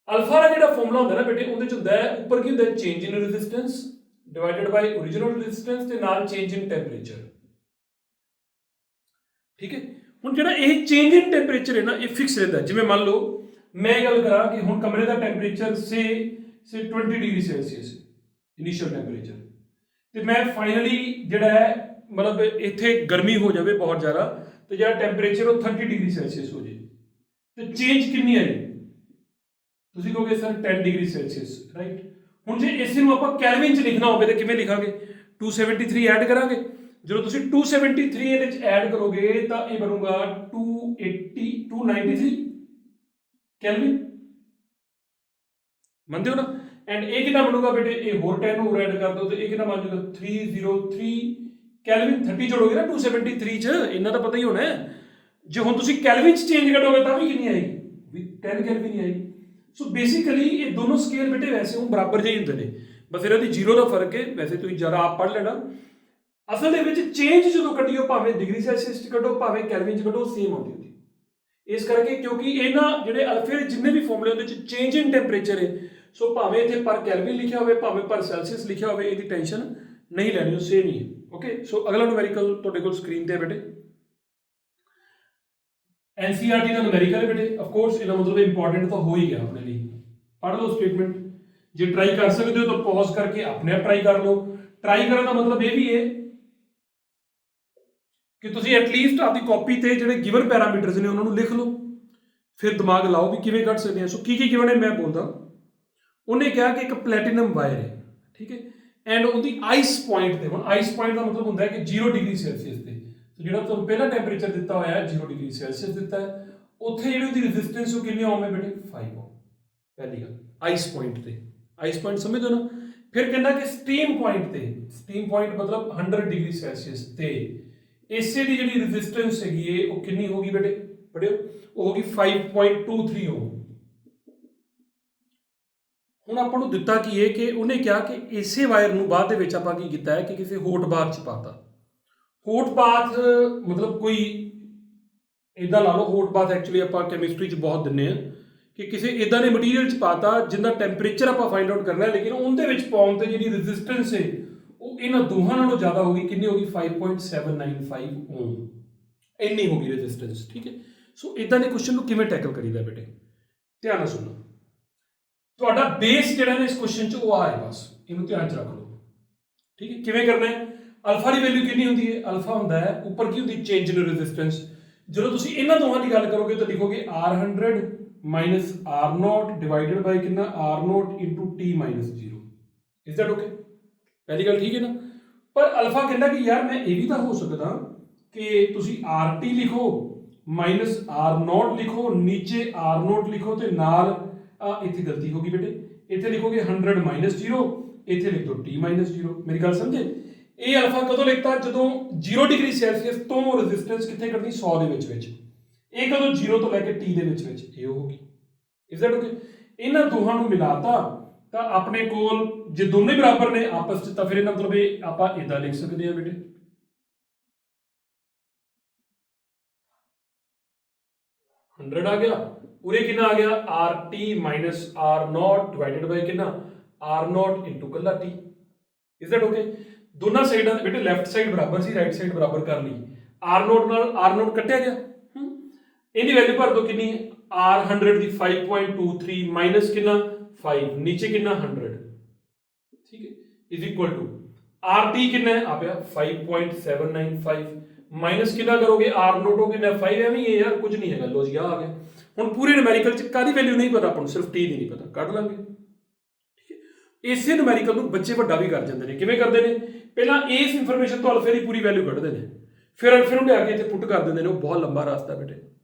ਅਲਫਾ ਦਾ ਜਿਹੜਾ ਫਾਰਮੂਲਾ ਹੁੰਦਾ ਨਾ ਬੇਟੇ, ਉਹਦੇ ਚ ਹੁੰਦਾ ਹੈ ਉੱਪਰ ਕੀ ਹੁੰਦਾ, change in resistance divided by original resistance ਤੇ ਨਾਲ ਚੇਂਜ ਇਨ ਟੈਂਪਰੇਚਰ। ਠੀਕ ਹੈ, ਹੁਣ ਜਿਹੜਾ ਇਹ ਚੇਂਜ ਇਨ ਟੈਂਪਰੇਚਰ ਹੈ ਨਾ, ਇਹ ਫਿਕਸ ਰਹਿੰਦਾ। ਜਿਵੇਂ ਮੰਨ ਲਓ ਮੈਂ ਗੱਲ ਕਰਾਂ ਕਿ ਹੁਣ ਕਮਰੇ ਦਾ ਟੈਂਪਰੇਚਰ ਸੇ 20 ਡਿਗਰੀ ਸੈਲਸੀਅਸ ਇਨੀਸ਼ੀਅਲ ਟੈਂਪਰੇਚਰ, ਤੇ ਮੈਂ ਫਾਈਨਲੀ ਜਿਹੜਾ ਹੈ ਮਤਲਬ ਇੱਥੇ ਗਰਮੀ ਹੋ ਜਾਵੇ ਬਹੁਤ ਜ਼ਿਆਦਾ ਤੇ ਜਿਹੜਾ ਟੈਂਪਰੇਚਰ ਉਹ 30 ਡਿਗਰੀ ਸੈਲਸੀਅਸ ਹੋ ਜਾਏ, ਤੇ ਚੇਂਜ ਕਿੰਨੀ ਆਈ? ਤੁਸੀਂ ਕਹੋਗੇ ਸਰ 10 ਡਿਗਰੀ ਸੈਲਸੀਅਸ, ਰਾਈਟ। ਹੁਣ ਜੇ ਇਸੇ ਨੂੰ ਆਪਾਂ ਕੈਲਵਿਨ ਚ ਲਿਖਣਾ ਹੋਵੇ ਤਾਂ ਕਿਵੇਂ ਲਿਖਾਂਗੇ? 273 ਐਡ ਕਰਾਂਗੇ। ਜਦੋਂ ਤੁਸੀਂ 273 ਇਹਦੇ ਚ ਐਡ ਕਰੋਗੇ ਤਾਂ ਇਹ ਬਣੂਗਾ 293 ਕੈਲਵਿਨ, ਮੰਨਦੇ ਹੋ ਨਾ? ਐਂਡ ਇਹ ਕਿੰਨਾ ਬਣੂਗਾ ਬੇਟੇ? ਇਹ ਹੋਰ 10 ਹੋਰ ਐਡ ਕਰ ਦਿਓ ਤੇ ਇਹ ਕਿੰਨਾ ਬਣ ਜਾਊਗਾ 303 ਕੈਲਵਿਨ। 30 ਜੋੜੋਗੇ ਨਾ 273 ਚ, ਇਹਨਾਂ ਦਾ ਪਤਾ ਹੀ ਹੋਣਾ। ਜੇ ਹੁਣ ਤੁਸੀਂ ਕੈਲਵਿਨ ਚ ਚੇਂਜ ਕਰੋਗੇ ਤਾਂ ਵੀ ਕਿੰਨੀ ਆਏਗੀ? ਵੀ 10 ਕੈਲਵਿਨ ਹੀ ਆਏਗੀ। ਸੋ ਬੇਸਿਕਲੀ ਇਹ ਦੋਨੋਂ ਸਕੇਲ ਬੇਟੇ ਵੈਸੇ ਉਹ ਬਰਾਬਰ ਜਿਹੇ ਹੁੰਦੇ ਨੇ, ਬਸ ਇਹਨਾਂ ਦੀ 0 ਦਾ ਫਰਕ ਹੈ। ਵੈਸੇ ਤੁਸੀਂ ਜਰਾ ਆਪ ਪੜ੍ਹ ਲੈਣਾ। ਅਸਲ ਦੇ ਵਿੱਚ ਚੇਂਜ ਜਦੋਂ ਕੱਢੀਓ, ਭਾਵੇਂ ਡਿਗਰੀ ਸੈਲਸੀਅਸ ਚ ਕੱਢੋ ਭਾਵੇਂ ਕੈਲਵਿਨ ਚ ਕੱਢੋ, ਸੇਮ ਆਉਂਦੀ ਹੁੰਦੀ। ਇਸ ਕਰਕੇ ਕਿਉਂਕਿ ਇਹਨਾਂ ਜਿਹੜੇ ਅਲਫੇ ਜਿੰਨੇ ਵੀ ਫਾਰਮੂਲੇ ਉਹਦੇ ਚ ਚੇਂਜ ਇਨ ਟੈਂਪਰੇਚਰ ਹੈ, ਸੋ ਭਾਵੇਂ ਇੱਥੇ ਪਰ ਕੈਲਵਿਨ ਲਿਖਿਆ ਹੋਵੇ ਭਾਵੇਂ ਪਰ ਸੈਲਸੀਅਸ ਲਿਖਿਆ ਹੋਵੇ, ਇਹਦੀ ਟੈਨਸ਼ਨ ਨਹੀਂ ਲੈਣੀ, ਉਹ ਸੇਮ ਹੀ ਹੈ। ਓਕੇ, ਸੋ ਅਗਲਾ ਨੂਮੈਰੀਕਲ ਤੁਹਾਡੇ ਕੋਲ ਸਕਰੀਨ ਤੇ ਹੈ ਬੇਟੇ। एनसीईआरटी ਦਾ ਨੂਮੈਰੀਕਲ ਹੈ ਬੇਟੇ। ਆਫ ਕੋਰਸ ਇਹਦਾ ਮਤਲਬ ਇੰਪੋਰਟੈਂਟ ਤਾਂ ਹੋ ਹੀ ਗਿਆ ਆਪਣੇ ਲਈ। ਪੜ੍ਹ ਲਓ ਸਟੇਟਮੈਂਟ, ਜੇ ਟਰਾਈ ਕਰ ਸਕਦੇ ਹੋ ਤਾਂ ਪੌਜ਼ ਕਰਕੇ ਆਪਣੇ ਆਪ ਟਰਾਈ ਕਰ ਲਓ। ਟਰਾਈ ਕਰਨ ਦਾ ਮਤਲਬ ਇਹ ਵੀ ਹੈ ਕਿ ਤੁਸੀਂ ਐਟਲੀਸਟ ਆਪਦੀ ਕਾਪੀ ਤੇ ਜਿਹੜੇ ਗਿਵਨ ਪੈਰਾਮੀਟਰਸ ਨੇ ਉਹਨਾਂ ਨੂੰ ਲਿਖ ਲਓ, ਫਿਰ ਦਿਮਾਗ ਲਾਓ ਵੀ ਕਿਵੇਂ ਕੱਢ ਸਕਦੇ ਹਾਂ। ਸੋ ਕੀ ਗਿਵਨ ਹੈ ਮੈਂ ਬੋਲਦਾ। ਉਹਨੇ ਕਿਹਾ ਕਿ ਇੱਕ ਪਲੈਟੀਨਮ ਵਾਇਰ ਹੈ, ਠੀਕ ਹੈ, ਐਂਡ ਉਹਦੀ ਆਈਸ ਪੁਆਇੰਟ ਤੇ, ਹੁਣ ਆਈਸ ਪੁਆਇੰਟ ਦਾ ਮਤਲਬ ਹੁੰਦਾ ਹੈ ਕਿ 0 ਡਿਗਰੀ ਸੈਲਸੀਅਸ ਤੇ, ਜਿਹੜਾ ਤੁਹਾਨੂੰ ਪਹਿਲਾ ਟੈਂਪਰੇਚਰ ਦਿੱਤਾ ਹੋਇਆ ਹੈ 0 ਡਿਗਰੀ ਸੈਲਸੀਅਸ ਦਿੱਤਾ ਹੈ, ਉੱਥੇ ਜਿਹੜੀ ਉਹਦੀ ਰੈਜ਼ਿਸਟੈਂਸ ਉਹ ਕਿੰਨੀ ਓਮ ਹੈ ਬੇਟੇ? 5 ਓਮ। ਪਹਿਲੀ ਗੱਲ ਆਈਸ ਪੁਆਇੰਟ ਤੇ, ਆਈਸ ਪੁਆਇੰਟ ਸਮਝਦੇ ਹੋ ਨਾ। ਫਿਰ ਕਹਿੰਦਾ ਕਿ ਸਟੀਮ ਪੁਆਇੰਟ ਤੇ, ਸਟੀਮ ਪੁਆਇੰਟ ਮਤਲਬ 100 ਡਿਗਰੀ ਸੈਲਸੀਅਸ ਤੇ ਇਸੇ ਦੀ ਜਿਹੜੀ ਰੈਜ਼ਿਸਟੈਂਸ ਹੈਗੀ ਹੈ ਉਹ ਕਿੰਨੀ ਹੋਗੀ ਬੇਟੇ? ਪੜਿਓ, ਉਹ ਹੋਗੀ 5.23 ਓਮ। ਹੁਣ ਆਪਾਂ ਨੂੰ ਦਿੱਤਾ ਕੀ ਹੈ ਕਿ ਉਹਨੇ ਕਿਹਾ ਕਿ ਇਸੇ ਵਾਇਰ ਨੂੰ ਬਾਅਦ ਦੇ ਵਿੱਚ ਆਪਾਂ ਕੀ ਕੀਤਾ ਹੈ ਕਿ ਕਿਸੇ ਹੌਟ ਬਾਥ ਚ ਪਾਤਾ। ਹੌਟ ਬਾਥ ਮਤਲਬ ਕੋਈ ਇਦਾਂ ਲਾ ਲਓ, ਹੌਟ ਬਾਥ ਐਕਚੁਅਲੀ ਆਪਾਂ ਕੈਮਿਸਟਰੀ ਚ ਬਹੁਤ ਦਿੰਦੇ ਆ ਕਿ ਕਿਸੇ ਇਦਾਂ ਦੇ ਮਟੀਰੀਅਲ ਚ ਪਾਤਾ ਜਿੰਦਾ ਟੈਂਪਰੇਚਰ ਆਪਾਂ ਫਾਈਂਡ ਆਊਟ ਕਰਨਾ, ਲੇਕਿਨ ਉਹਦੇ ਵਿੱਚ ਪਾਉਣ ਤੇ ਜਿਹੜੀ ਰੈਜ਼ਿਸਟੈਂਸ ਹੈ ਉਹ ਇਹਨਾਂ ਦੋਹਾਂ ਨਾਲੋਂ ਜ਼ਿਆਦਾ ਹੋਗੀ। ਕਿੰਨੀ ਹੋਗੀ? 5.795 ਓਮ, ਇੰਨੀ ਹੋਗੀ ਰੈਜ਼ਿਸਟੈਂਸ। ਠੀਕ ਹੈ, ਸੋ ਇਦਾਂ ਦੇ ਕੁਐਸਚਨ ਨੂੰ ਕਿਵੇਂ ਟੈਕਲ ਕਰੀਦਾ ਬੇਟੇ? ਧਿਆਨ ਨਾਲ ਸੁਣੋ। ਤੁਹਾਡਾ ਬੇਸ ਜਿਹੜਾ ਨਾ ਇਸ ਕੁਐਸਚਨ ਚ ਉਹ ਆ ਹੈ, ਬਸ ਇਹਨੂੰ ਧਿਆਨ ਚ ਰੱਖ ਲਓ। ਠੀਕ ਹੈ, ਕਿਵੇਂ ਕਰਨਾ ਹੈ? ਅਲਫਾ ਦੀ ਵੈਲਿਊ ਕਿੰਨੀ ਹੁੰਦੀ ਹੈ? ਅਲਫਾ ਹੁੰਦਾ ਹੈ ਉੱਪਰ ਕੀ ਹੁੰਦੀ? Change in resistance. ਜਦੋਂ ਤੁਸੀਂ ਇਹਨਾਂ ਦੋਹਾਂ ਦੀ ਗੱਲ ਕਰੋਗੇ ਤਾਂ ਲਿਖੋਗੇ R100 ਮਾਈਨਸ R0 ਡਿਵਾਈਡਡ ਬਾਈ ਕਿੰਨਾ? R0 into T minus 0। Is that okay? ਪਹਿਲੀ ਗੱਲ ਠੀਕ ਹੈ ਨਾ। ਪਰ ਅਲਫਾ ਕਹਿੰਦਾ ਕਿ ਯਾਰ ਮੈਂ ਇਹ ਵੀ ਤਾਂ ਹੋ ਸਕਦਾ ਕਿ ਤੁਸੀਂ RT ਲਿਖੋ ਮਾਈਨਸ R0 ਲਿਖੋ, ਨੀਚੇ R0 ਲਿਖੋ ਤੇ ਨਾਲ ਇੱਥੇ ਗਲਤੀ ਹੋ ਗਈ ਬੇਟੇ, ਇੱਥੇ ਲਿਖੋਗੇ 100 ਮਾਈਨਸ 0, ਇੱਥੇ ਲਿਖ ਦਿਓ T ਮਾਈਨਸ 0। ਮੇਰੀ ਗੱਲ ਸਮਝੇ? ਇਹ ਅਲਫਾ ਕਦੋਂ ਲਿਖਤਾ? ਜਦੋਂ 0 ਡਿਗਰੀ ਸੈਲਸੀਅਸ ਤੋਂ ਰੈਜ਼ਿਸਟੈਂਸ ਕਿੱਥੇ ਕੱਢਣੀ? 100 ਦੇ ਵਿੱਚ। ਇਹ ਕਦੋਂ? 0 ਤੋਂ ਲੈ ਕੇ T ਦੇ ਵਿੱਚ। ਇਹ ਹੋਗੀ। Is that okay? ਇਹਨਾਂ ਦੋਹਾਂ ਨੂੰ ਮਿਲਾਤਾ ਤਾਂ ਆਪਣੇ ਕੋਲ ਜੇ ਦੋਨੇ ਬਰਾਬਰ ਨੇ ਆਪਸ 'ਚ ਤਾਂ ਫਿਰ ਇਹਦਾ ਮਤਲਬ ਇਹ ਆਪਾਂ ਇਦਾਂ ਲਿਖ ਸਕਦੇ ਹਾਂ ਬੇਟੇ, हंड्रेड आ गया, उरे कितना आ गया R T minus R nought divided by कितना आर नॉट इंटू कला टी। Is that okay? दोनों साइड बेटे लैफ्ट साइड बराबर सी राइट साइड बराबर कर ली, आर नॉट नाल आर नॉट कटिया गया, इहदी वैल्यू भर दो कितनी आर 100 दी 5.23 माइनस कितना 5 नीचे कितना 100, ठीक है, is equal to R T कितना है आ गया 5.795 माइनस कितना करोगे आर नोट हो कितना 5 एवं ही है यार, कुछ नहीं है, लो जी आ गया। हुण पूरे न्यूमेरिकल च कादी वैल्यू नहीं पता अपन, सिर्फ टी दी नहीं पता, कढ लांगे, ठीक है। इसे न्यूमेरिकल नूं बच्चे वड्डा भी कर जांदे ने, किवें करदे ने, पहलां इस इंफॉर्मेशन तो अल्फे दी पूरी वैल्यू कढदे ने, फिर अल्फे नूं लिया के इत्थे पुट कर दिंदे ने, वो बहुत लंबा रास्ता है बेटे,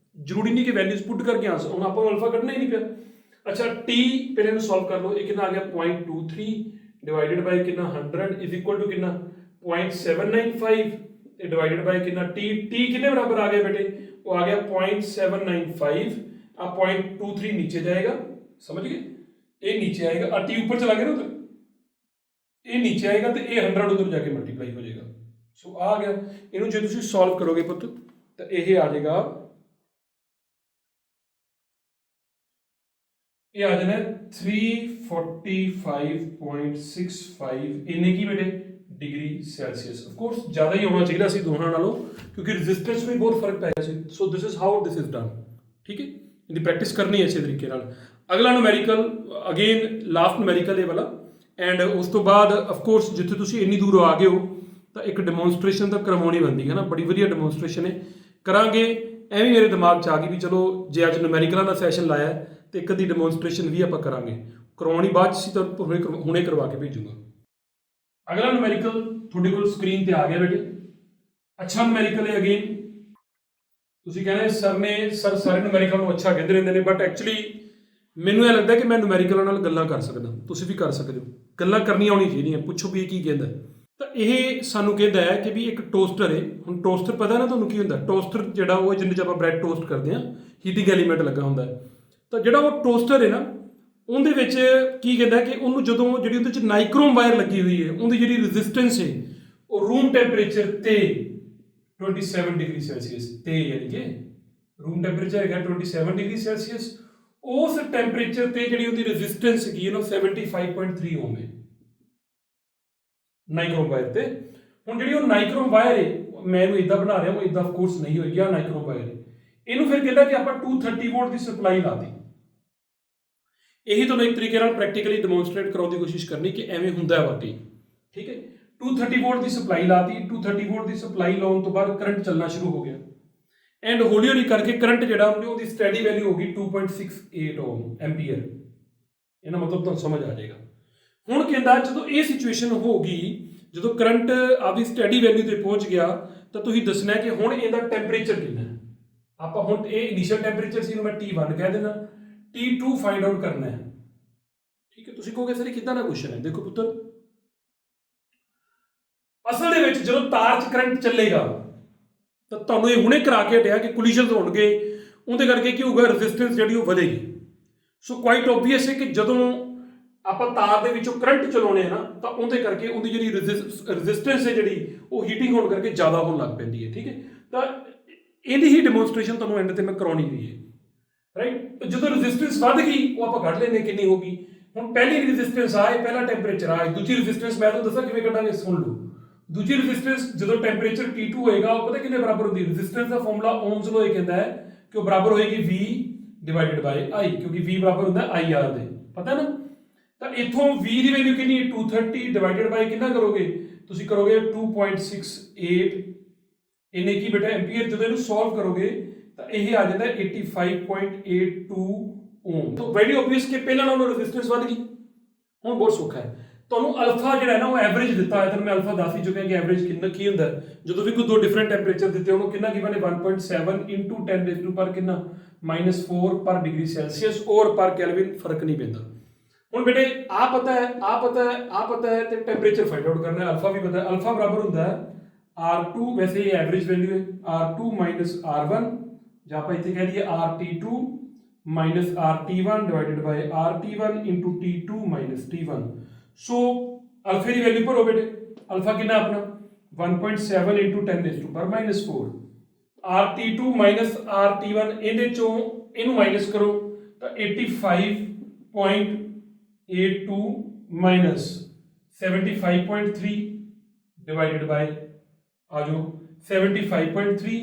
जरूरी नहीं कि वैल्यूज पुट करके आंसर, हुण आपां अल्फा कढना ही नहीं पिया। अच्छा टी पहले नूं सॉल्व कर लो, ये कितना आ गया 0.23 डिवाइडेड बाय कितना 100 इज इक्वल टू कितना 0.795 डिवाइडेड बाय कितना टी, टी कितने बराबर आ गया बेटे, वो आ गया 0.795, अब 0.23 नीचे जाएगा, समझ गए, ये नीचे आएगा और टी ऊपर चला गया ना उधर, ये नीचे आएगा तो ये 100 उधर जाके मल्टीप्लाई हो जाएगा। सो आ गया, इन्हों जो तुम सॉल्व करोगे पुत तो ये आ जाएगा, ये आ जाना 345.65 इन्हें की बेटे डिग्री सेल्सियस। ऑफ कोर्स ज़्यादा ही होना चाहिए सी दोनों नालों, क्योंकि रेजिस्टेंस में बहुत फर्क पैगा सी। So this is how this is done, ठीक है, इनकी प्रैक्टिस करनी है अच्छे तरीके नाल। अगला न्यूमेरिकल अगेन लास्ट न्यूमेरिकल ये वाला, एंड उस तो बाद ऑफ कोर्स जिथे तुसीं इन्नी दूर आ गए हो तो एक डेमोनस्ट्रेशन तो करवानी बनती है ना, बड़ी वधिया डेमोनस्ट्रेशन है करांगे। एवं मेरे दिमाग च आ गई भी चलो जे अज न्यूमेरिकलों का सैशन लाया तो एक अद्धी डेमोनस्ट्रेशन भी आप करांगे, करवानी बाद सी तो हुणे करवा के भेजूंगा। अगला न्यूमेरिकल थोड़े को स्क्रीन पे आ गया बेटे, अच्छा न्यूमेरिकल है अगेन, तुसीं कहना सर ने सर सारे न्यूमेरिकल को अच्छा कहते रहते हैं, बट एक्चुअली मैनूं ये लगता है कि मैं न्यूमेरिकलों नाल गल्लां कर सकदा, तुसीं भी कर सकते हो, गल्लां करनी आउणी चाहीदियां, पुछो भी की कहंदा तो यह सानूं कहंदा है कि भी एक टोस्टर है। हुण टोस्टर पता ना तुहानूं की हुंदा, टोस्टर जिहड़ा वो जिंदे च आपां ब्रैड टोस्ट करते हैं हीटिंग एलीमेंट लगा हुंदा है, तो जिहड़ा वो टोस्टर है ना ਉਹਦੇ ਵਿੱਚ ਕੀ ਕਹਿੰਦਾ ਕਿ ਉਹਨੂੰ ਜਦੋਂ ਜਿਹੜੀ ਉਹਦੇ ਚ ਨਾਈਕ੍ਰੋਮ ਵਾਇਰ ਲੱਗੀ ਹੋਈ ਹੈ ਉਹਦੀ ਜਿਹੜੀ ਰੈਜ਼ਿਸਟੈਂਸ ਹੈ ਉਹ ਰੂਮ ਟੈਂਪਰੇਚਰ ਤੇ 27 ਡਿਗਰੀ ਸੈਲਸੀਅਸ ਤੇ, ਯਾਨੀ ਕਿ ਰੂਮ ਟੈਂਪਰੇਚਰ ਹੈਗਾ 27 ਡਿਗਰੀ ਸੈਲਸੀਅਸ, ਉਸ ਟੈਂਪਰੇਚਰ ਤੇ ਜਿਹੜੀ ਉਹਦੀ ਰੈਜ਼ਿਸਟੈਂਸ ਹੈਗੀ ਨਾ 75.3 ਓਮ ਹੈ ਨਾਈਕ੍ਰੋਮ ਵਾਇਰ ਤੇ। ਹੁਣ ਜਿਹੜੀ ਉਹ ਨਾਈਕ੍ਰੋਮ ਵਾਇਰ ਹੈ ਮੈਂ ਇਹਨੂੰ ਇਦਾਂ ਬਣਾ ਰਿਹਾ, ਉਹ ਇਦਾਂ ਆਫ ਕੋਰਸ ਨਹੀਂ ਹੋਏਗੀ, ਆ ਨਾਈਕ੍ਰੋਮ ਵਾਇਰ ਹੈ, ਇਹਨੂੰ ਫਿਰ ਕਹਿੰਦਾ ਕਿ ਆਪਾਂ 230 ਵੋਲਟ ਦੀ ਸਪਲਾਈ ਲਾਤੀ। यही तो एक तरीके प्रैक्टिकली डेमोनस्ट्रेट कराने की कोशिश करनी कि एवें हुंदा है वाकई, ठीक है। 230 वोल्ट की सप्लाई लाती, 230 वोल्ट की सप्लाई लाने तो बाद करंट चलना शुरू हो गया, एंड हौली हौली करके करंट जिहड़ा उसकी स्टैडी वैल्यू होगी 2.68 ओम एम्पीयर, इहदा मतलब तुहानूं समझ आ जाएगा। हुण कहंदा जदों ये सिचुएशन होगी, जदों करंट आपकी स्टैडी वैल्यू ते पहुंच गया तो तुसीं दसना है कि हुण इहदा टैंपरेचर कितना है। आपां हुण ये इनिशियल टैंपरेचर सी मैं T1 कह देना, T2 फाइंड आउट करना है, ठीक है। तुसीं कहोगे सर कितना ना क्वेश्चन है, देखो पुत्र असल दे विच जदों तार च करंट चलेगा तो तुहानूं ये हुणे करा के हटिया कि कोलिजन होणगे, उहदे करके की होगा रेजिस्टेंस जिहड़ी वो वधेगी। सो क्वाइट ऑबवियस है कि जदों आपां तार दे विचों करंट चलाउने ना तो उहदे करके उहदी जिहड़ी रेजिस्टेंस है जिहड़ी वो हीटिंग होण करके ज़्यादा होण लग पैंदी है, ठीक है। तो इहदी ही डेमोनस्ट्रेशन तुहानूं एंड ते मैं कराउणी हुई है, राइट। तो जो रेजिस्टेंस बढ़ गई वो आप कढ़ लेने कितनी होगी, हम पहली रेजिस्टेंस आए पहला टैंपरेचर आए, दूसरी रेजिस्टेंस मैं तो दसा किवें कढ़ांगे, सुन लो। दूसरी रेजिस्टेंस जो टैंपरेचर T2 होएगा वो पता कितने बराबर होती है, रेजिस्टेंस का फॉर्मूला ओम्स लॉ ये कहता है कि वो बराबर होएगी V डिवाइडेड बाय I, क्योंकि V बराबर होता है IR दे, पता है ना। तो इथों V की वैल्यू कितनी है 230 डिवाइडेड बाय कितना करोगे, तुसीं करोगे 2.68 इन्हें की बेटा एम्पीयर, जो इन्हें सॉल्व करोगे तो यह आ जाता है 85.82 ओम। तो वेरी ऑब्वियस कि पहला नालों रेजिस्टेंस बढ़ गई, हुण बहुत सौखा है। तुहानूं अल्फा जिहड़ा है ना वो एवरेज दिता है, तो मैं अल्फा दस ही चुका कि एवरेज कितना की हुंदा है, जो भी कोई दो डिफरेंट टैंपरेचर दिते होण कितना गिवन है 1.7 × 10⁻⁴ पर कितना -4 पर डिग्री सेल्सियस और पर केल्विन फर्क नहीं पैंदा। हुण बेटे आ पता है, आ पता है, आ पता है, तो टैंपरेचर फाइंड आउट करना है, अल्फा भी पता है, अल्फा बराबर होंदा है R2, वैसे ये एवरेज वैल्यू है R2 - R1, ਜਾਂ ਆਪਾਂ ਇੱਥੇ ਕਹਿ ਦਈਏ RT2 - RT1 divided by RT1 × T2 - T1। सो अल्फे की वैल्यू भरो बेटे, अल्फा कितना अपना 1.7 इंटू 10⁻⁻4 RT2 माइनस RT1 ਇਹਦੇ ਚੋਂ ਇਹਨੂੰ ਮਾਈਨਸ ਕਰੋ ਤਾਂ 85.82 माइनस 75.3 डिवाइडेड बाय आ जाओ 75.3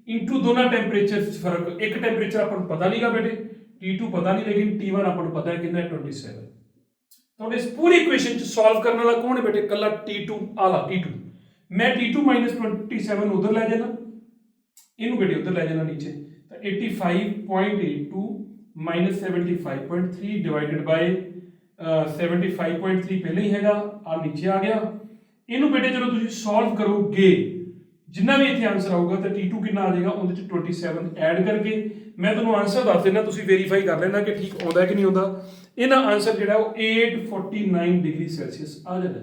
इंटू दोनों टेम्परेचर फर्क, एक टेम्परेचर अपन पता नहीं गा बेटे T2 पता नहीं लेकिन T1 अपन पता है कितना 27। तो इस पूरी इक्वेशन सॉल्व करने वाला कौन है बेटे, कला T2 आला T2। मैं T2 माइनस 27 उधर ले जाना, इनू बेटे उधर ले जाना नीचे, तो 85.82 माइनस 75.3 डिवाइडेड बाय 75.3 पहले ही हैगा आ नीचे आ गया। इनू बेटे जो तुम सॉल्व करोगे जिन्ना भी इतने आंसर आऊगा तो T2 कितना आ जाएगा उहदे च 27 ऐड करके मैं तुहानू आंसर दस देना, तुसीं वेरीफाई कर लेना कि ठीक आउंदा कि नहीं आउंदा। इहदा आंसर जिहड़ा वो 849 डिग्री सैल्सियस आ जाना।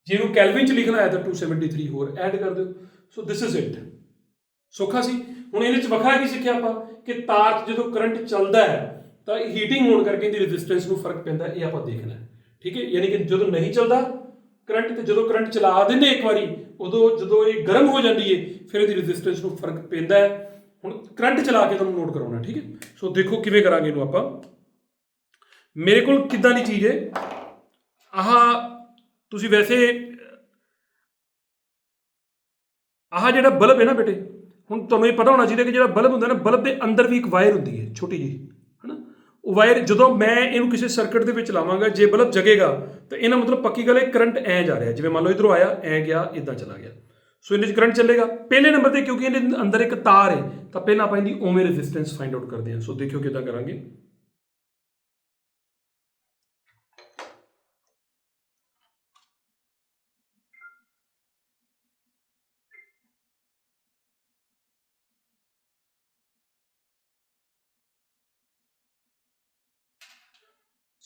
जे इहनू कैलविन च लिखना है तो 273 होर ऐड कर दो। सो दिस इज इट, सौखा सी। हुण इहदे च वखरा की सीखिया आपां कि तार च जदों करंट चलदा है तो हीटिंग होने करके इहदी रेजिस्टेंस नूं फर्क पैंदा है, ये आपां देखना है, ठीक है। यानी कि जदों नहीं चलदा करंट तो जो करंट चला देंगे एक बारी उदों जो ये गर्म हो जाती है फिर ये रेजिस्टेंस में फर्क पैंदा है। हुण करंट चला के तुहानूं नोट करवाना, ठीक है। सो देखो किवें करांगे इहनूं आपां। मेरे कोल किदां दी चीज़ है आह, तुसीं वैसे आह जिहड़ा बल्ब है ना बेटे, हुण तुहानूं ये पता होना चाहिए कि जिहड़ा बल्ब हुंदा ना, बल्ब के अंदर भी एक वायर हुंदी है छोटी जी, है ना। वो वायर जो मैं इनू किसी सर्किट के लावांगा, जे बल्ब जगेगा तो इन्हें मतलब पक्की गल है करंट ऐ जा रहा है, जिवें मान लो इधरों आया ऐ गया इदा चला गया। सो इहदे करंट चलेगा पहले नंबर पर, क्योंकि इहदे अंदर एक तार है तो पहले आप इहदी ओमे रेजिस्टेंस फाइंड आउट करते हैं। सो देखियो किदां करांगे।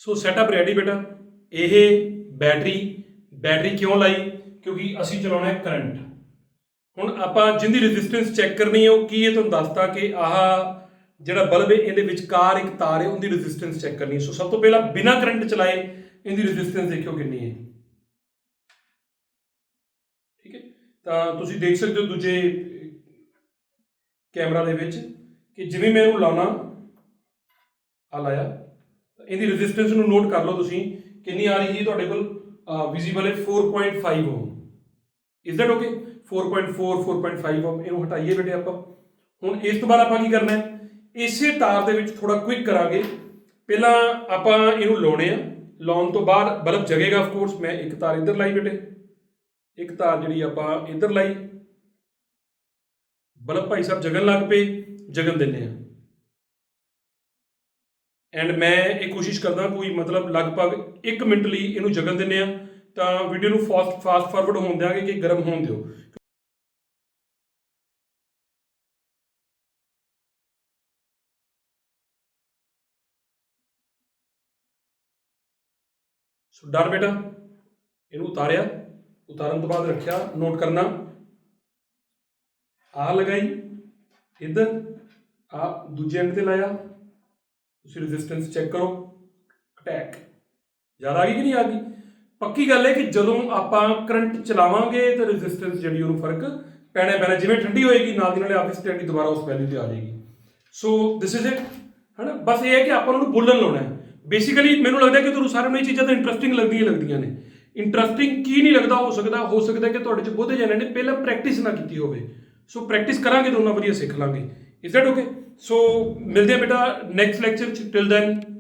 सो सैटअप रेडी बेटा। यह बैटरी क्यों लाई, क्योंकि असी चलाना है करंट। हुण आपां जिंदी रेजिस्टेंस चैक करनी है वो की है, तुहानूं दसता कि आह जिहड़ा बल्ब है इहदे विचकार एक तार है, उहदी रेजिस्टेंस चैक करनी है। सो सब तो पहला बिना करंट चलाए इहदी रेजिस्टेंस देखियो कितनी है, ठीक है। तो तुसीं देख सकते हो दूजे कैमरा दे विच कि जिवें मैं इहनूं लाउणा आ लाया, इहदी रेजिस्टेंस नूं नोट कर लो तुसीं कितनी आ रही है तुहाडे कोल, विजिबल है 4.5 ओम। इज दैट ओके, 4.4 4.5 ओम। इहनूं हटाइए बेटे आपां। हुण इस तो बाद आपां की करना है, इसे तार दे विच थोड़ा क्विक करांगे। पहला आपां इहनूं लाउणे आ, लाउण तो बाद बल्ब जगेगा ऑफ कोर्स। मैं एक तार इधर लाई बेटे, एक तार जिहड़ी आपां इधर लाई, बल्ब भाई साहब जगन लग पे, जगन दिंदे आ। एंड मैं ये कोशिश करदा कोई मतलब लगभग 1 मिनट लिए इनू जगन दिंदे आ, तो वीडियो नूं फास्ट फॉरवर्ड होण देंगे कि गर्म होण दिओ। सो डन बेटा, इनू उतारिया, उतारन तो बाद रखिया, नोट करना आ लगाई इधर, आ दूजे एंड ते लाया। तुसीं रेजिस्टेंस चैक करो, अटैक ज़्यादा आ गई कि नहीं आ गई। पक्की गल है कि जदों आपां करंट चलावांगे तो रेजिस्टेंस जिहड़ी उहनूं फर्क पैना जिवें ठंडी होएगी नाल दी नाले आपस स्टैंडी दोबारा उस वैल्यू ते आ जाएगी। सो दिस इज इट, है ना। बस ये है कि आपां उहनूं बोलन लाउणा है। बेसिकली मैनूं लगदा कि तुहानूं सारिਆਂ ਨੂੰ ਇਹ चीज़ां तो इंटरस्टिंग लगदियां ने। इंटरस्टिंग की नहीं लगता, हो सकता कि तुहाडे च बहुते जणिਆਂ ने पहले प्रैक्टिस ना की होवे। सो प्रैक्टिस करांगे तो उन्ना वधिया सीख लांगे। Is that okay. सो मिलते हैं बेटा नेक्स्ट लैक्चर। Till then